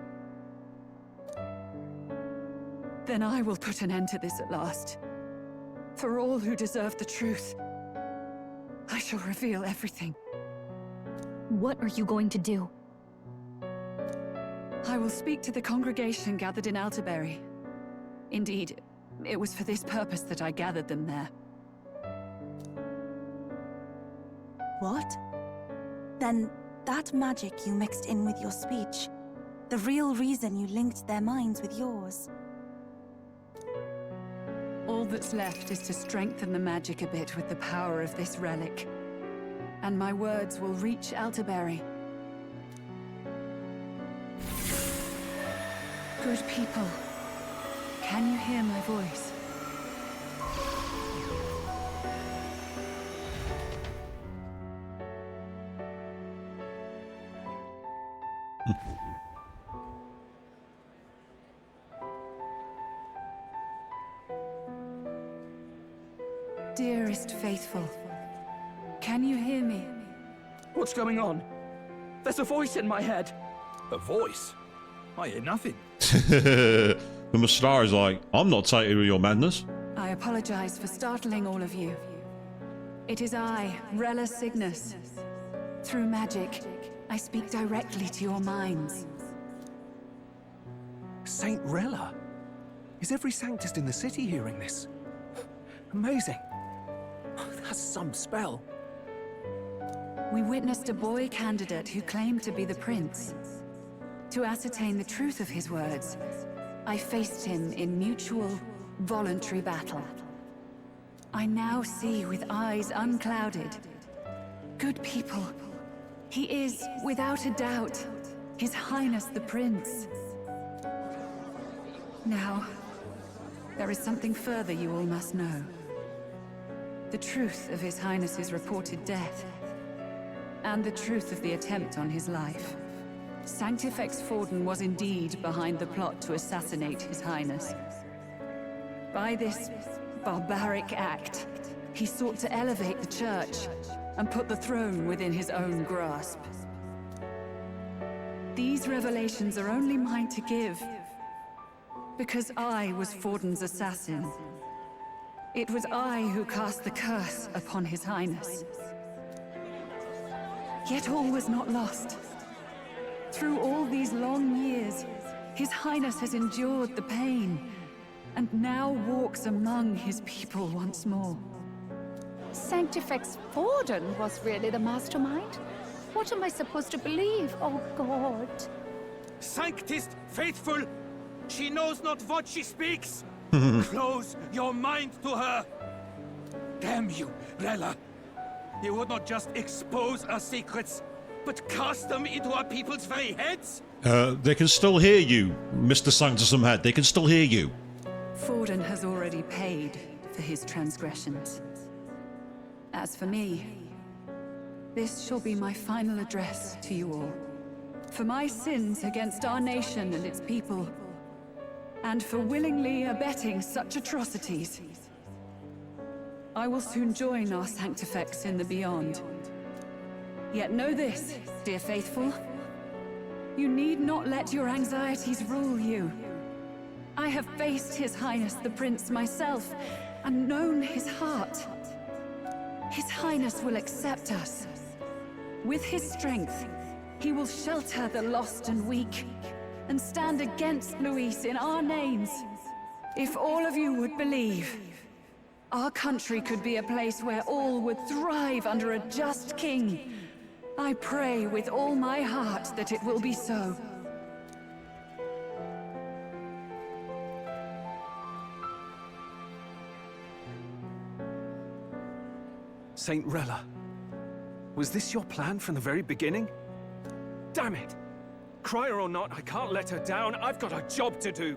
Then I will put an end to this at last. For all who deserve the truth, I shall reveal everything. What are you going to do? I will speak to the congregation gathered in Altaberry. Indeed, it was for this purpose that I gathered them there. What? Then that magic you mixed in with your speech, the real reason you linked their minds with yours. All that's left is to strengthen the magic a bit with the power of this relic. And my words will reach Altaberry. Good people, can you hear my voice? Dearest faithful, can you hear me? What's going on? There's a voice in my head. A voice? I hear nothing. The Mustar is like, I'm not taking with your madness. I apologize for startling all of you. It is I, Rella Cygnus. Through magic, I speak directly to your minds. Saint Rella? Is every Sanctist in the city hearing this? Amazing. That's some spell. We witnessed a boy candidate who claimed to be the prince. To ascertain the truth of his words, I faced him in mutual, voluntary battle. I now see with eyes unclouded. Good people, he is, without a doubt, His Highness the Prince. Now, there is something further you all must know. The truth of His Highness's reported death, and the truth of the attempt on his life. Sanctifex Forden was indeed behind the plot to assassinate His Highness. By this barbaric act, he sought to elevate the Church and put the throne within his own grasp. These revelations are only mine to give, because I was Forden's assassin. It was I who cast the curse upon His Highness. Yet all was not lost. Through all these long years, His Highness has endured the pain, and now walks among his people once more. Sanctifex Forden was really the mastermind? What am I supposed to believe? Oh, God. Sanctist faithful! She knows not what she speaks! Close your mind to her! Damn you, Rella! You would not just expose our secrets, but cast them into our people's very heads? They can still hear you, Mr. Sanctusum Head. They can still hear you. Forden has already paid for his transgressions. As for me, this shall be my final address to you all. For my sins against our nation and its people, and for willingly abetting such atrocities. I will soon join our Sanctifex in the beyond. Yet know this, dear faithful. You need not let your anxieties rule you. I have faced His Highness the Prince myself, and known his heart. His Highness will accept us. With his strength, he will shelter the lost and weak, and stand against Luis in our names. If all of you would believe, our country could be a place where all would thrive under a just king. I pray with all my heart that it will be so. Saint Rella, was this your plan from the very beginning? Damn it! Cry her or not, I can't let her down. I've got a job to do.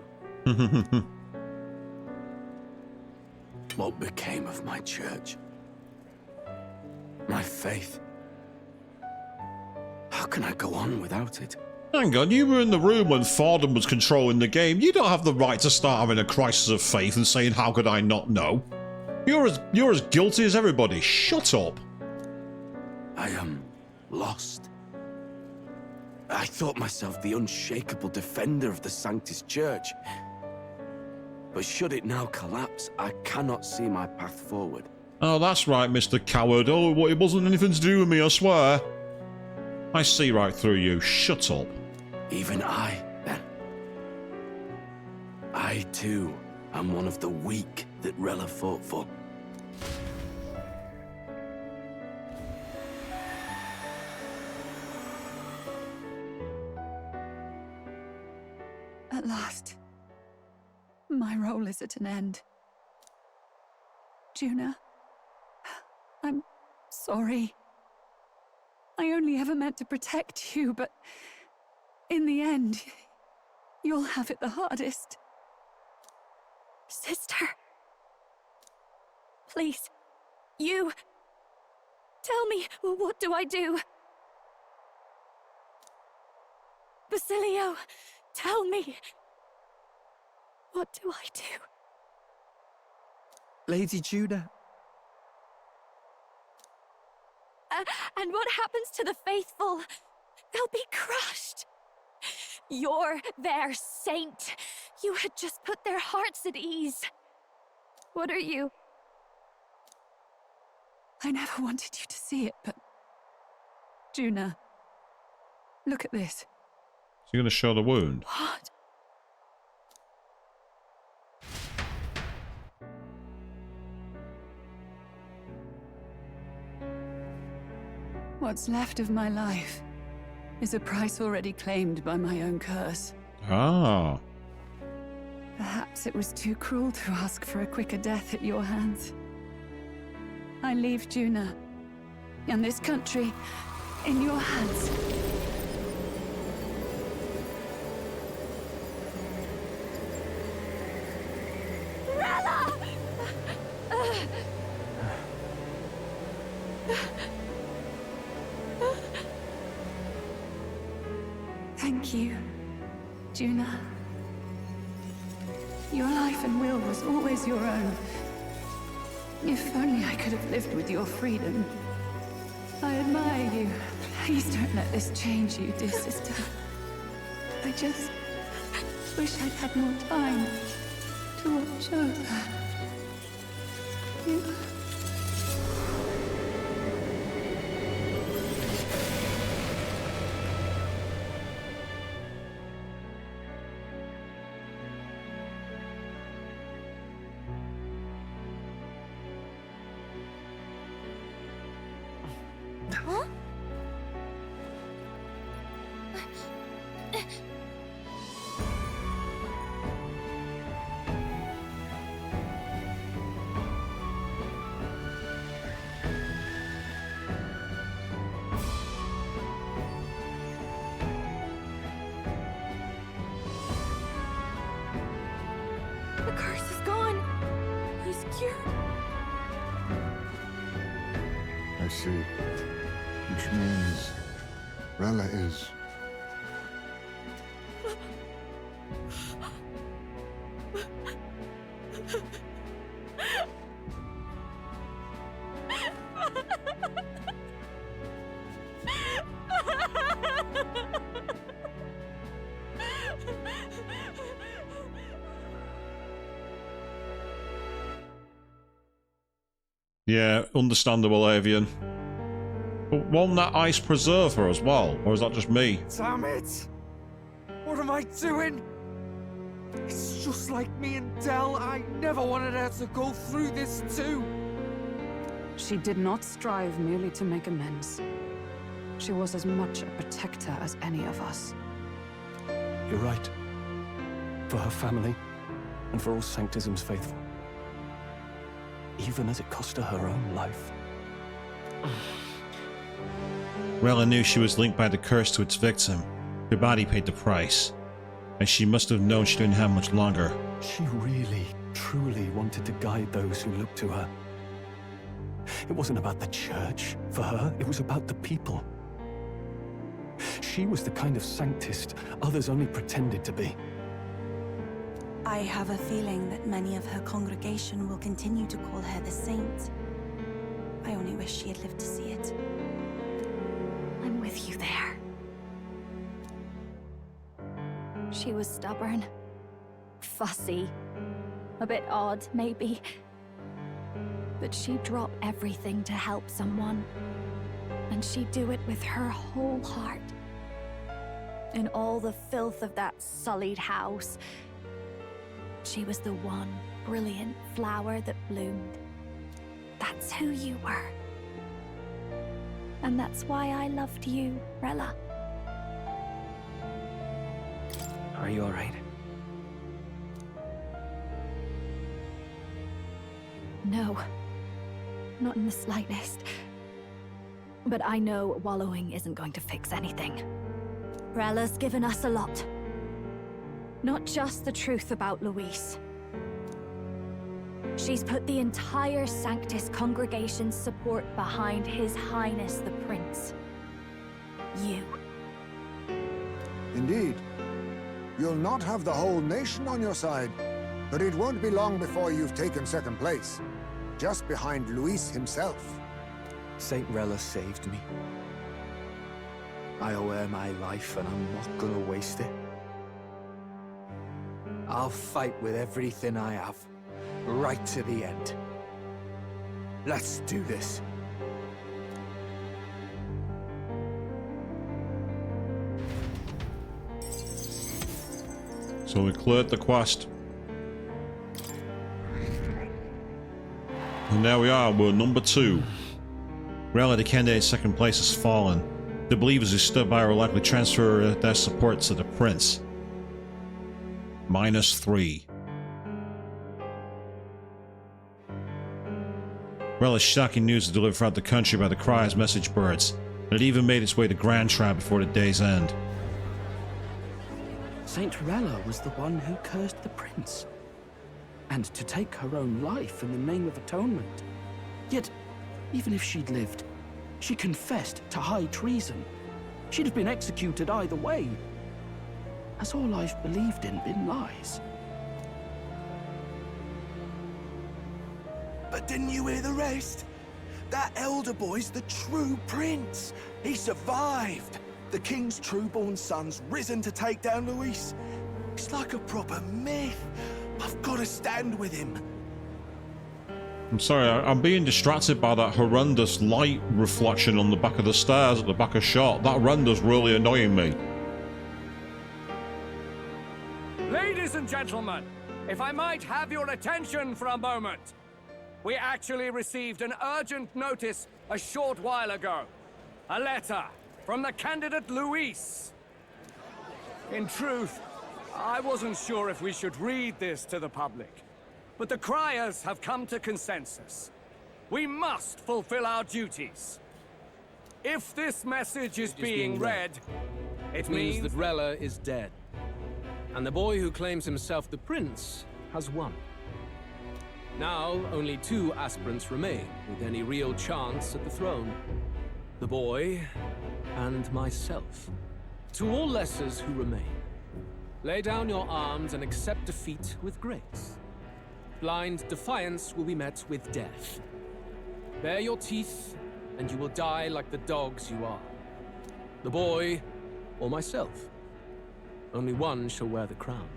What became of my church? My faith? How can I go on without it? Hang on, you were in the room when Forden was controlling the game. You don't have the right to start having a crisis of faith and saying, how could I not know? You're as guilty as everybody. Shut up. I am lost. I thought myself the unshakable defender of the Sanctus Church. But should it now collapse, I cannot see my path forward. Oh, that's right, Mr. Coward. Oh, it wasn't anything to do with me, I swear. I see right through you. Shut up. Even I, then. I, too, am one of the weak that Rella fought for. At last, my role is at an end. Juna, I'm sorry. I only ever meant to protect you, but in the end, You'll have it the hardest. Sister. Please. You. Tell me, what do I do? Basilio, tell me. What do I do? Lady Judah. And what happens to the faithful? They'll be crushed. You're their saint. You had just put their hearts at ease. What are you? I never wanted you to see it, but... Juna, look at this. So you're going to show the wound? What? What's left of my life is a price already claimed by my own curse. Ah. Perhaps it was too cruel to ask for a quicker death at your hands. I leave Juna and this country in your hands. Rella! Thank you, Juna. Your life and will was always your own. If only I could have lived with your freedom. I admire you. Please don't let this change you, dear sister. I just wish I'd had more time to watch over you. Huh? The curse is gone. He's cured. I see. Which means Rella is... Yeah, understandable, Avian. But won't that ice preserve her as well? Or is that just me? Damn it! What am I doing? It's just like me and Del. I never wanted her to go through this too. She did not strive merely to make amends. She was as much a protector as any of us. You're right. For her family, and for all Sanctism's faithful. Even as it cost her her own life. Rella knew she was linked by the curse to its victim. Her body paid the price. And she must have known she didn't have much longer. She really, truly wanted to guide those who looked to her. It wasn't about the church, for her, it was about the people. She was the kind of Sanctist others only pretended to be. I have a feeling that many of her congregation will continue to call her the saint. I only wish she had lived to see it. I'm with you there. She was stubborn, fussy, a bit odd, maybe. But she'd drop everything to help someone. And she'd do it with her whole heart. In all the filth of that sullied house, she was the one brilliant flower that bloomed. That's who you were. And that's why I loved you, Rella. Are you alright? No. Not in the slightest. But I know wallowing isn't going to fix anything. Rella's given us a lot. Not just the truth about Luis. She's put the entire Sanctus congregation's support behind His Highness the Prince. You. Indeed. You'll not have the whole nation on your side, but it won't be long before you've taken second place, just behind Luis himself. Saint Rella saved me. I owe her my life, and I'm not gonna waste it. I'll fight with everything I have, right to the end. Let's do this. So we cleared the quest. And there we are, we're number 2. Rella the candidate's second place has fallen. The believers who stood by will likely transfer their support to the prince. -3. Rella's shocking news is delivered throughout the country by the Criers message birds, and it even made its way to Grand Trap before the day's end. Saint Rella was the one who cursed the prince. And to take her own life in the name of atonement. Yet, even if she'd lived, she confessed to high treason. She'd have been executed either way. Has all I've believed in been lies? But didn't you hear the rest? That elder boy's the true prince. He survived. The king's true-born son's risen to take down Luis. It's like a proper myth. I've got to stand with him. I'm sorry, I'm being distracted by that horrendous light reflection on the back of the stairs at the back of shot. That render's really annoying me. Ladies and gentlemen, if I might have your attention for a moment. We actually received an urgent notice a short while ago. A letter from the candidate Luis. In truth, I wasn't sure if we should read this to the public, but the Criers have come to consensus. We must fulfill our duties. If this message is being read, it means that Rella is dead. And the boy who claims himself the prince has won. Now, only 2 aspirants remain with any real chance at the throne. The boy and myself. To all lessers who remain, lay down your arms and accept defeat with grace. Blind defiance will be met with death. Bare your teeth, and you will die like the dogs you are. The boy, or myself. Only one shall wear the crown.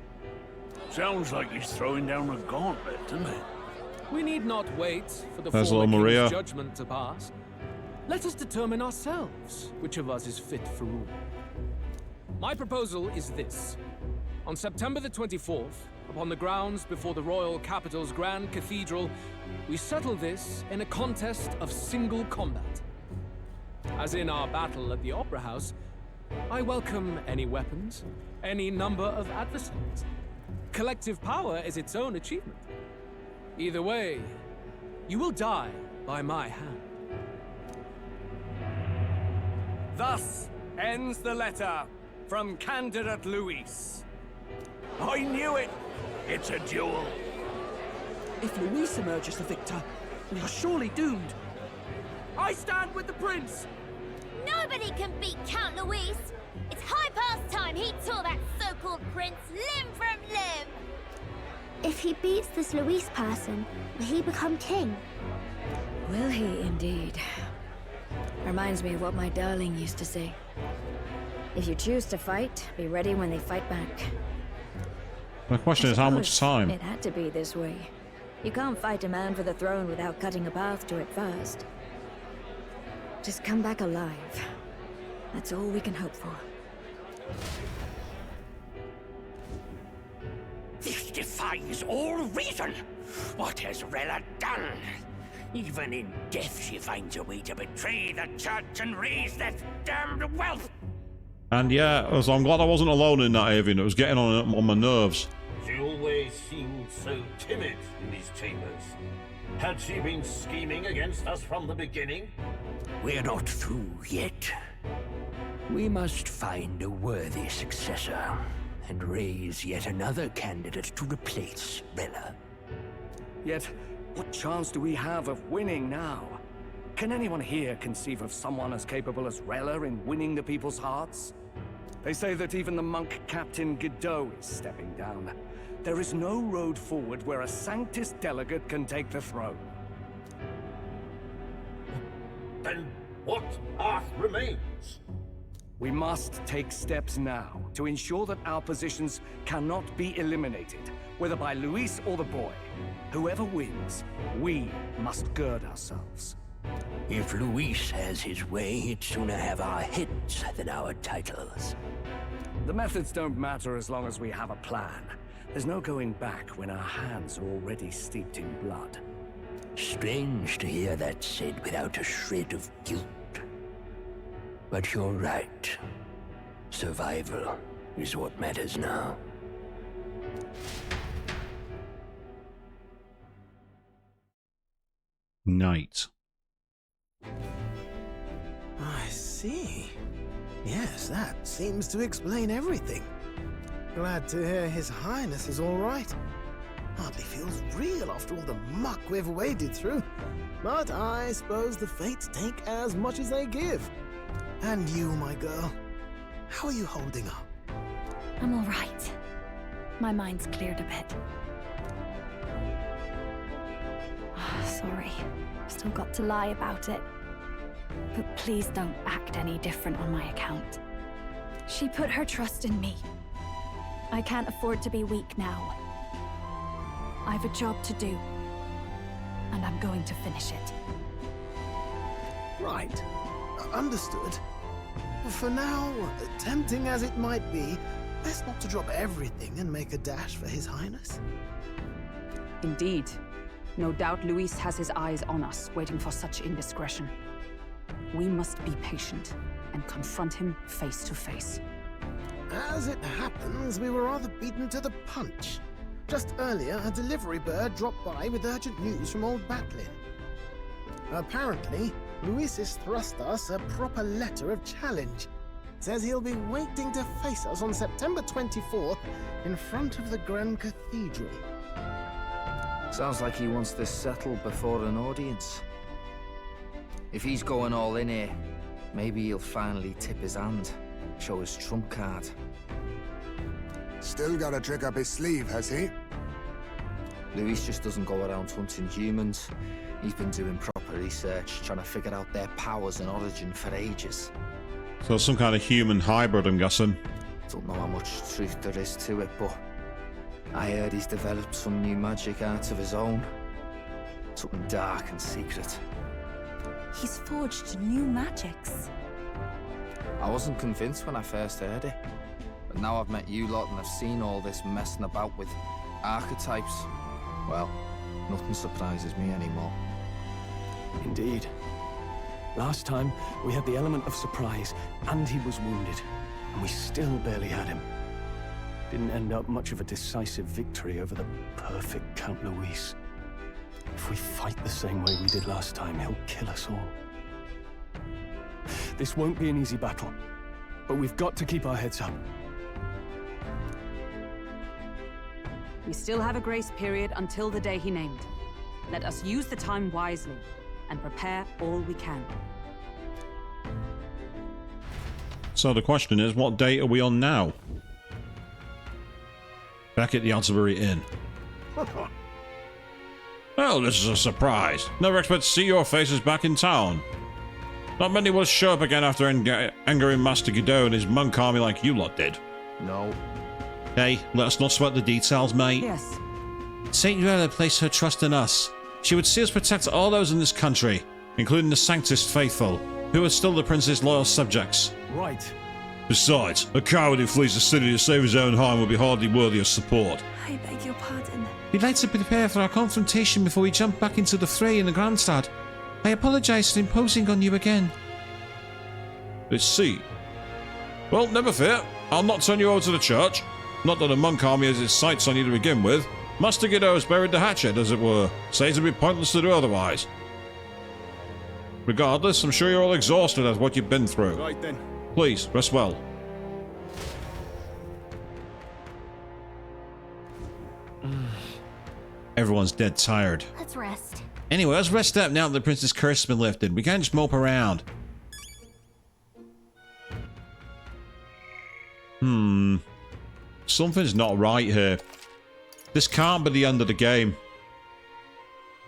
Sounds like he's throwing down a gauntlet, doesn't it? We need not wait for the There's former little Maria. king's judgment to pass. Let us determine ourselves which of us is fit for rule. My proposal is this. On September the 24th, upon the grounds before the royal capital's Grand Cathedral, we settle this in a contest of single combat. As in our battle at the Opera House, I welcome any weapons, any number of adversaries. Collective power is its own achievement. Either way, you will die by my hand. thus ends the letter from candidate Luis. I knew it! It's a duel. If Luis emerges the victor, we are surely doomed. I stand with the prince! Nobody can beat Count Luis! It's high past time he tore that so-called prince limb from limb! If he beats this Luis person, will he become king? Will he indeed? Reminds me of what my darling used to say. If you choose to fight, be ready when they fight back. The question is, how much time? It had to be this way. You can't fight a man for the throne without cutting a path to it first. Just come back alive. That's all we can hope for. This defies all reason. What has Rella done? Even in death, she finds a way to betray the church and raise that damned wealth. And yeah, so I'm glad I wasn't alone in that, Avian. It was getting on my nerves. She always seemed so timid in these chambers. Had she been scheming against us from the beginning? We're not through yet. We must find a worthy successor. and raise yet another candidate to replace Rella. Yet, what chance do we have of winning now? Can anyone here conceive of someone as capable as Rella in winning the people's hearts? They say that even the monk Captain Godot is stepping down. There is no road forward where a Sanctus delegate can take the throne. Then what path remains? We must take steps now to ensure that our positions cannot be eliminated, whether by Luis or the boy. Whoever wins, we must gird ourselves. If Luis has his way, he'd sooner have our heads than our titles. The methods don't matter as long as we have a plan. There's no going back when our hands are already steeped in blood. Strange to hear that said without a shred of guilt. But you're right. Survival is what matters now. Night. I see. Yes, that seems to explain everything. Glad to hear His Highness is all right. Hardly feels real after all the muck we've waded through. But I suppose the fates take as much as they give. And you, my girl, how are you holding up? I'm all right. My mind's cleared a bit. Sorry. Still got to lie about it. But please don't act any different on my account. She put her trust in me. I can't afford to be weak now. I've a job to do. And I'm going to finish it. Right. Understood. For now, tempting as it might be, best not to drop everything and make a dash for His Highness. Indeed. No doubt Luis has his eyes on us, waiting for such indiscretion. We must be patient and confront him face to face. As it happens, we were rather beaten to the punch. Just earlier, a delivery bird dropped by with urgent news from Old Batlin. Apparently, Luis has thrust us a proper letter of challenge. Says he'll be waiting to face us on September 24th in front of the Grand Cathedral. Sounds like he wants this settled before an audience. If he's going all in here, maybe he'll finally tip his hand, show his trump card. Still got a trick up his sleeve, has he? Luis just doesn't go around hunting humans. He's been doing proper research, trying to figure out their powers and origin for ages. So some kind of human hybrid, I'm guessing. Don't know how much truth there is to it, but I heard he's developed some new magic art of his own. Something dark and secret. He's forged new magics. I wasn't convinced when I first heard it. But now I've met you lot and I've seen all this messing about with archetypes. Well, nothing surprises me anymore. Indeed. Last time, we had the element of surprise, and he was wounded. And we still barely had him. Didn't end up much of a decisive victory over the perfect Count Luis. If we fight the same way we did last time, he'll kill us all. This won't be an easy battle, but we've got to keep our heads up. We still have a grace period until the day he named. Let us use the time wisely and prepare all we can. So the question is, what date are we on now? Back at the Altabury Inn. Well, this is a surprise. Never expect to see your faces back in town. Not many will show up again after angering Master Godot and his monk army like you lot did. No. Hey, let us not sweat the details, mate. Yes. Saint Rella placed her trust in us. She would see us protect all those in this country, including the Sanctus faithful, who are still the prince's loyal subjects. Right. Besides, a coward who flees the city to save his own harm would be hardly worthy of support. I beg your pardon. We'd like to prepare for our confrontation before we jump back into the fray in the Grandstad. I apologize for imposing on you again. I see. Well, never fear. I'll not turn you over to the church. Not that a monk army has its sights on you to begin with. Master Godot has buried the hatchet, as it were. So it would be pointless to do otherwise. Regardless, I'm sure you're all exhausted at what you've been through. Right then. Please, rest well. Everyone's dead tired. Let's rest. Anyway, let's rest up now that the prince's curse has been lifted. We can't just mope around. Something's not right here. This can't be the end of the game.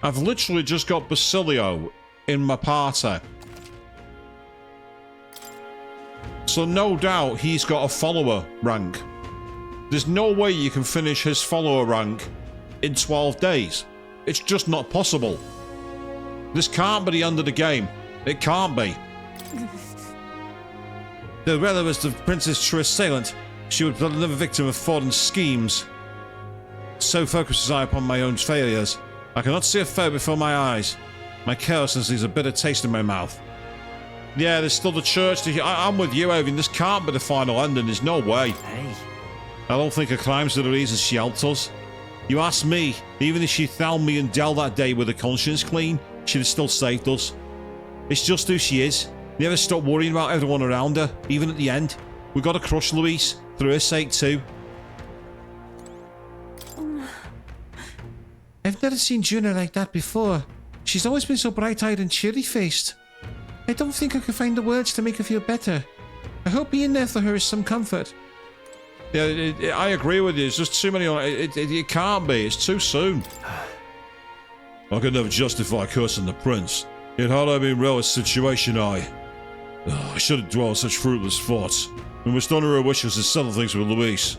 I've literally just got Basilio in my party. So no doubt he's got a follower rank. There's no way you can finish his follower rank in 12 days. It's just not possible. This can't be the end of the game. It can't be. The Rella was the prince's true assailant. She was but another victim of Forden's schemes. So focused was I upon my own failures. I cannot see a foe before my eyes. My carelessness leaves a bitter taste in my mouth. Yeah, there's still the church. I'm with you, Owen. This can't be the final ending. There's no way. Hey. I don't think her crimes are the reason she helped us. You ask me, even if she found me and Dell that day with her conscience clean, she'd have still saved us. It's just who she is. Never stop worrying about everyone around her, even at the end. We gotta crush Louise, for her sake too. I've never seen Juno like that before. She's always been so bright-eyed and cheery-faced. I don't think I can find the words to make her feel better. I hope being there for her is some comfort. Yeah, I agree with you. There's just too many on it. It can't be. It's too soon. I could never justify cursing the prince. Yet had I been Rella's situation, I shouldn't dwell on such fruitless thoughts. We must honor her wishes and settle things with Louise.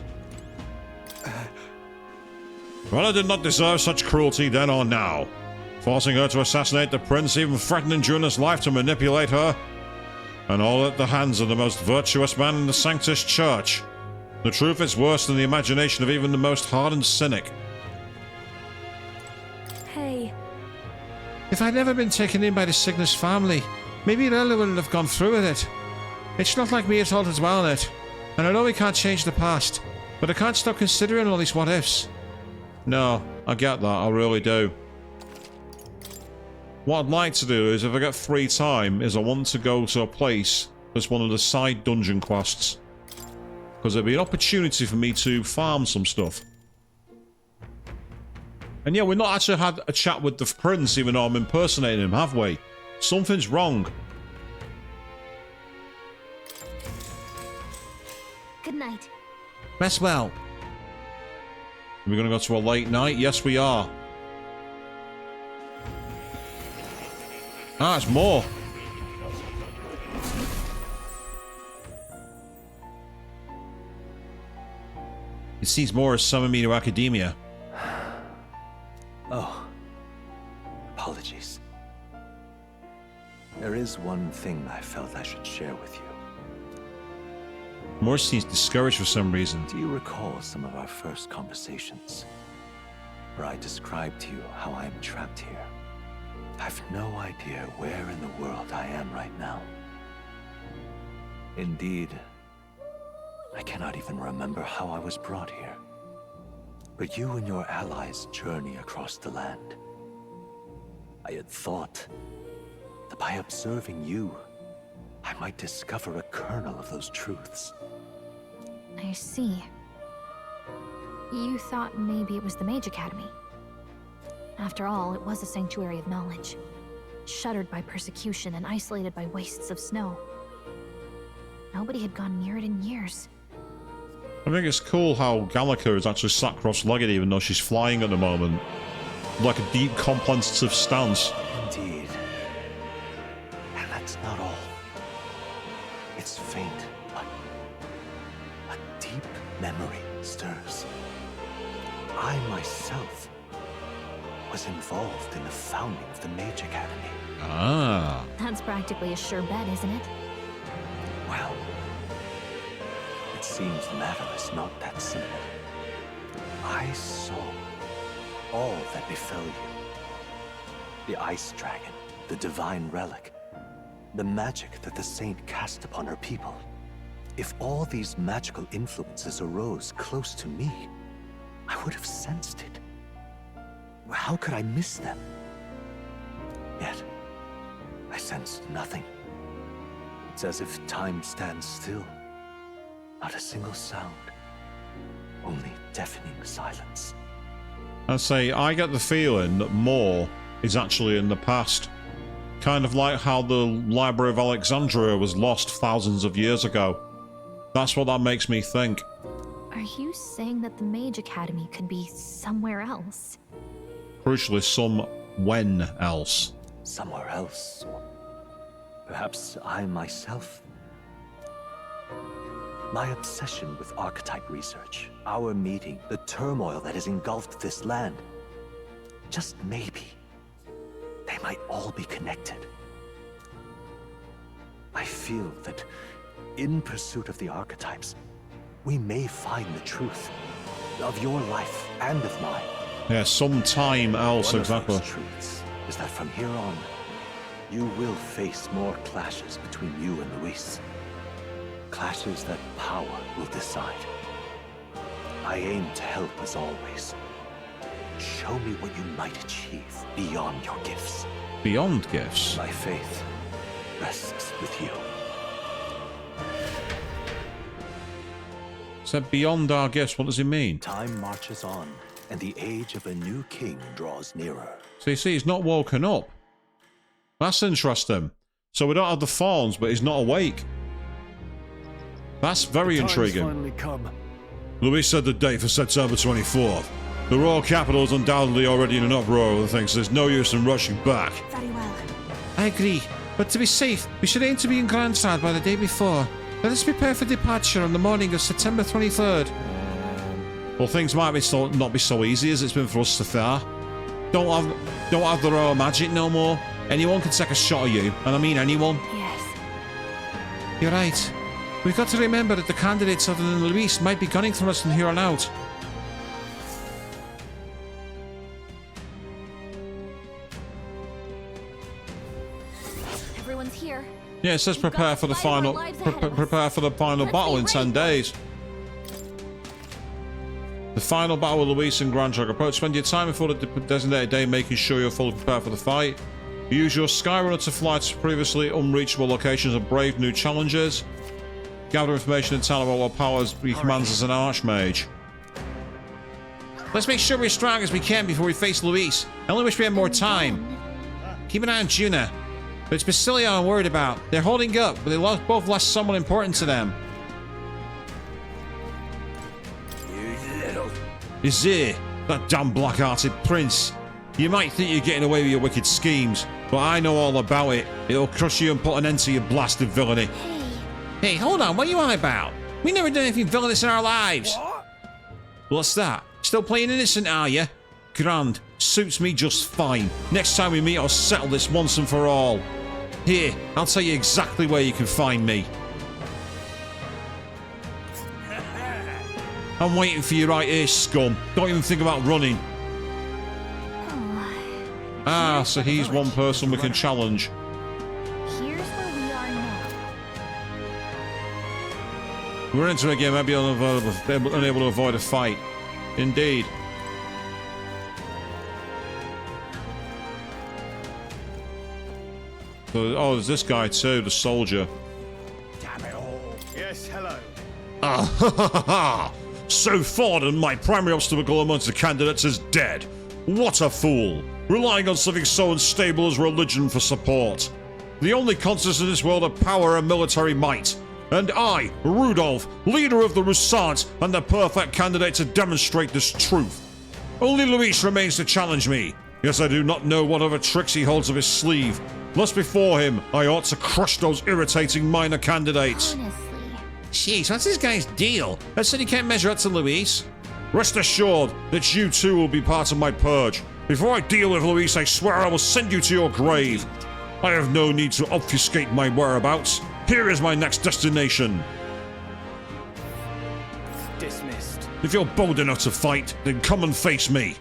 Rella did not deserve such cruelty then or now. Forcing her to assassinate the prince, even threatening Juno's life to manipulate her. And all at the hands of the most virtuous man in the Sanctus Church. The truth is worse than the imagination of even the most hardened cynic. Hey. If I'd never been taken in by the Cygnus family, maybe Rella wouldn't have gone through with it. It's not like me at all to dwell on it. And I know we can't change the past, but I can't stop considering all these what-ifs. No, I get that, I really do. What I'd like to do is, if I get free time, is I want to go to a place that's one of the side dungeon quests. Because there'll be an opportunity for me to farm some stuff. And yeah, we've not actually had a chat with the prince, even though I'm impersonating him, have we? Something's wrong. Good night. Rest well. We're going to go to a late night? Yes, we are. Ah, it's more. It seems more has summoned me to academia. Oh. Apologies. There is one thing I felt I should share with you. Morse seems discouraged for some reason. Do you recall some of our first conversations? Where I described to you how I am trapped here? I've no idea where in the world I am right now. Indeed, I cannot even remember how I was brought here. But you and your allies journey across the land. I had thought that by observing you, I might discover a kernel of those truths. I see. You thought maybe it was the Mage Academy. After all, it was a sanctuary of knowledge, shuttered by persecution and isolated by wastes of snow. Nobody had gone near it in years. I think it's cool how Gallica is actually sat cross-legged even though she's flying at the moment. Like a deep contemplative stance. Indeed. And that's not all. It's faint, but a deep memory stirs. I myself was involved in the founding of the Mage Academy. Ah. That's practically a sure bet, isn't it? Well, it seems the matter is not that simple. I saw all that befell you. The Ice Dragon, the Divine Relic, the magic that the Saint cast upon her people. If all these magical influences arose close to me, I would have sensed it. How could I miss them? Yet, I sensed nothing. It's as if time stands still. Not a single sound. Only deafening silence. I get the feeling that more is actually in the past. Kind of like how the Library of Alexandria was lost thousands of years ago. That's what that makes me think. Are you saying that the Mage Academy could be somewhere else? Crucially, when else. Somewhere else. Perhaps I myself. My obsession with archetype research, our meeting, the turmoil that has engulfed this land. Just maybe, they might all be connected. I feel that in pursuit of the archetypes, we may find the truth of your life and of mine. Yeah, sometime else, exactly. One of those truths is that from here on, you will face more clashes between you and Luis. Clashes that power will decide. I aim to help as always. Show me what you might achieve beyond your gifts. Beyond gifts? My faith rests with you. So beyond our gifts, what does it mean? Time marches on, and the age of a new king draws nearer. So you see, he's not woken up. That's interesting. So we don't have the fawns, but he's not awake. That's very intriguing. Finally come. Luis said the date for September 24th. The royal capital is undoubtedly already in an uproar over things, so there's no use in rushing back. Very well. I agree, but to be safe, we should aim to be in Grandstad by the day before. Let us prepare for departure on the morning of September 23rd. Well, things might not be so easy as it's been for us so far. Don't have the royal magic no more. Anyone can take a shot at you, and I mean anyone. Yes. You're right. We've got to remember that the candidates other than Luis might be gunning for us from here on out. Everyone's here. Yeah, it says prepare for the final battle in 10 days. The final battle with Luis and Grandjog approach. Spend your time before the designated day making sure you're fully prepared for the fight. Use your Skyrunner to fly to previously unreachable locations and brave new challenges. Gather information and tell about what powers he commands as an Archmage. Let's make sure we're strong as we can before we face Luis. I only wish we had more time. Keep an eye on Juna. But it's Basilia I'm worried about. They're holding up, but they both lost someone important to them. You little... Izir, that damn black-hearted prince. You might think you're getting away with your wicked schemes, but I know all about it. It'll crush you and put an end to your blasted villainy. Hey, hold on, what are you on about? We never did anything villainous in our lives. What? What's that? Still playing innocent, are you? Grand. Suits me just fine. Next time we meet, I'll settle this once and for all. Here, I'll tell you exactly where you can find me. I'm waiting for you right here, scum. Don't even think about running. Ah, so he's one person we can challenge. Here's where we are now. We're into a game, maybe unable to avoid a fight. Indeed. So, oh, there's this guy too, the soldier. Damn it all. Yes, hello. Ah, ha ha ha ha! So Forden, my primary obstacle amongst the candidates, is dead. What a fool! Relying on something so unstable as religion for support. The only constants in this world are power and military might. And I, Rudolph, leader of the Roussant, am the perfect candidate to demonstrate this truth. Only Luis remains to challenge me. Yes, I do not know what other tricks he holds up his sleeve. Thus before him, I ought to crush those irritating minor candidates. Honestly. Jeez, what's this guy's deal? I said he can't measure up to Luis. Rest assured that you too will be part of my purge. Before I deal with Luis, I swear I will send you to your grave. I have no need to obfuscate my whereabouts. Here is my next destination. Dismissed. If you're bold enough to fight, then come and face me.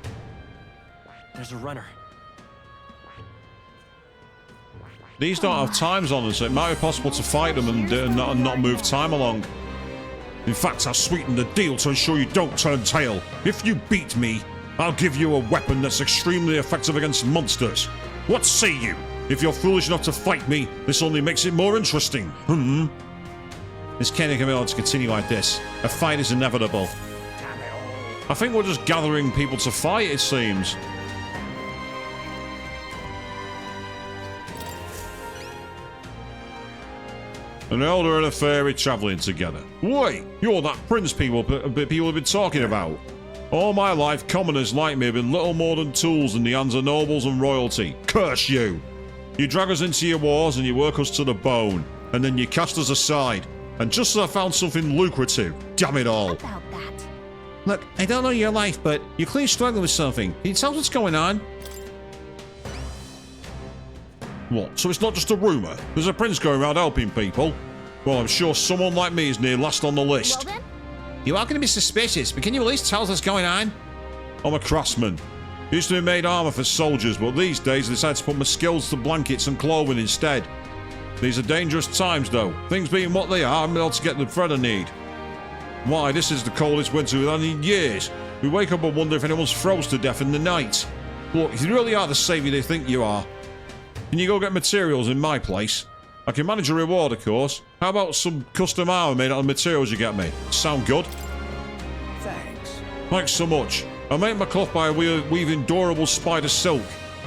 There's a runner. These don't have times on them, so it might be possible to fight them and not move time along. In fact, I'll sweeten the deal to ensure you don't turn tail. If you beat me, I'll give you a weapon that's extremely effective against monsters. What say you? If you're foolish enough to fight me, this only makes it more interesting. This can't be able to continue like this. A fight is inevitable. Damn it all. I think we're just gathering people to fight, it seems. An elder and a fairy travelling together. Wait, you're that prince people have been talking about. All my life, commoners like me have been little more than tools in the hands of nobles and royalty. Curse you! You drag us into your wars and you work us to the bone, and then you cast us aside. And just as I found something lucrative, damn it all. About that. Look, I don't know your life, but you're clearly struggling with something. Can you tell us what's going on? What? So it's not just a rumour? There's a prince going around helping people? Well, I'm sure someone like me is near last on the list. Well then? You are going to be suspicious, but can you at least tell us what's going on? I'm a craftsman. Used to be made armour for soldiers, but these days I decided to put my skills to blankets and clothing instead. These are dangerous times, though. Things being what they are, I'm able to get the bread I need. Why, this is the coldest winter we've had in years. We wake up and wonder if anyone's froze to death in the night. Look, if you really are the saviour they think you are, can you go get materials in my place? I can manage a reward, of course. How about some custom armour made out of materials you get me? Sound good? Thanks. Thanks so much. I make my cloth by weaving durable spider silk.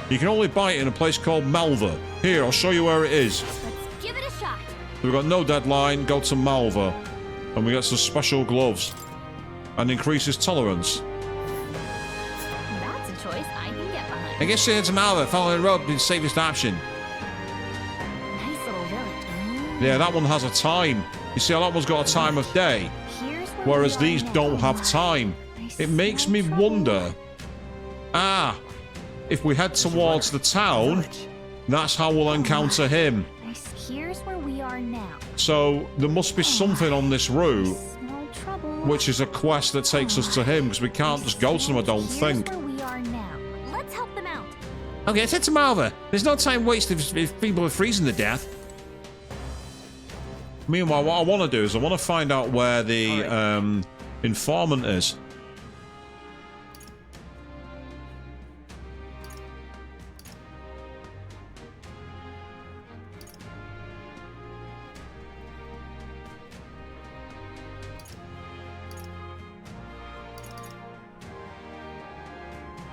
You can only buy it in a place called Malva. Here, I'll show you where it is. Let's give it a shot. We've got no deadline, go to Malva. And we get some special gloves. And increases tolerance. That's a choice I can get behind. I guess you head to Malva, follow the road, be the safest option. Nice little village. Yeah, that one has a time. You see, that one's got a time of day. Whereas these don't have time. It makes me wonder. If we head towards the town, that's how we'll encounter him. Here's where we are now. So there must be something on this route, No trouble. which is a quest that takes us to him, because we can't just go to them, I don't think. Here's where we are now. Let's help them out. Okay, let's head to Malva. There's no time wasted if people are freezing to death. Meanwhile, what I want to do is I want to find out where the informant is.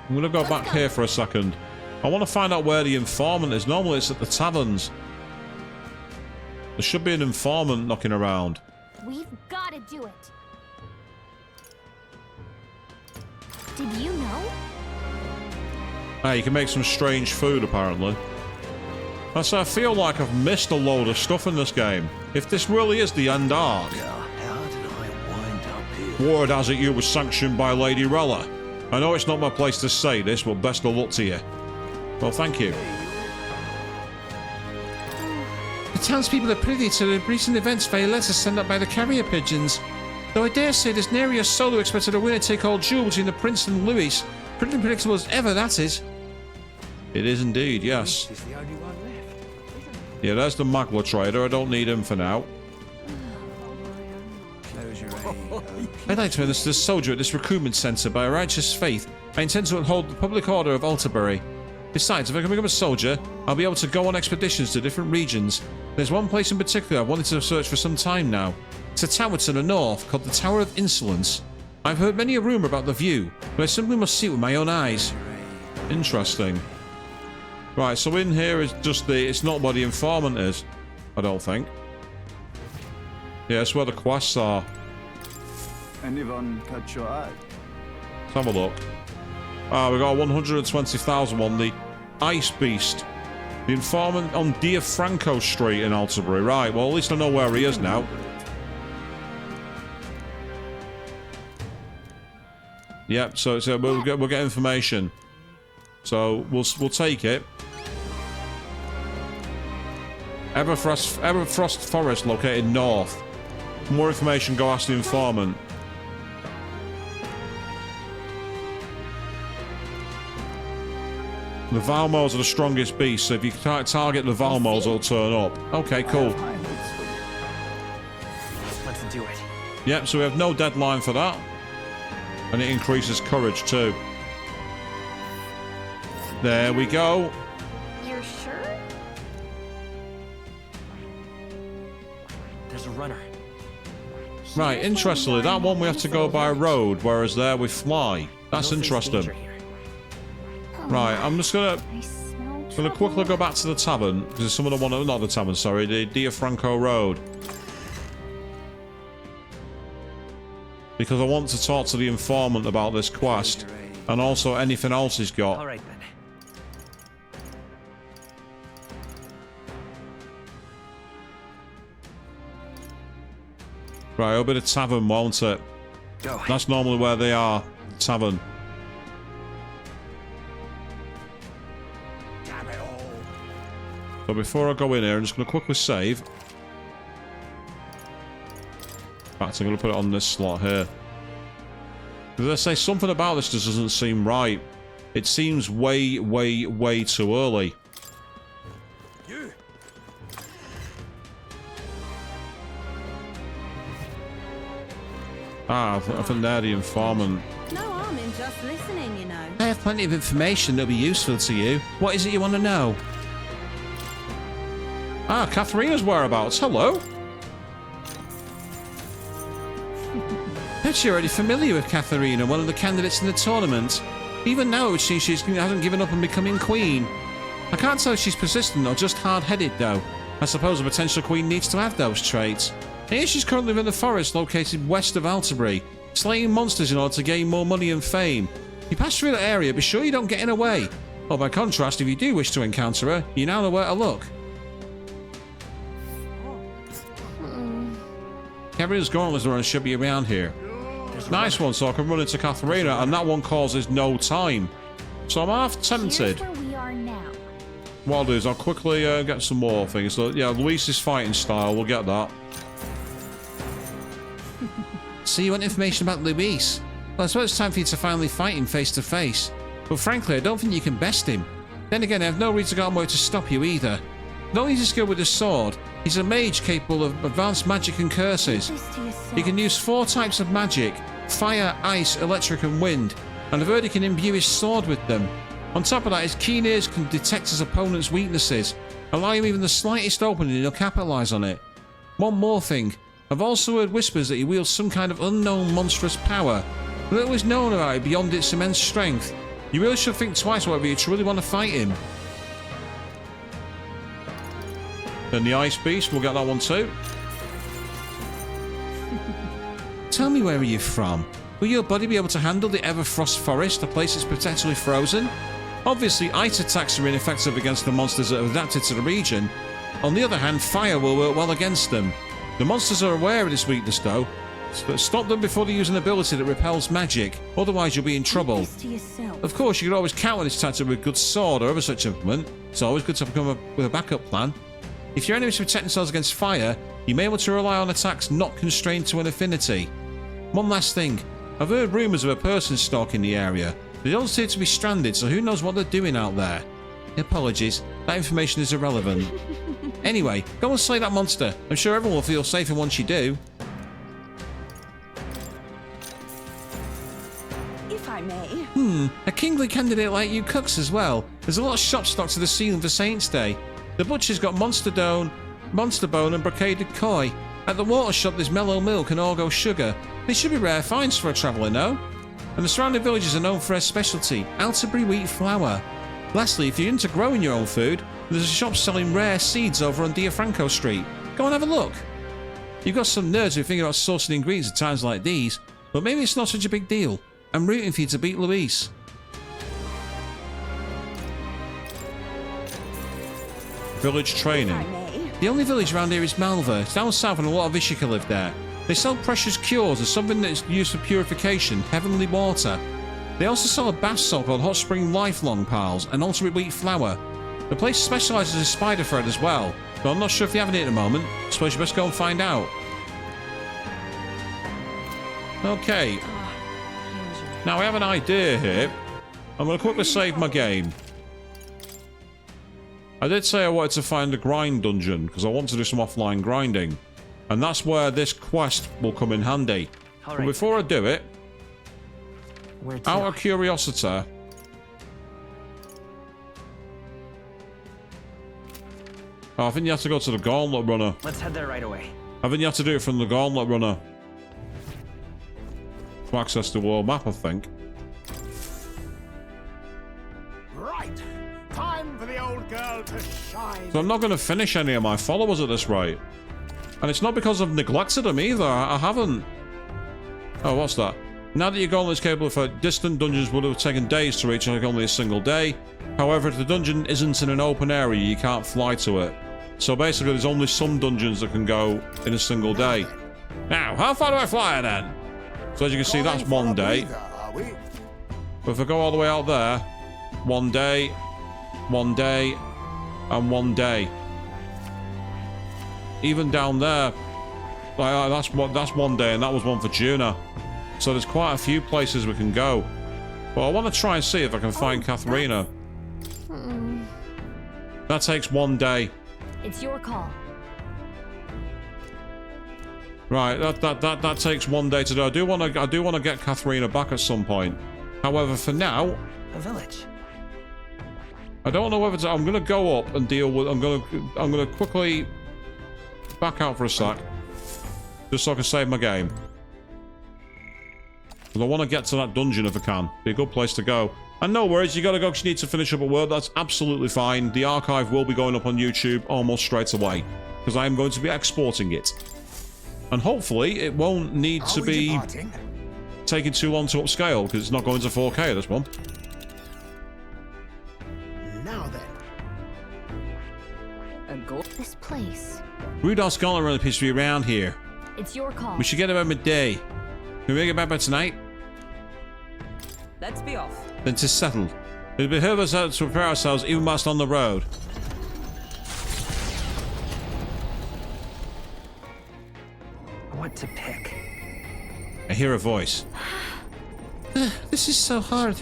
I'm going to go back here for a second. I want to find out where the informant is. Normally it's at the taverns. There should be an informant knocking around. We've got to do it. Did you know? Hey, you can make some strange food, apparently. So I feel like I've missed a load of stuff in this game. If this really is the end arc. Word has it you were sanctioned by Lady Rella. I know it's not my place to say this, but best of luck to you. Well, thank you. The townspeople are privy to the recent events via letters sent up by the carrier pigeons. Though I dare say there's nary a soul who expected a winner-take-all duel between the Prince and Louis. Pretty unpredictable as ever, that is. It is indeed, yes. He's the only one left. Yeah, there's the Magla trader. I don't need him for now. Close your I'd like to enlist as a soldier at this recruitment centre by a righteous faith. I intend to uphold the public order of Alterbury. Besides, if I can become a soldier, I'll be able to go on expeditions to different regions. There's one place in particular I've wanted to search for some time now. It's a tower to the north called the Tower of Insolence. I've heard many a rumour about the view, but I simply must see it with my own eyes. Interesting. Right, so in here is just it's not where the informant is, I don't think. Yeah, it's where the quests are. Anyone catch your eye? Let's have a look. We got 120,000 on the Ice Beast. The informant on Diafranco Street in Alterbury. Right, well, at least I know where he is now. Yep, so we'll get information. So we'll take it. Everfrost Forest located north. For more information, go ask the informant. The Valmos are the strongest beast, so if you target the Valmos, it'll turn up. Okay, cool. Let's do it. Yep, so we have no deadline for that. And it increases courage too. There we go. You're sure? There's a runner. Right, interestingly, that one we have to go by road, whereas there we fly. That's interesting. Right, I'm just gonna quickly go back to the tavern, because there's some of the one, not the tavern, sorry, the Diafranco Road. Because I want to talk to the informant about this quest, and also anything else he's got. Alright then. Right, it'll be the tavern, won't it? Go. That's normally where they are, the tavern. So before I go in here, I'm just going to quickly save. In fact, I'm going to put it on this slot here. Because I say something about this just doesn't seem right. It seems way, way, way too early. Ah, I think they're the informant. No harm in just listening, you know. I have plenty of information that'll be useful to you. What is it you want to know? Ah, Katharina's whereabouts. Hello. Bet you're already familiar with Katharina, one of the candidates in the tournament. Even now, it would seem she hasn't given up on becoming queen. I can't tell if she's persistent or just hard-headed, though. I suppose a potential queen needs to have those traits. Here she's currently in the forest located west of Altabury, slaying monsters in order to gain more money and fame. If you pass through that area, be sure you don't get in her way. Or by contrast, if you do wish to encounter her, you now know where to look. Katharina's gauntlets run should be around here. Nice one, so I can run into Katharina, and that one causes no time. So I'm half tempted. Here's where we are now. What I'll do is I'll quickly get some more things. So, yeah, Luis's fighting style, we'll get that. So you want information about Luis? Well, I suppose it's time for you to finally fight him face to face. But frankly, I don't think you can best him. Then again, I have no reason to go on way to stop you either. Not only is he skilled with his sword, he's a mage capable of advanced magic and curses. He can use 4 types of magic: fire, ice, electric and wind, and I've heard he can imbue his sword with them. On top of that, his keen ears can detect his opponent's weaknesses, allowing him even the slightest opening and he'll capitalise on it. One more thing, I've also heard whispers that he wields some kind of unknown monstrous power. Little is known about it beyond its immense strength. You really should think twice whether you truly want to fight him. Then the Ice Beast, we'll get that one too. Tell me, where are you from? Will your body be able to handle the Everfrost Forest, a place that's potentially frozen? Obviously, ice attacks are ineffective against the monsters that have adapted to the region. On the other hand, fire will work well against them. The monsters are aware of this weakness though, but stop them before they use an ability that repels magic, otherwise you'll be in trouble. Of course, you can always counter this tactic with a good sword or other such implement. It's always good to come up with a backup plan. If your enemies protect themselves against fire, you may want to rely on attacks not constrained to an affinity. One last thing, I've heard rumours of a person stalking the area. They don't seem to be stranded, so who knows what they're doing out there. Apologies, that information is irrelevant. Anyway, go and slay that monster. I'm sure everyone will feel safer once you do. If I may. A kingly candidate like you cooks as well. There's a lot of shop stock to the ceiling for Saints' Day. The butcher's got monster bone and brocaded koi. At the water shop there's mellow milk and Orgo sugar. They should be rare finds for a traveller, no? And the surrounding villages are known for their specialty, Altabury wheat flour. Lastly, if you're into growing your own food, there's a shop selling rare seeds over on Diafranco Street. Go and have a look. You've got some nerds who think about sourcing ingredients at times like these, but maybe it's not such a big deal. I'm rooting for you to beat Luis. Village training. The only village around here is Malva. It's down south and a lot of Ishika live there. They sell precious cures as something that is used for purification, heavenly water. They also sell a bath salt called Hot Spring Lifelong Pals and alternate wheat flour. The place specialises in spider thread as well, but I'm not sure if they have any at the moment. I suppose you best go and find out. Okay. Now I have an idea here. I'm going to quickly save my game. I did say I wanted to find a grind dungeon because I want to do some offline grinding. And that's where this quest will come in handy. But before I do it, out of curiosity, I think you have to go to the Gauntlet Runner. Let's head there right away. I think you have to do it from the Gauntlet Runner. to access the world map, I think. Right. Time for the old girl to shine. So I'm not going to finish any of my followers at this rate. And it's not because I've neglected them either. I haven't. Oh, what's that? Now that your gauntlet is capable for distant dungeons would have taken days to reach like only a single day. However, if the dungeon isn't in an open area, you can't fly to it. So basically, there's only some dungeons that can go in a single day. Now, how far do I fly then? So as you can see, that's 1 day. But if I go all the way out there, 1 day, 1 day, and 1 day. Even down there, that's 1 day, and that was one for Juna. So there's quite a few places we can go. But I want to try and see if I can find Katharina. That takes 1 day. It's your call. Right, that takes 1 day to do. I do want to get Katharina back at some point. However, for now, A village. I don't know whether to, I'm gonna go up and deal with. I'm gonna quickly back out for a sec, just so I can save my game. Because I want to get to that dungeon if I can. Be a good place to go. And no worries, you gotta go because you need to finish up at work. That's absolutely fine. The archive will be going up on YouTube almost straight away because I am going to be exporting it. And hopefully it won't need to be taking too long to upscale because it's not going to 4K this one. Now then. This place. Rudolph's gauntlet really appears to be around here. It's your call. We should get about midday. Can we make it back by tonight? Let's be off. Then 'tis settled. It'll behoove us to prepare ourselves even whilst on the road. What to pick? I hear a voice. This is so hard.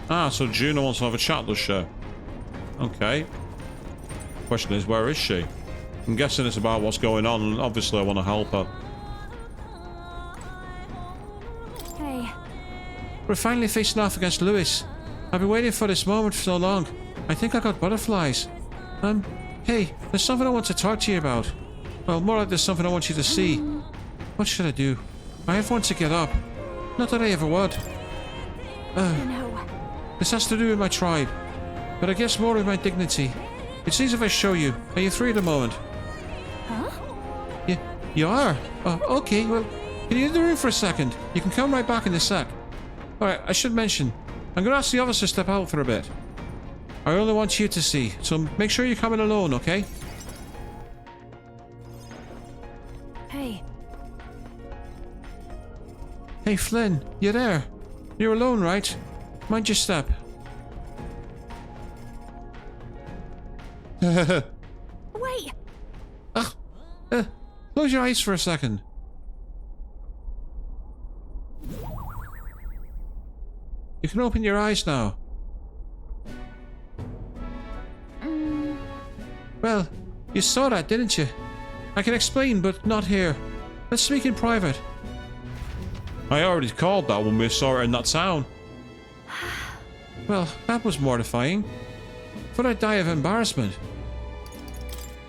Ah, so Juno wants to have a chat, does she? Okay. Question is, where is she? I'm guessing it's about what's going on, and obviously I want to help her. Hey. We're finally facing off against Lewis. I've been waiting for this moment for so long. I think I got butterflies. Hey, there's something I want to talk to you about. Well, more like there's something I want you to see. What should I do? I have one to get up. Not that I ever would. This has to do with my tribe. But I guess more with my dignity. It's easy if I show you. Are you free at the moment? Huh? You are? Oh, okay, well, can you in the room for a second? You can come right back in a sec. Alright, I should mention, I'm going to ask the others to step out for a bit. I only want you to see, so make sure you come in alone, okay? Hey. Hey, Flynn, you there? You're alone, right? Mind your step. Wait! Close your eyes for a second. You can open your eyes now. Well, you saw that, didn't you? I can explain, but not here. Let's speak in private. I already called that when we saw her in that town. Well, that was mortifying. Thought I'd die of embarrassment.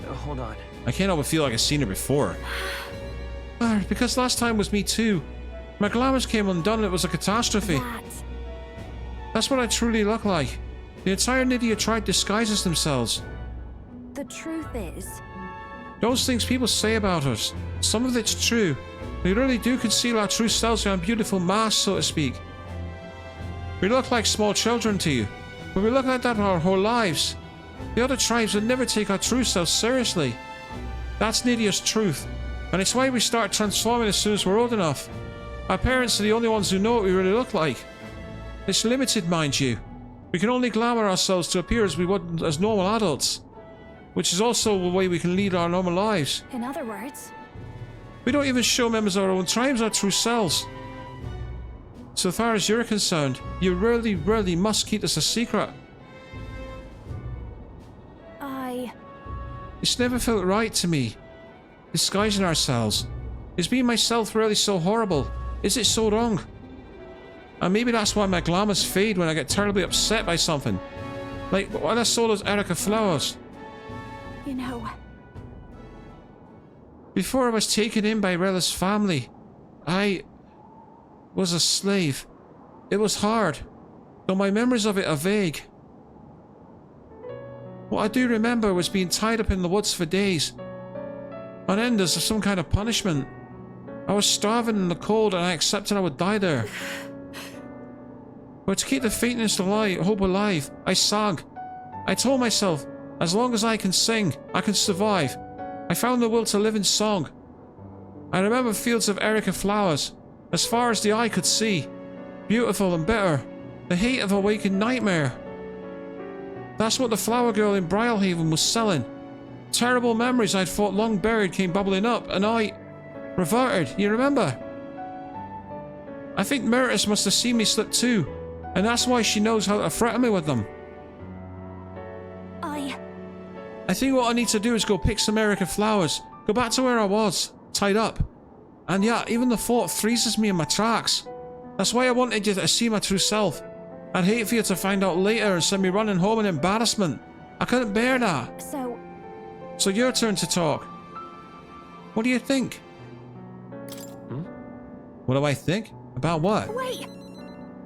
Hold on. I can't help but feel like I've seen her before. Because last time was me too. My glamours came undone and it was a catastrophe. That's what I truly look like. The entire Nydia tribe disguises themselves. The truth is... Those things people say about us, some of it's true. We really do conceal our true selves behind beautiful masks, so to speak. We look like small children to you, but we look like that our whole lives. The other tribes would never take our true selves seriously. That's Nydia's truth, and it's why we start transforming as soon as we're old enough. Our parents are the only ones who know what we really look like. It's limited, mind you. We can only glamour ourselves to appear as we would as normal adults, which is also the way we can lead our normal lives. In other words... We don't even show members of our own tribes our true selves. So far as you're concerned, you really must keep this a secret. It's never felt right to me. Disguising ourselves. Is being myself really so horrible? Is it so wrong? And maybe that's why my glamours fade when I get terribly upset by something. Like when I saw those Erica flowers. You know... Before I was taken in by Rella's family, was a slave. It was hard, though my memories of it are vague. What I do remember was being tied up in the woods for days, on end as some kind of punishment. I was starving in the cold and I accepted I would die there. But to keep the faintness alive, hope alive, I sang. I told myself, as long as I can sing, I can survive. I found the will to live in song. I remember fields of Erica flowers, as far as the eye could see, beautiful and bitter, the heat of a waking nightmare. That's what the flower girl in Brialhaven was selling. Terrible memories I'd thought long buried came bubbling up, and I reverted, you remember? I think Meritus must have seen me slip too, and that's why she knows how to threaten me with them. I think what I need to do is go pick some Erica flowers, go back to where I was, tied up. And yeah, even the thought freezes me in my tracks. That's why I wanted you to see my true self. I'd hate for you to find out later and send me running home in embarrassment. I couldn't bear that. So your turn to talk. What do you think? What do I think? About what? Wait!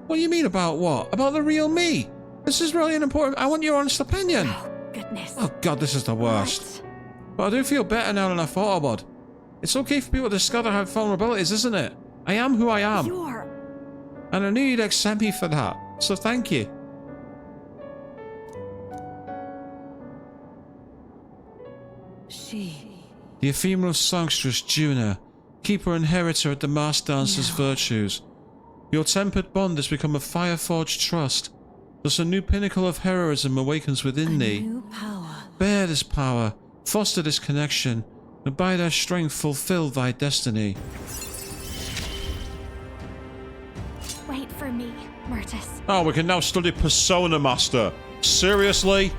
What do you mean about what? About the real me? This is really an important... I want your honest opinion. Goodness. Oh god, this is the worst. But I do feel better now than I thought I would. It's okay for people to discover how vulnerabilities, isn't it? I am who I am. And I knew you'd accept me for that, so thank you. The ephemeral songstress Juna, keeper and inheritor of the masked dancer's virtues. Your tempered bond has become a fire-forged trust. Thus a new pinnacle of heroism awakens within thee. Bear this power, foster this connection, and by their strength fulfill thy destiny. Wait for me, Meritus. Oh, we can now study Persona Master. Seriously?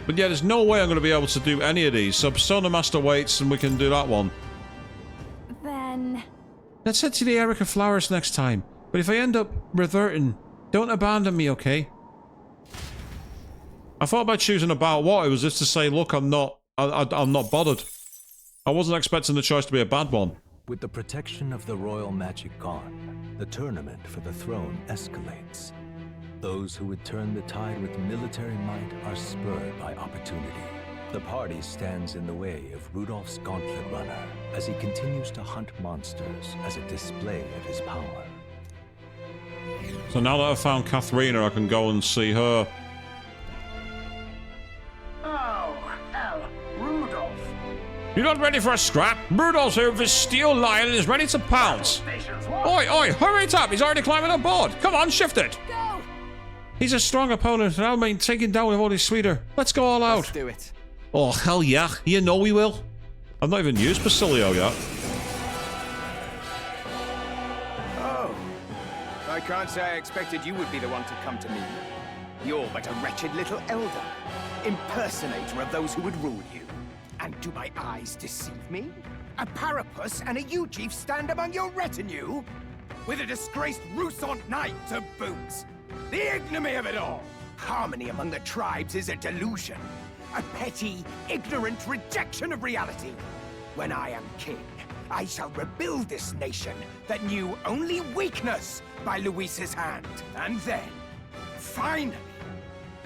But yeah, there's no way I'm going to be able to do any of these, so Persona Master waits and we can do that one. Then... Let's head to the Erica flowers next time, but if I end up reverting, don't abandon me, okay? I thought about choosing about what it was just to say, look, I'm not bothered. I wasn't expecting the choice to be a bad one. With the protection of the royal magic gone, the tournament for the throne escalates. Those who would turn the tide with military might are spurred by opportunity. The party stands in the way of Rudolph's Gauntlet Runner as he continues to hunt monsters as a display of his power. So now that I've found Katharina, I can go and see her. Oh, hell, Rudolph. You're not ready for a scrap? Rudolph's here with his steel lion and is ready to pounce. Oi, oi, hurry it up. He's already climbing on board. Come on, shift it. Go. He's a strong opponent, and I mean taking down with all his sweeter. Let's go all out. Let's do it. Oh, hell yeah. You know we will. I've not even used Basilio yet. Oh. I can't say I expected you would be the one to come to me. You're but a wretched little elder, impersonator of those who would rule you. And do my eyes deceive me? A Parapus and a Ujief stand among your retinue? With a disgraced Rusant knight to boot. The ignominy of it all! Harmony among the tribes is a delusion. A petty, ignorant rejection of reality. When I am king, I shall rebuild this nation that knew only weakness by Luis's hand. And then, finally,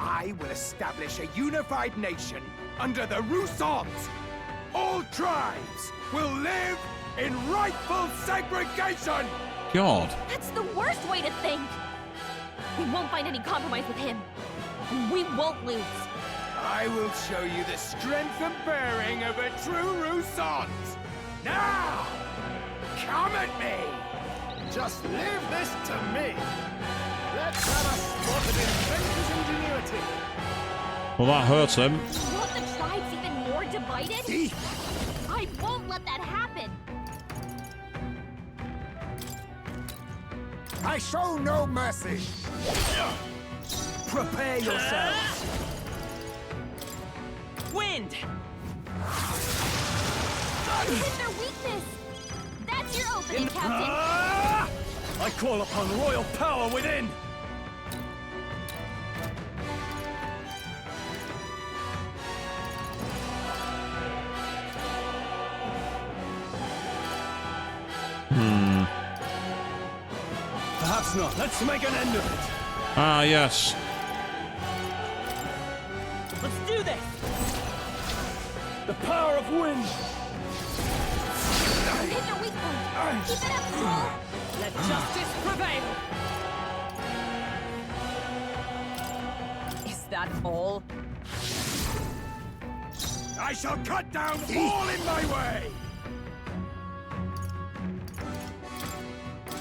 I will establish a unified nation under the Rusants. All tribes will live in rightful segregation! God. That's the worst way to think! We won't find any compromise with him. And we won't lose. I will show you the strength and bearing of a true Rusant! Now! Come at me! Just leave this to me. Let's have a spot of inventor's ingenuity. Well, that hurts him. You want the tribes even more divided? I won't let that happen. I show no mercy. Prepare yourselves. Wind! Hit their weakness. That's your opening, Captain. I call upon royal power within! Perhaps not. Let's make an end of it. Ah, yes. Let's do this! The power of wind! Hit your weak point. Keep it up, Troll. Let justice prevail! Is that all? I shall cut down all in my way!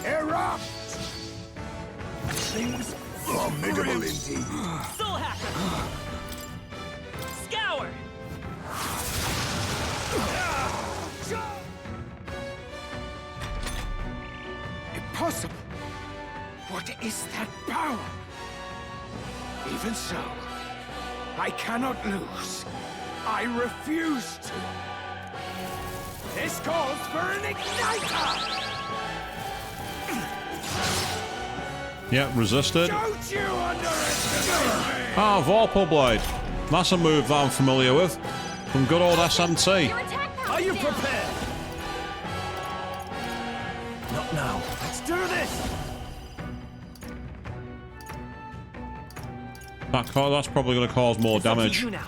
Erupt! Things formidable indeed. Soul Hacker! Scour! Impossible! What is that power? Even so, I cannot lose. I refuse to. This calls for an igniter! Yeah, resisted. Don't you underestimate me! Ah, Vorpal Blade. That's a move that I'm familiar with. From good old SMT. Are you prepared? Not now. Let's do this! That's probably going to cause more damage. You now.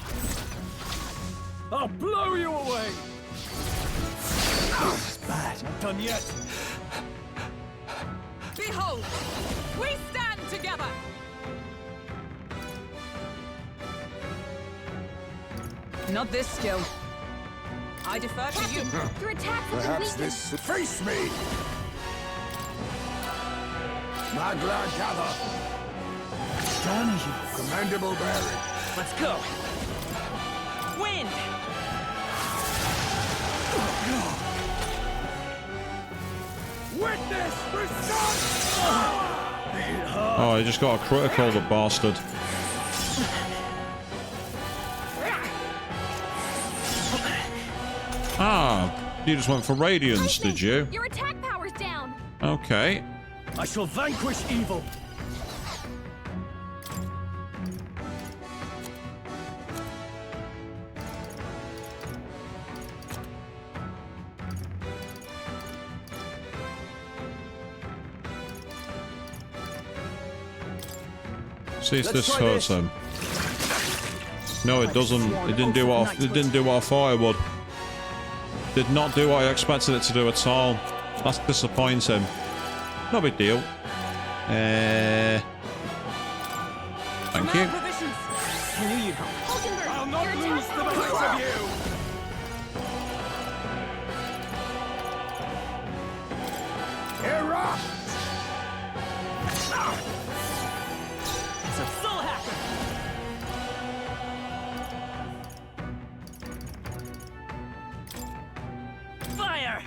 I'll blow you away! This is bad. Not done yet. Behold! We stand together! Not this skill. I defer to you. Your attack has been Perhaps weakened. this... Face me! Magla gather! Damn you! Commendable bearing. Let's go! Wind! Witness resistance! Oh, he just got a critical, the bastard. Ah, you just went for Radiance, did you? Your attack power's down. Okay. I shall vanquish evil! See if this hurts him. No, it doesn't. It didn't do what I thought it would. Did not do what I expected it to do at all. That's disappointing. No big deal. Thank you. I knew you'd help. I'll not lose the best of you! Erupt! It's a Soul Hacker! Fire!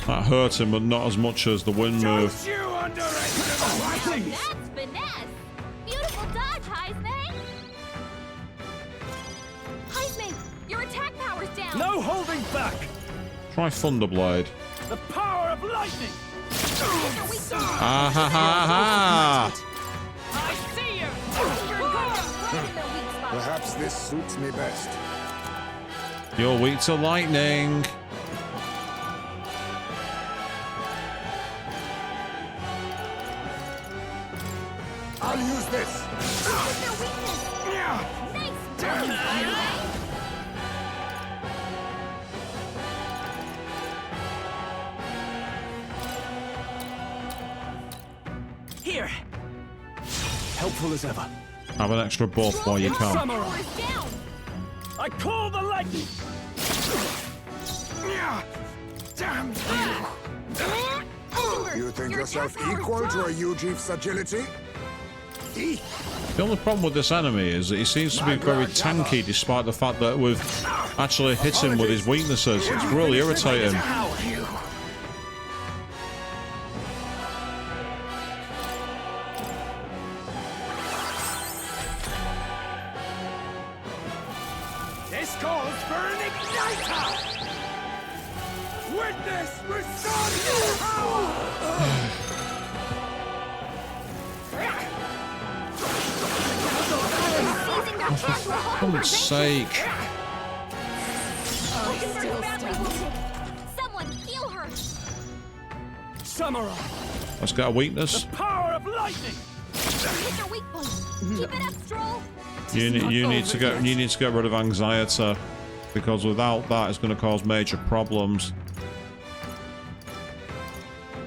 That hurt him, but not as much as the wind move. Don't you underestimate me! That's finesse. Beautiful dodge, Heisman. Heisman, your attack power's down. No holding back! Try Thunderblade. The power of lightning! Ah ha ha ha! I see you! Right in the weak spot. Perhaps this suits me best. You're weak to lightning. I'll use this. Their weakness. Nice job, Heisman. Here! Helpful as ever. Have an extra buff while you can. Samurai! I call the lightning! Damn You think yourself equal to a Ujief's agility? The only problem with this enemy is that he seems to be very tanky, despite the fact that we've actually hit him with his weaknesses. It's really irritating. This calls for an igniter! Witness resistance power! For God's sake. Convert badly wounded. Someone heal her. Samurai. Let's get a weakness. The power of lightning. Hit your weak point. Keep it up, Stroll. You need to get rid of anxiety, because without that, it's going to cause major problems.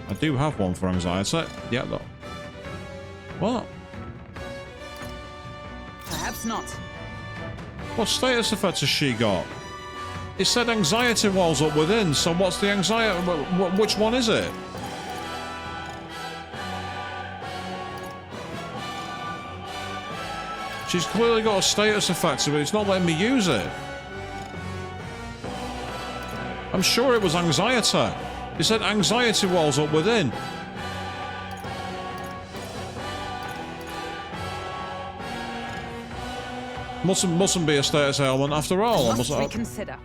I do have one for anxiety. Yeah, though. What? Perhaps not. What status effect has she got? It said anxiety walls up within, so what's the anxiety? Which one is it? She's clearly got a status effect, but it's not letting me use it. I'm sure it was anxiety. It said anxiety walls up within. Mustn't be a status ailment after all. Must reconsider.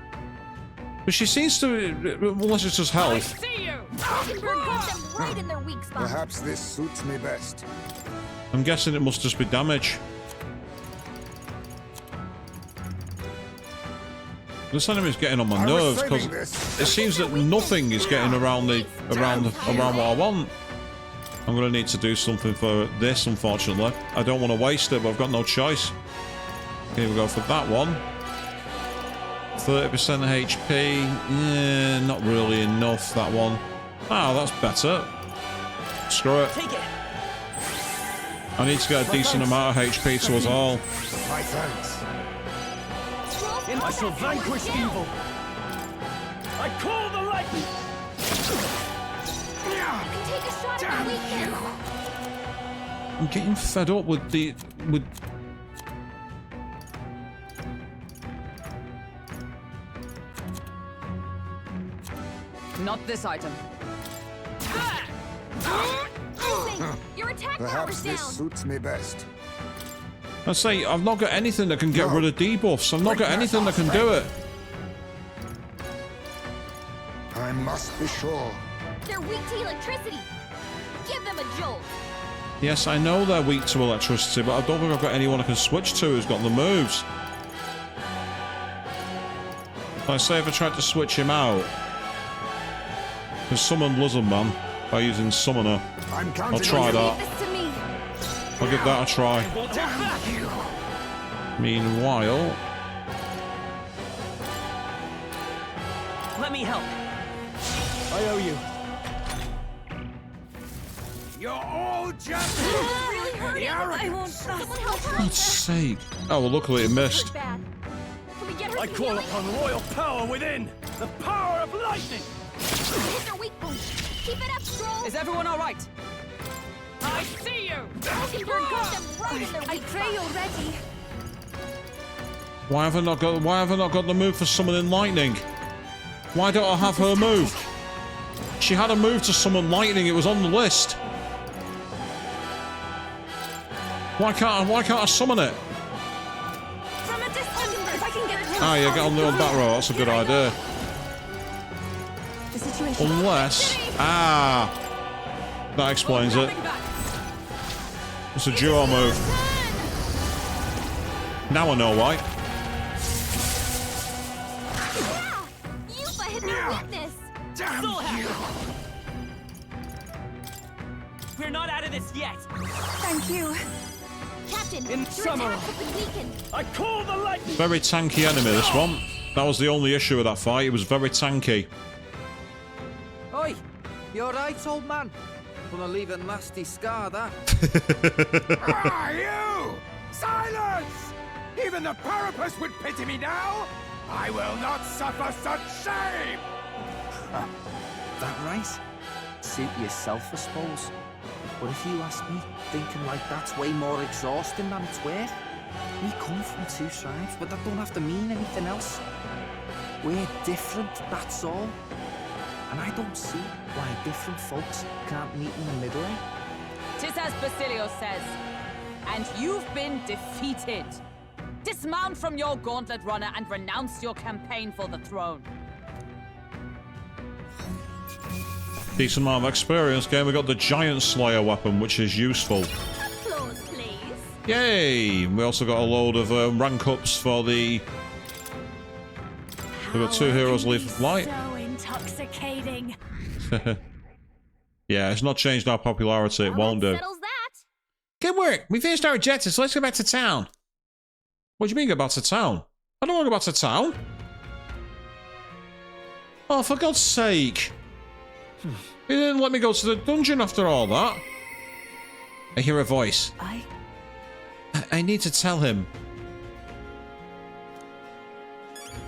But she seems to, unless it's just health. I see you. Got them right in their weak spot. Perhaps this suits me best. I'm guessing it must just be damage. This enemy's getting on my nerves because it seems that nothing is getting around what I want. I'm going to need to do something for this, unfortunately. I don't want to waste it, but I've got no choice. Here we go for that one. 30% HP. Yeah, not really enough, that one. Ah, that's better. Screw it. I need to get a decent amount of HP to us all. My thanks. I shall vanquish evil. I call the lightning. Take a shot at my weakness. I'm getting fed up with the Not this item. Your attack Perhaps power's this down. suits me best. I say, I've not got anything that can get rid of debuffs. I've not got anything that can do it. I must be sure. They're weak to electricity. Give them a jolt. Yes, I know they're weak to electricity, but I don't think I've got anyone I can switch to who's got the moves. I say if I tried to switch him out, can summon Lizard Man by using Summoner. I'll try that. I'll give that a try. Meanwhile, Let me help. I owe you. You're all just Really hurting. I won't stop. Someone help her. God's sake. Oh, well, luckily it missed. Can we get her I some call healing? upon royal power within. The power of lightning. Hit their weak point. Keep it up, Stroll. Is everyone all right? I see you. Mockingbird got them right in their weak spot. I pray you're ready. Why have I not got the move for summoning lightning? Why don't I have her move? She had a move to summon lightning, it was on the list. Why can't I summon it? From a distance, if I can get close. Ah, yeah, get on the old back row, that's a good idea. The situation. Unless... Ah! That explains it. It's a duo move. Now I know why. Yufa hit their weakness. Damn you! We're not out of this yet. Thank you. Captain, In your summer. attack has been weakened. I call the lightning. Very tanky enemy, this one. That was the only issue with that fight, it was very tanky. Oi, you alright, old man? Gonna leave a nasty scar, that. Ah, you! Silence! Even the Parapus would pity me now! I will not suffer such shame! That right? Suit yourself, I suppose. But if you ask me, thinking like that's way more exhausting than it's worth. We come from two tribes, but that don't have to mean anything else. We're different, that's all. And I don't see why different folks can't meet in the middle, eh? 'Tis as Basilio says, and you've been defeated. Dismount from your gauntlet runner and renounce your campaign for the throne. Decent amount of experience game. We got the Giant Slayer weapon, which is useful. Applause, please. Yay! We also got a load of rank ups for the We've got 2 heroes leave for flight. So intoxicating. Yeah, it's not changed our popularity. It won't do. Good work. We finished our objectives, so let's go back to town. What do you mean go back to town? I don't want to go back to town. Oh, for God's sake. You didn't let me go to the dungeon after all that. I hear a voice. I need to tell him.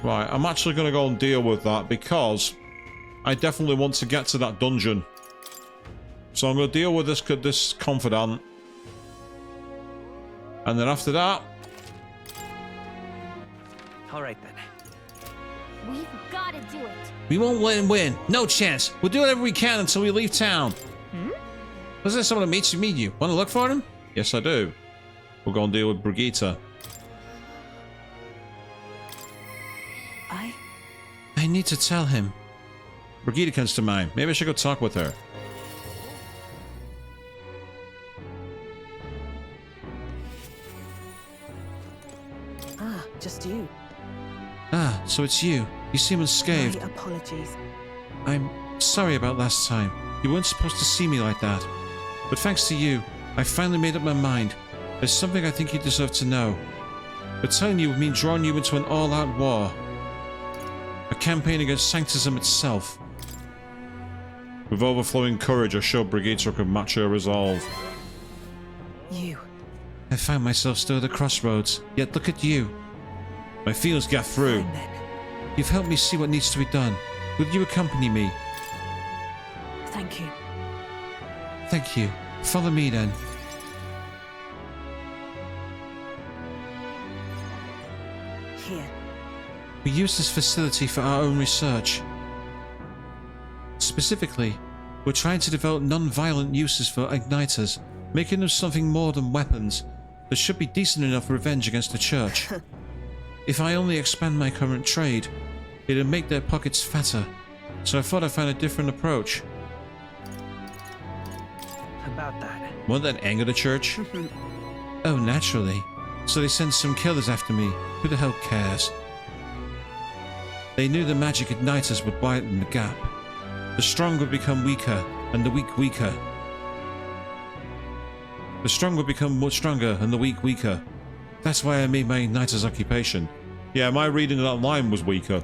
Right, I'm actually going to go and deal with that because I definitely want to get to that dungeon. So I'm going to deal with this confidant. And then after that... Alright then. We've got to do it. We won't let him win. No chance. We'll do whatever we can until we leave town. Was there someone who meet you? Want to look for him? Yes, I do. We'll go and deal with Brigitte. I need to tell him. Brigitte comes to mind. Maybe I should go talk with her. Ah, just you. Ah, so it's you. You seem unscathed. My apologies. I'm sorry about last time. You weren't supposed to see me like that. But thanks to you, I finally made up my mind. There's something I think you deserve to know. But telling you would mean drawing you into an all-out war. A campaign against Sanctism itself. With overflowing courage, I showed Brigitte I could match her resolve. You. I found myself still at the crossroads, yet look at you. My feelings get through. You've helped me see what needs to be done. Will you accompany me? Thank you. Thank you. Follow me then. Here. We use this facility for our own research. Specifically, we're trying to develop non-violent uses for igniters, making them something more than weapons that should be decent enough revenge against the church. If I only expand my current trade, it'll make their pockets fatter, so I thought I'd find a different approach. About that. Won't that anger the church? Oh, naturally. So they sent some killers after me. Who the hell cares? They knew the magic igniters would widen the gap. The strong would become weaker, and the weak weaker. The strong would become much stronger, and the weak weaker. That's why I made my igniter's occupation. Yeah, my reading of that line was weaker.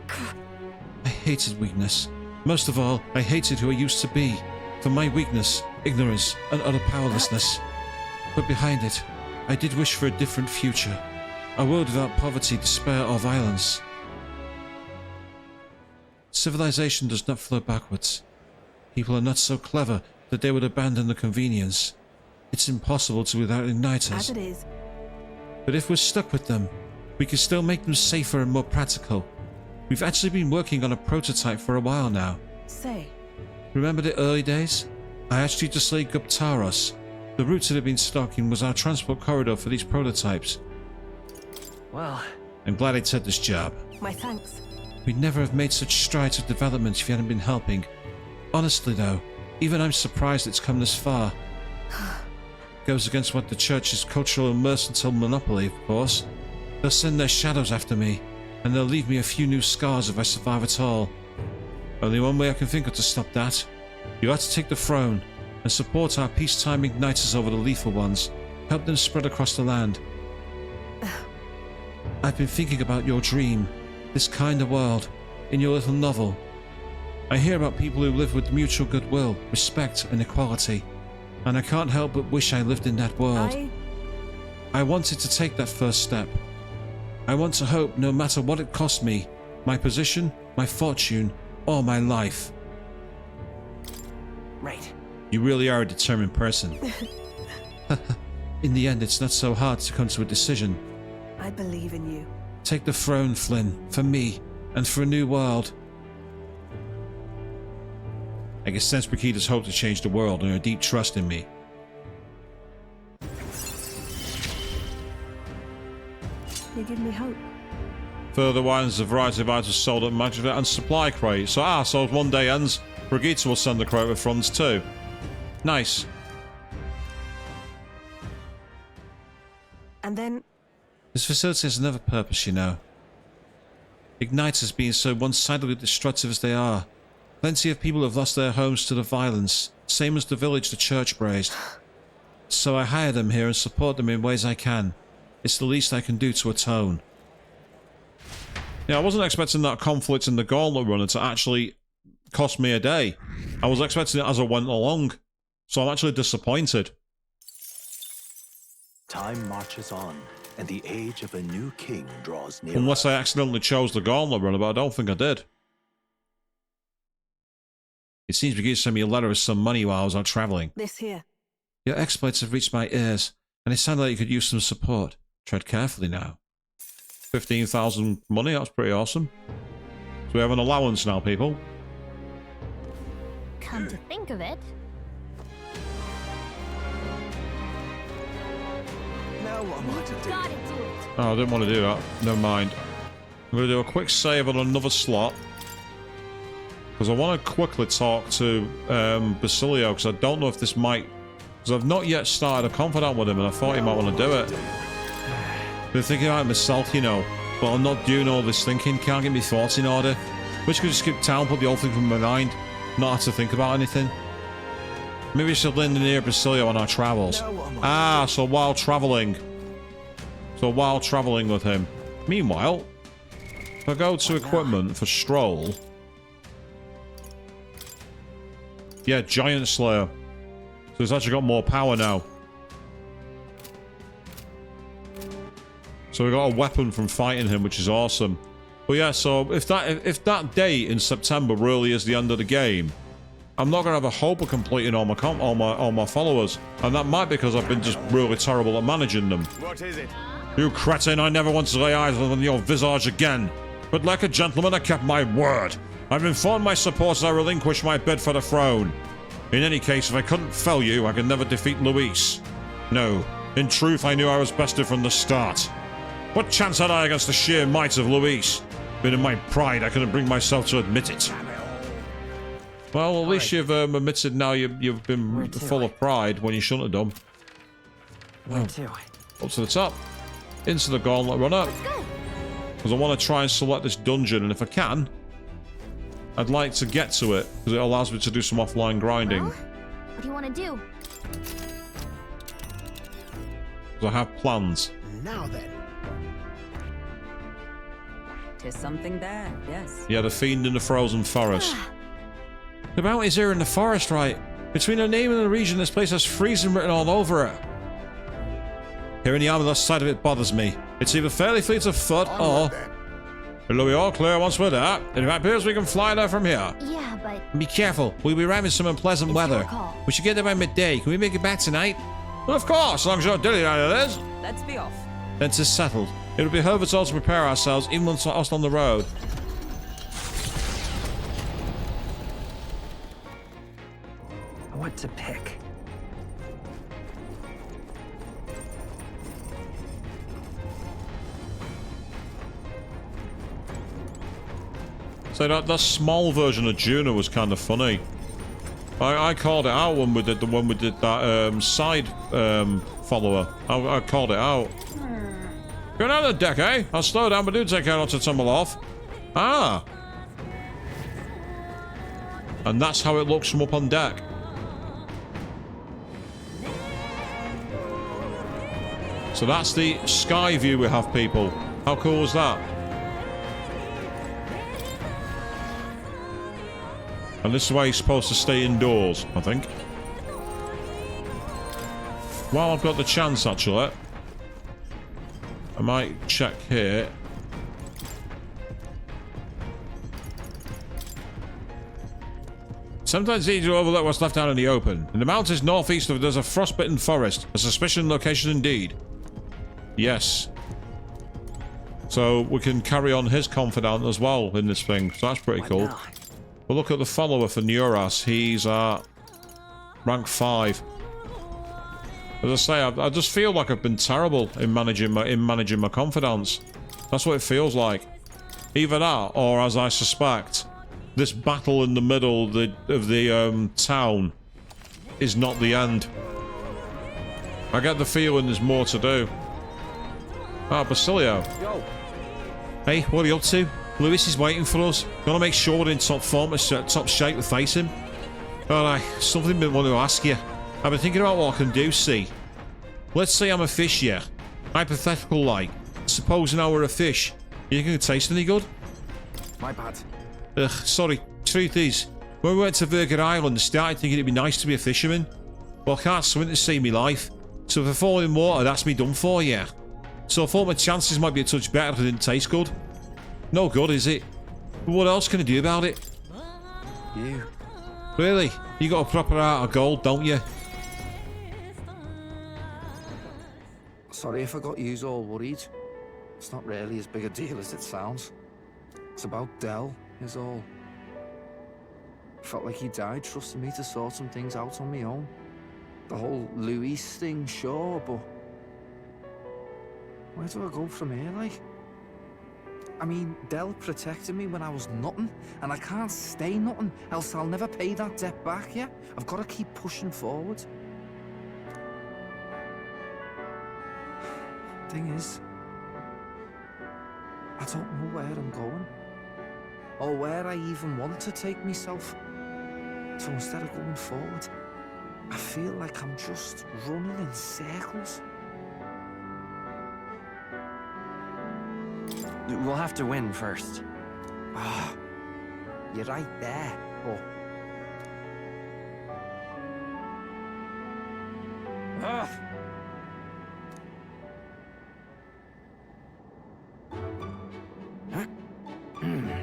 I hated weakness. Most of all, I hated who I used to be. For my weakness, ignorance, and utter powerlessness. But behind it, I did wish for a different future. A world without poverty, despair, or violence. Civilization does not flow backwards. People are not so clever that they would abandon the convenience. It's impossible to without igniters. As it is. But if we're stuck with them, we can still make them safer and more practical. We've actually been working on a prototype for a while now. Say. Remember the early days? I asked you to slay Guptaros. The route it had been stalking was our transport corridor for these prototypes. Well, I'm glad I took this job. My thanks. We'd never have made such strides of development if you hadn't been helping. Honestly though, even I'm surprised it's come this far. Goes against what the church's cultural and mercantile monopoly, of course. They'll send their shadows after me, and they'll leave me a few new scars if I survive at all. Only one way I can think of to stop that. You have to take the throne, and support our peacetime igniters over the lethal ones. Help them spread across the land. I've been thinking about your dream, this kind of world, in your little novel. I hear about people who live with mutual goodwill, respect and equality, and I can't help but wish I lived in that world. I wanted to take that first step. I want to hope no matter what it cost me, my position, my fortune, or my life. Right. You really are a determined person. In the end, it's not so hard to come to a decision. I believe in you. Take the throne, Flynn, for me, and for a new world. I can sense Brigitte's hope to change the world and her deep trust in me. You give me hope. Further widens the variety of items sold at Magic and Supply Crate. So if one day ends, Brigitte will send the crate with funds too. Nice. And then... This facility has another purpose, you know. Igniters being so one-sidedly destructive as they are. Plenty of people have lost their homes to the violence, same as the village the church brazed. So I hire them here and support them in ways I can. It's the least I can do to atone. Yeah, I wasn't expecting that conflict in the Gauntlet Runner to actually cost me a day. I was expecting it as I went along. So I'm actually disappointed. Time marches on, and the age of a new king draws near. Unless I accidentally chose the Gauntlet Runner, but I don't think I did. It seems because you sent me a letter with some money while I was out travelling. This here. Your exploits have reached my ears, and it sounded like you could use some support. Tread carefully now. 15,000 money, that's pretty awesome. So we have an allowance now, people. Come to think of it. Now what am I to do? Gotta do it. Oh, I didn't want to do that. Never mind. I'm going to do a quick save on another slot. Because I want to quickly talk to Basilio, because I don't know if this might... Because I've not yet started a confidant with him, and I thought he might want to do it. Been thinking about it myself, you know. But I'm not doing all this thinking. Can't get my thoughts in order. Wish I could just skip town, put the whole thing from my mind. Not have to think about anything. Maybe we should lend near Basilio on our travels. Ah, so while travelling. So while travelling with him. Meanwhile, if I go to equipment for Stroll... Yeah, Giant Slayer. So he's actually got more power now. So we got a weapon from fighting him, which is awesome. But yeah, so if that day in September really is the end of the game, I'm not gonna have a hope of completing all my followers, and that might be because I've been just really terrible at managing them. What is it? You cretin! I never want to lay eyes on your visage again. But like a gentleman, I kept my word. I've informed my supporters I relinquish my bid for the throne. In any case, if I couldn't fell you, I could never defeat Luis. No, in truth, I knew I was bested from the start. What chance had I against the sheer might of Luis? But in my pride, I couldn't bring myself to admit it. Well, at least you've admitted now you've been full of pride when you shouldn't have done. Where to? Up to the top. Into the Gauntlet Runner. Because I want to try and select this dungeon, and if I can, I'd like to get to it, because it allows me to do some offline grinding. Well, what do you want to do? Because I have plans. Now then. Tis something there, yes. Yeah, the Fiend in the Frozen Forest. The bounty's here in the forest, right? Between her name and the region, this place has freezing written all over it. Hearing the armorless side of it bothers me. It's either fairly fleet of foot or... Hello, we all clear once we're there. It appears we can fly there from here. Yeah, but... Be careful. We'll be arriving some unpleasant weather. We should get there by midday. Can we make it back tonight? Well, of course, as long as you're dilly it is. Let's be off. Then 'tis settled. It'll be Herbert's all to prepare ourselves, even once us on the road. What to pick? So that small version of Juno was kind of funny. I called it out when we did that side follower. I called it out. Going out of the deck, eh? I'll slow down, but do take care not to tumble off. Ah. And that's how it looks from up on deck. So that's the sky view we have, people. How cool is that? And this is why he's supposed to stay indoors, I think. While I've got the chance, actually, I might check here. Sometimes it's easy to overlook what's left out in the open. In the mountains northeast of there's a frostbitten forest. A suspicious location indeed. Yes. So we can carry on his confidant as well in this thing. So that's pretty cool. But look at the follower for Neuras. He's at rank 5. As I say, I just feel like I've been terrible in managing my confidants. That's what it feels like. Either that, or as I suspect, this battle in the middle of the town is not the end. I get the feeling there's more to do. Ah, Basilio. Yo. Hey, what are you up to? Lewis is waiting for us. Gotta make sure we're in top form, top shape to face him. Alright, something I want to ask you. I've been thinking about what I can do, see. Let's say I'm a fish, yeah. Hypothetical like. Supposing I were a fish. You think it taste any good? My bad. Ugh, sorry. Truth is, when we went to Virgin Island, I started thinking it'd be nice to be a fisherman. Well, I can't swim to save me life. So if I fall in water, that's me done for, yeah. So I thought my chances might be a touch better if it didn't taste good. No good, is it? But what else can I do about it? You. Really? You got a proper heart of gold, don't you? Sorry if I got yous all worried. It's not really as big a deal as it sounds. It's about Del, is all. Felt like he died trusting me to sort some things out on my own. The whole Luis thing, sure, but... where do I go from here, like? I mean, Del protected me when I was nothing, and I can't stay nothing, else I'll never pay that debt back, yeah? I've got to keep pushing forward. Thing is, I don't know where I'm going, or where I even want to take myself. So instead of going forward, I feel like I'm just running in circles. We'll have to win first. Ah, you're right there, but... Ah.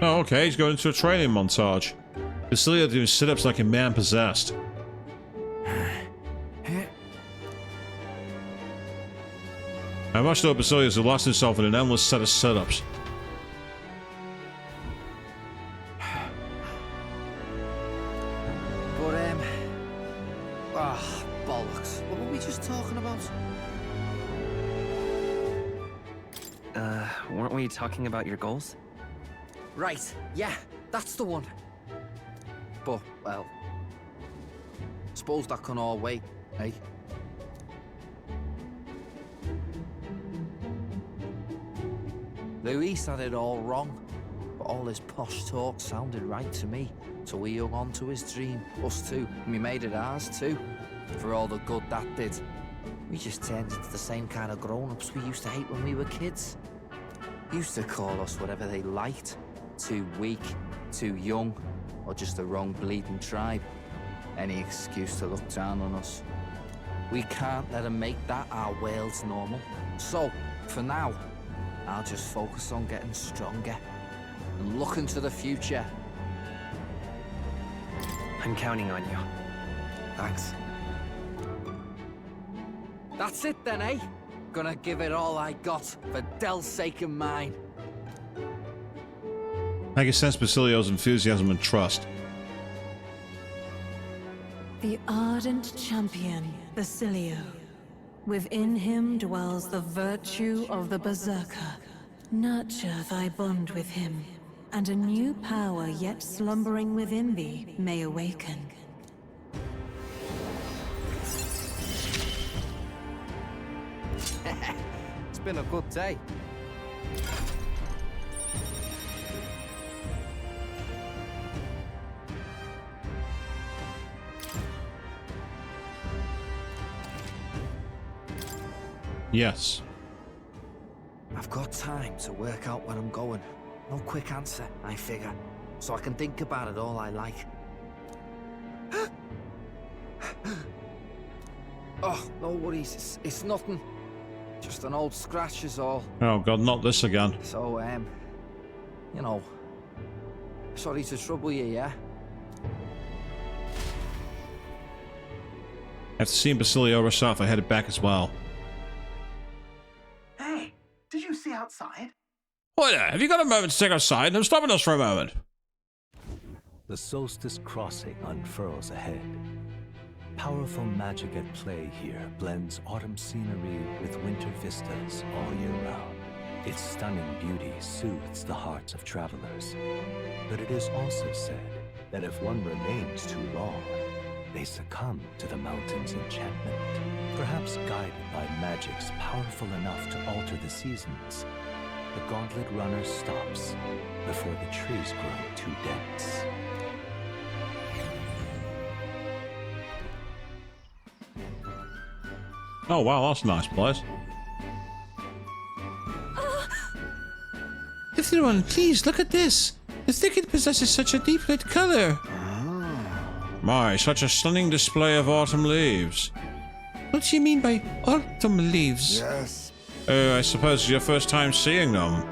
Oh, okay, he's going into a training montage. Basilio doing sit-ups like a man possessed. I watched though Basilio's lost himself in an endless set of sit-ups. But, bollocks. What were we just talking about? Weren't we talking about your goals? Right, yeah, that's the one. But, well... suppose that can all wait, eh? Luis had it all wrong, but all his posh talk sounded right to me. So we hung on to his dream, us two, and we made it ours too. For all the good that did. We just turned into the same kind of grown-ups we used to hate when we were kids. Used to call us whatever they liked. Too weak, too young, or just the wrong bleeding tribe. Any excuse to look down on us. We can't let them make that our world's normal. So, for now, I'll just focus on getting stronger and looking to the future. I'm counting on you. Thanks. That's it then, eh? Gonna give it all I got for Del's sake and mine. I can sense Basilio's enthusiasm and trust. The ardent champion, Basilio. Within him dwells the virtue of the Berserker. Nurture thy bond with him, and a new power yet slumbering within thee may awaken. It's been a good day. Yes. I've got time to work out where I'm going. No quick answer, I figure. So I can think about it all I like. Oh, no worries. It's nothing. Just an old scratch is all. Oh god, not this again. So, you know, sorry to trouble you, yeah? After seeing Basilio rush off, I headed back as well. Hey, did you see outside? What? Have you got a moment to take outside? I'm stopping us for a moment. The Solstice Crossing unfurls ahead. Powerful magic at play here blends autumn scenery with winter vistas all year round. Its stunning beauty soothes the hearts of travelers. But it is also said that if one remains too long, they succumb to the mountain's enchantment. Perhaps guided by magics powerful enough to alter the seasons, the Gauntlet Runner stops, before the trees grow too dense. Oh wow, that's a nice place. Everyone, please look at this. The thicket possesses such a deep red color. My, such a stunning display of autumn leaves. What do you mean by autumn leaves? Yes. I suppose it's your first time seeing them.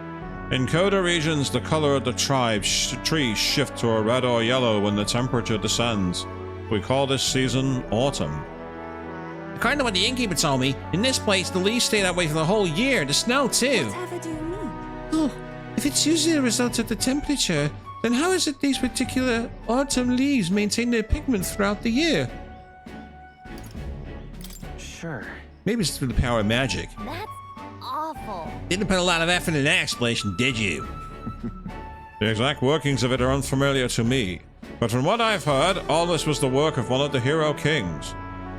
In colder regions, the color of the trees shift to a red or yellow when the temperature descends. We call this season autumn. According to what the innkeeper told me, in this place the leaves stay that way for the whole year, the snow too. Whatever do you mean? Oh, if it's usually a result of the temperature, then how is it these particular autumn leaves maintain their pigment throughout the year? Sure. Maybe it's through the power of magic. That's awful. Didn't put a lot of effort in that explanation, did you? The exact workings of it are unfamiliar to me, but from what I've heard, all this was the work of one of the hero kings.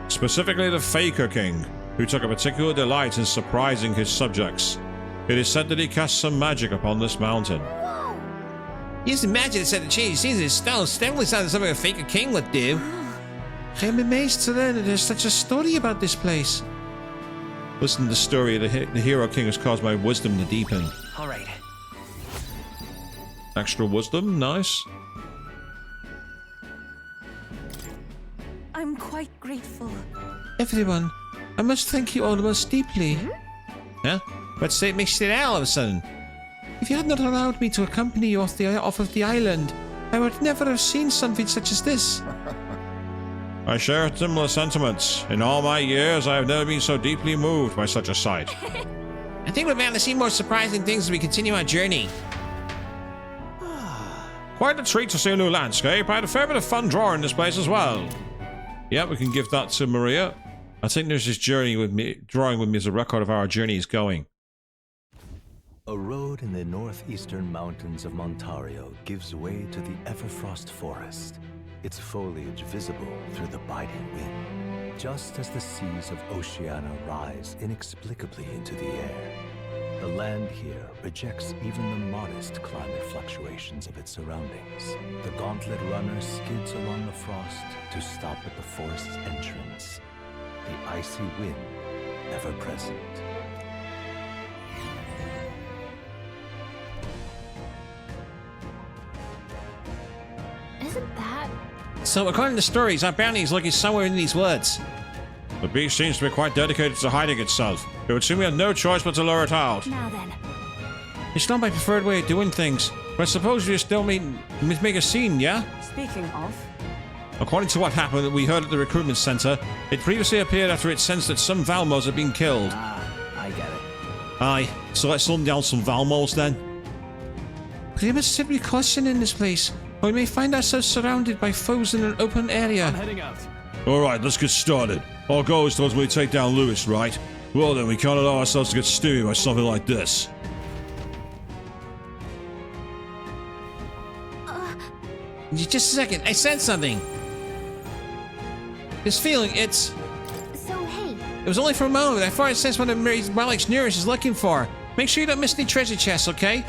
Specifically the Faker King, who took a particular delight in surprising his subjects. It is said that he cast some magic upon this mountain. Use the magic to set the trees. Seems it's stone. Definitely sounds like something a Faker King would do. I'm amazed to learn that there's such a story about this place. Listen to the story of the Hero King has caused my wisdom to deepen. All right. Extra wisdom, nice. I'm quite grateful. Everyone, I must thank you all most deeply. Yeah? What's that makes you all of a sudden? If you had not allowed me to accompany you off of the island, I would never have seen something such as this. I share similar sentiments. In all my years, I have never been so deeply moved by such a sight. I think we're bound to see more surprising things as we continue our journey. Quite a treat to see a new landscape. I had a fair bit of fun drawing this place as well. Yeah, we can give that to Maria. I think there's this journey with me, drawing with me as a record of how our journey is going. A road in the northeastern mountains of Montario gives way to the Everfrost Forest, its foliage visible through the biting wind, just as the seas of Oceania rise inexplicably into the air. The land here rejects even the modest climate fluctuations of its surroundings. The gauntlet runner skids along the frost to stop at the forest's entrance, the icy wind ever present. Isn't that... So, according to stories, our bounty is lurking somewhere in these woods. The beast seems to be quite dedicated to hiding itself. It would seem we have no choice but to lure it out. Now then. It's not my preferred way of doing things, but I suppose you just don't make a scene, yeah? Speaking of... According to what happened, we heard at the recruitment center, it previously appeared after it sensed that some Valmos had been killed. I get it. Aye, so let's hunt down some Valmos then. We must sit with caution in this place, or we may find ourselves surrounded by foes in an open area. I'm heading out. Alright, let's get started. Our goal is to ultimately take down Lewis, right? Well then, we can't allow ourselves to get steered by something like this. Just a second, I said something. This feeling, it's... So, hey. It was only for a moment. I thought I sensed what Malik's nearest is looking for. Make sure you don't miss any treasure chests, okay?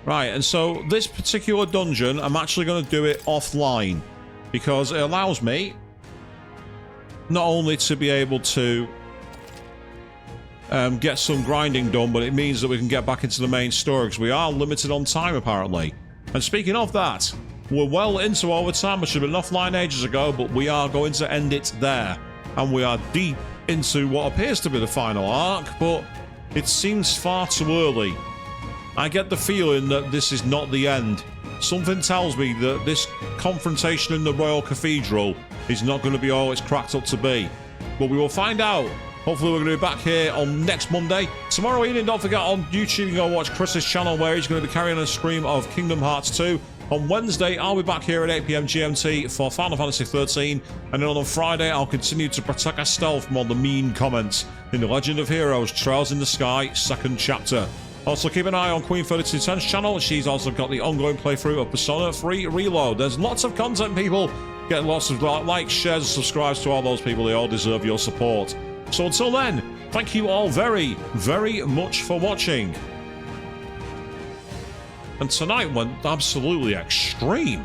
Right, and so this particular dungeon, I'm actually going to do it offline. Because it allows me not only to be able to get some grinding done, but it means that we can get back into the main story, because we are limited on time, apparently. And speaking of that, we're well into overtime. We should have been offline ages ago, but we are going to end it there. And we are deep into what appears to be the final arc, but it seems far too early. I get the feeling that this is not the end. Something tells me that this confrontation in the Royal Cathedral is not going to be all it's cracked up to be. But we will find out. Hopefully we're going to be back here on next Monday. Tomorrow evening, don't forget on YouTube, you can go watch Chris's channel where he's going to be carrying a stream of Kingdom Hearts 2. On Wednesday, I'll be back here at 8 PM GMT for Final Fantasy 13. And then on Friday, I'll continue to protect Estelle from all the mean comments in The Legend of Heroes, Trails in the Sky, 2nd chapter. Also, keep an eye on Queen 3210's channel. She's also got the ongoing playthrough of Persona 3 Reload. There's lots of content, people. Get lots of likes, shares, and subscribes to all those people. They all deserve your support. So until then, thank you all very, very much for watching. And tonight went absolutely extreme.